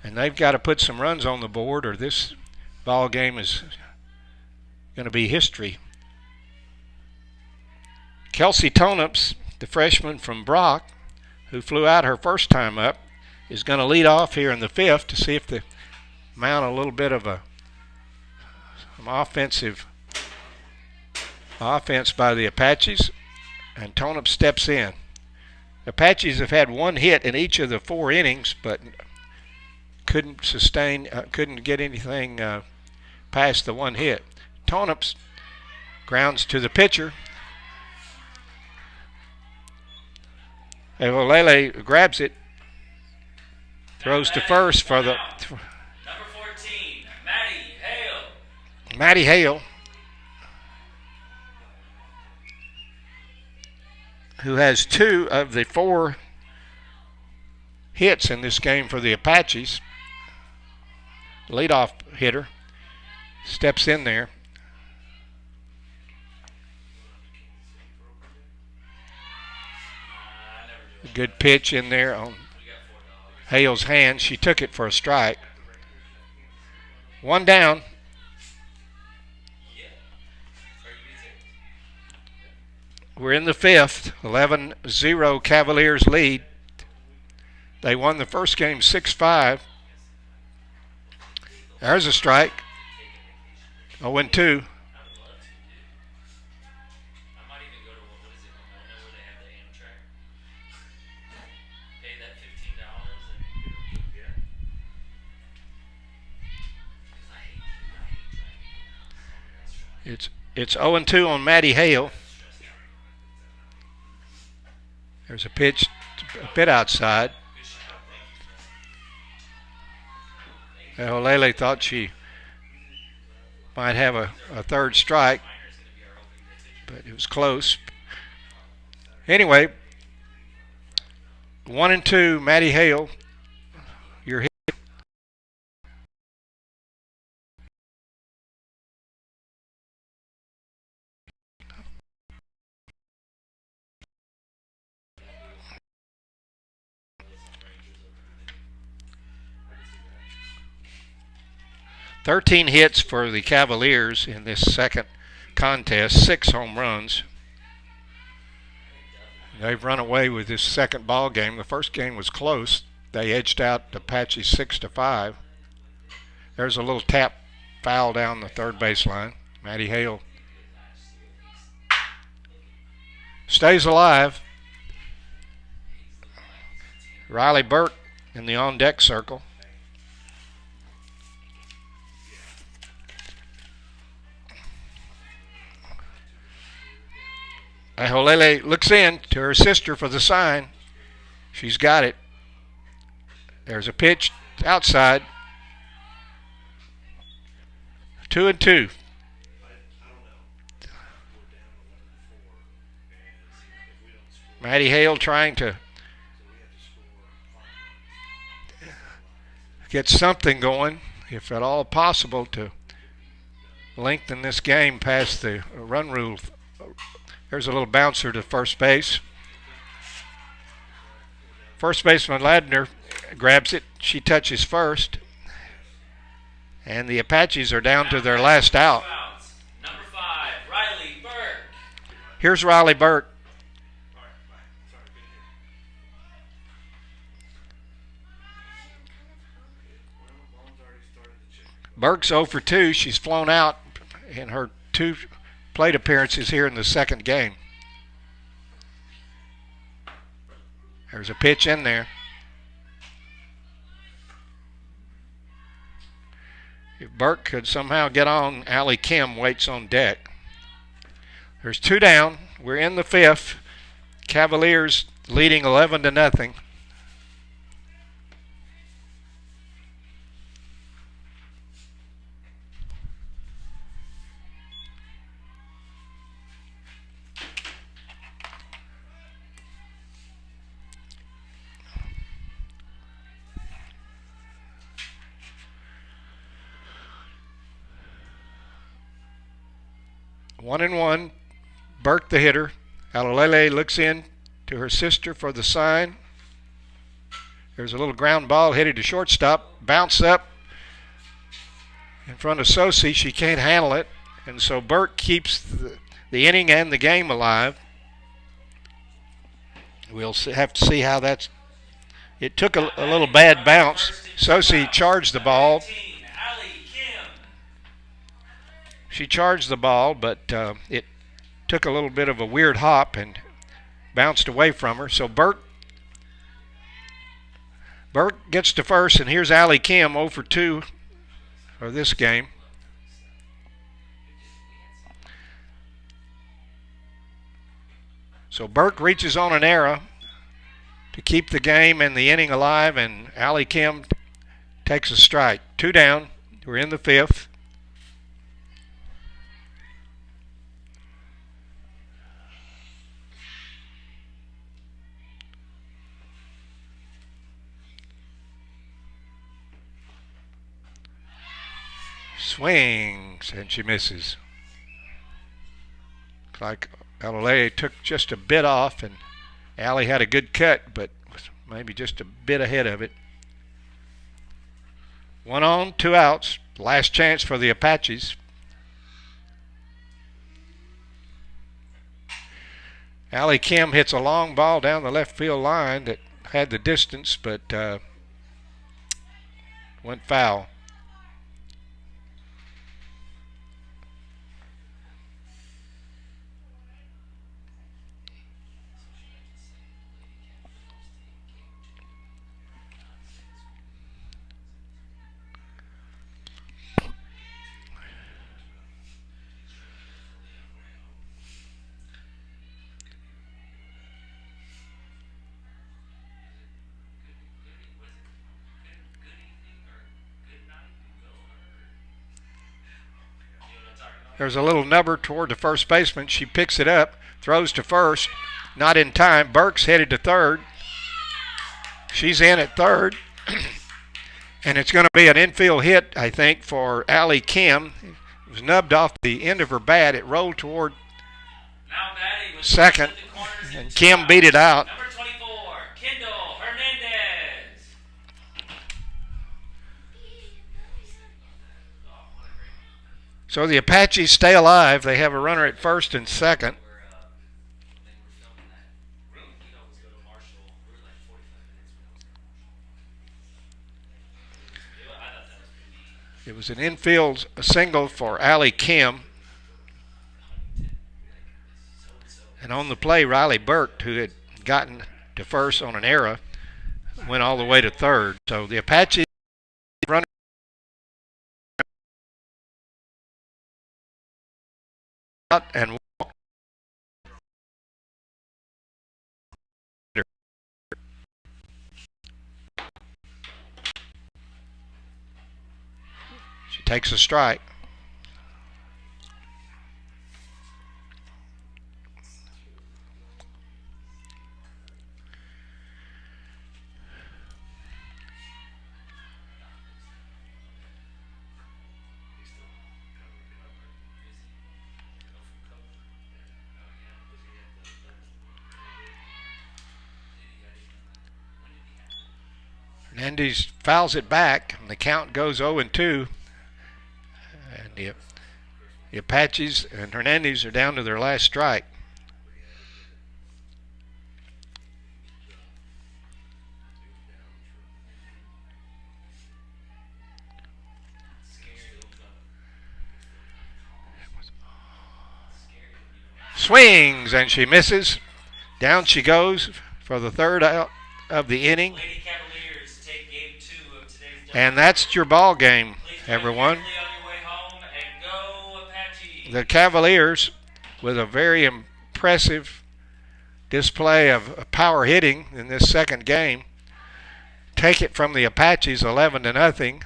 and they've got to put some runs on the board or this ball game is going to be history. Kelsey Tonups, the freshman from Brock, who flew out her first time up, is going to lead off here in the 5th to see if they mount a little bit of some offense by the Apaches, and Tonup steps in. The Apaches have had one hit in each of the 4 innings, but couldn't get anything past the one hit. Tonup grounds to the pitcher. Evolele grabs it, throws to first for the number 14, Maddie Hale. Maddie Hale, who has 2 of the 4 hits in this game for the Apaches. Leadoff hitter steps in there. A good pitch in there on Hale's hand. She took it for a strike. 1 down. We're in the 5th. 11-0 Cavaliers lead. They won the first game 6-5. There's a strike. 0-2. It's 0-2 on Maddie Hale. There's a pitch a bit outside. Olele thought she might have a third strike, but it was close. Anyway, 1-2, Maddie Hale. Your hit. Thirteen hits for the Cavaliers in this second contest, 6 home runs. They've run away with this second ball game. The first game was close. They edged out the Apaches 6-5. There's a little tap foul down the third baseline. Maddie Hale stays alive. Riley Burke in the on-deck circle. Aholele looks in to her sister for the sign. She's got it. There's a pitch outside. 2-2. Maddie Hale trying to get something going, if at all possible, to lengthen this game past the run rule. There's a little bouncer to first base. First baseman Ladner grabs it. She touches first. And the Apaches are down to their last out. Number 5, Riley Burke. Here's Riley Burke. Burke's 0 for 2. She's flown out in her 2 plate appearances here in the second game. There's a pitch in there. If Burke could somehow get on, Allie Kim waits on deck. There's 2 down. We're in the 5th. Cavaliers leading 11-0. One and one. Burke the hitter. Alalele looks in to her sister for the sign. There's a little ground ball headed to shortstop. Bounce up in front of Sosi. She can't handle it. And so Burke keeps the inning and the game alive. We'll have to see how that's... It took a little bad bounce. Sosi charged the ball. She charged the ball, but it took a little bit of a weird hop and bounced away from her. So Burke gets to first, and here's Allie Kim 0 for 2 for this game. So Burke reaches on an error to keep the game and the inning alive, and Allie Kim takes a strike. 2 down. We're in the 5th. Swings, and she misses. Looks like Galilei took just a bit off, and Allie had a good cut, but was maybe just a bit ahead of it. 1 on, 2 outs. Last chance for the Apaches. Allie Kim hits a long ball down the left field line that had the distance, but went foul. There's a little nubber toward the first baseman. She picks it up, throws to first, not in time. Burke's headed to third. She's in at third. And it's going to be an infield hit, I think, for Allie Kim. It was nubbed off the end of her bat. It rolled toward second, and Kim beat it out. Number 24, Kendall Hernandez. So the Apaches stay alive. They have a runner at first and second. It was an infield single for Allie Kim. And on the play, Riley Burke, who had gotten to first on an error, went all the way to third. So the Apaches run out and walk. She takes a strike. Hernandez fouls it back, and the count goes 0-2. And the Apaches and Hernandez are down to their last strike. Swings, and she misses. Down she goes for the third out of the inning. And that's your ball game, everyone. The Cavaliers, with a very impressive display of power hitting in this second game, take it from the Apaches 11-0.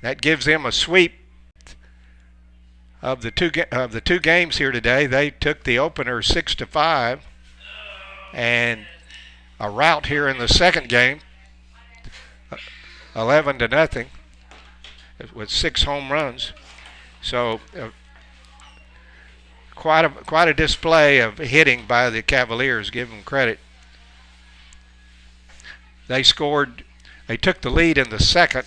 That gives them a sweep of the two games here today. They took the opener 6-5, and a rout here in the second game, 11-0, with 6 home runs. So quite a display of hitting by the Cavaliers. Give them credit. They took the lead in the second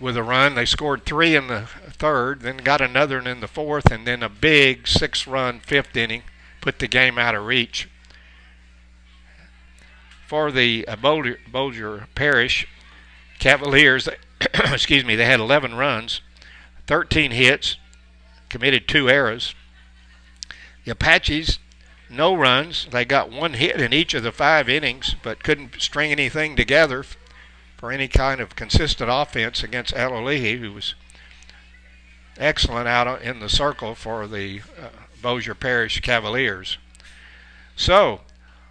with a run. They scored 3 in the third, then got another one in the fourth, and then a big 6-run fifth inning put the game out of reach. For the Bossier Parish Cavaliers, excuse me, they had 11 runs, 13 hits, committed 2 errors. The Apaches, no runs. They got 1 hit in each of the 5 innings, but couldn't string anything together for any kind of consistent offense against Alolehi, who was excellent out in the circle for the Bossier Parish Cavaliers. So,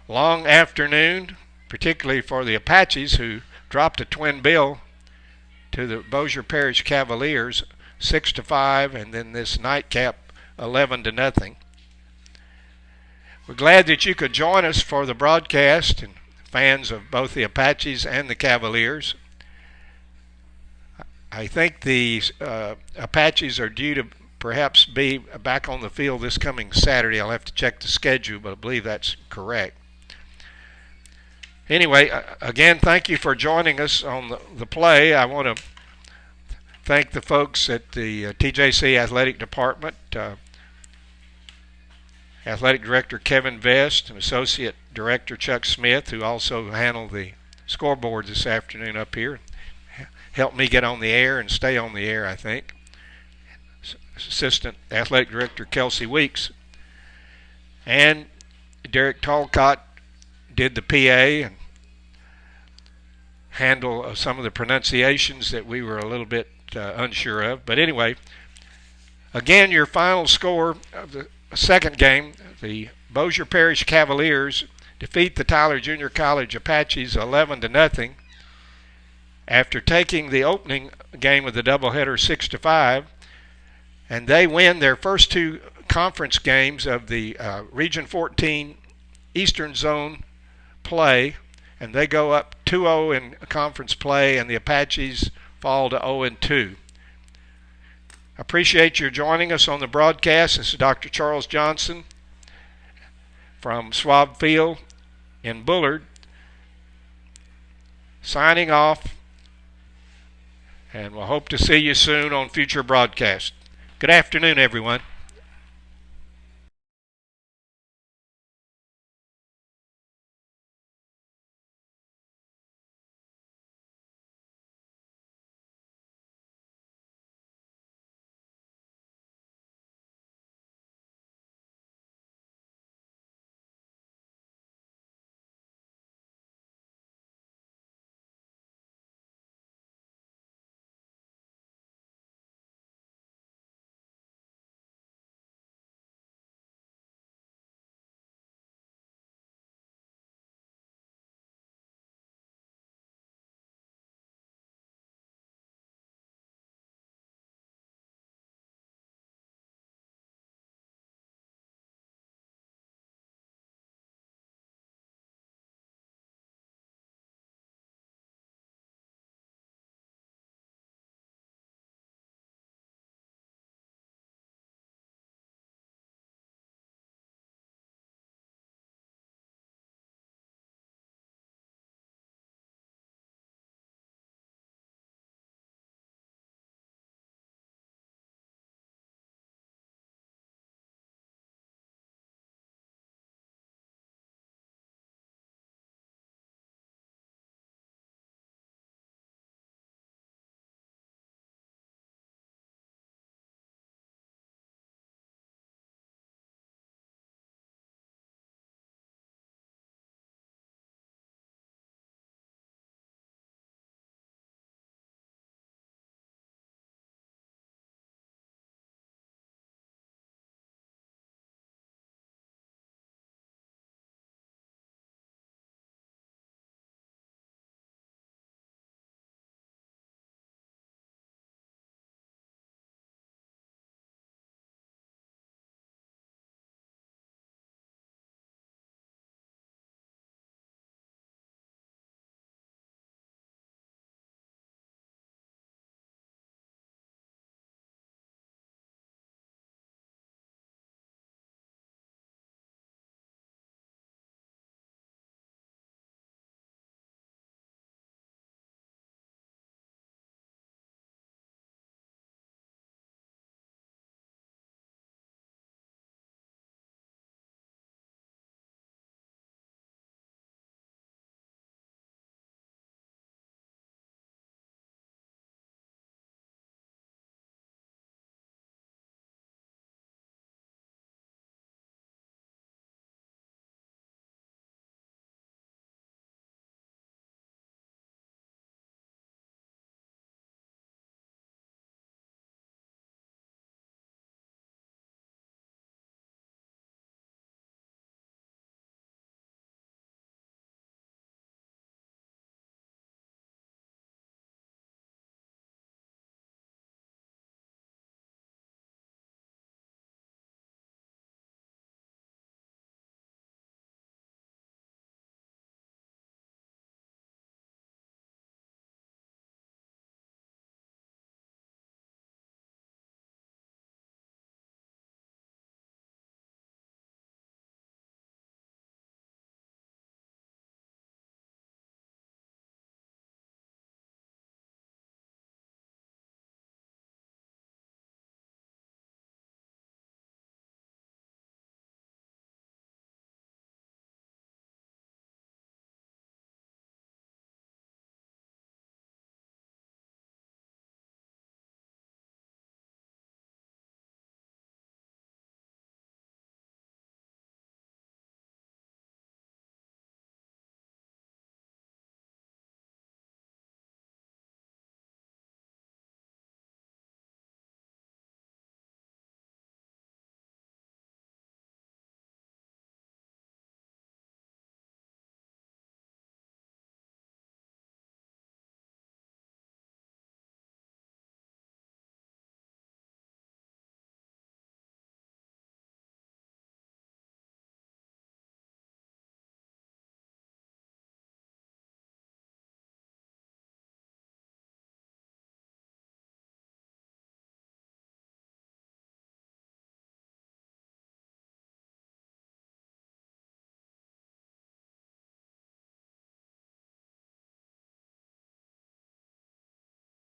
long afternoon, particularly for the Apaches, who dropped a twin bill to the Bossier Parish Cavaliers, 6-5, and then this nightcap 11-0. We're glad that you could join us for the broadcast, and fans of both the Apaches and the Cavaliers. I think the Apaches are due to perhaps be back on the field this coming Saturday. I'll have to check the schedule, but I believe that's correct. Anyway, again, thank you for joining us on the play. I want to thank the folks at the TJC Athletic Department, Athletic Director Kevin Vest and Associate Director Chuck Smith, who also handled the scoreboard this afternoon up here. Helped me get on the air and stay on the air, I think. Assistant Athletic Director Kelsey Weeks. And Derek Talcott did the PA and handle some of the pronunciations that we were a little bit unsure of. But anyway, again, your final score of the second game, the Bossier Parish Cavaliers defeat the Tyler Junior College Apaches 11-0 after taking the opening game of the doubleheader 6-5, and they win their first 2 conference games of the Region 14 Eastern Zone play, and they go up 2-0 in conference play, and the Apaches fall to 0-2. Appreciate you joining us on the broadcast. This is Dr. Charles Johnson from Schwab Field in Bullard, signing off, and we'll hope to see you soon on future broadcasts. Good afternoon, everyone.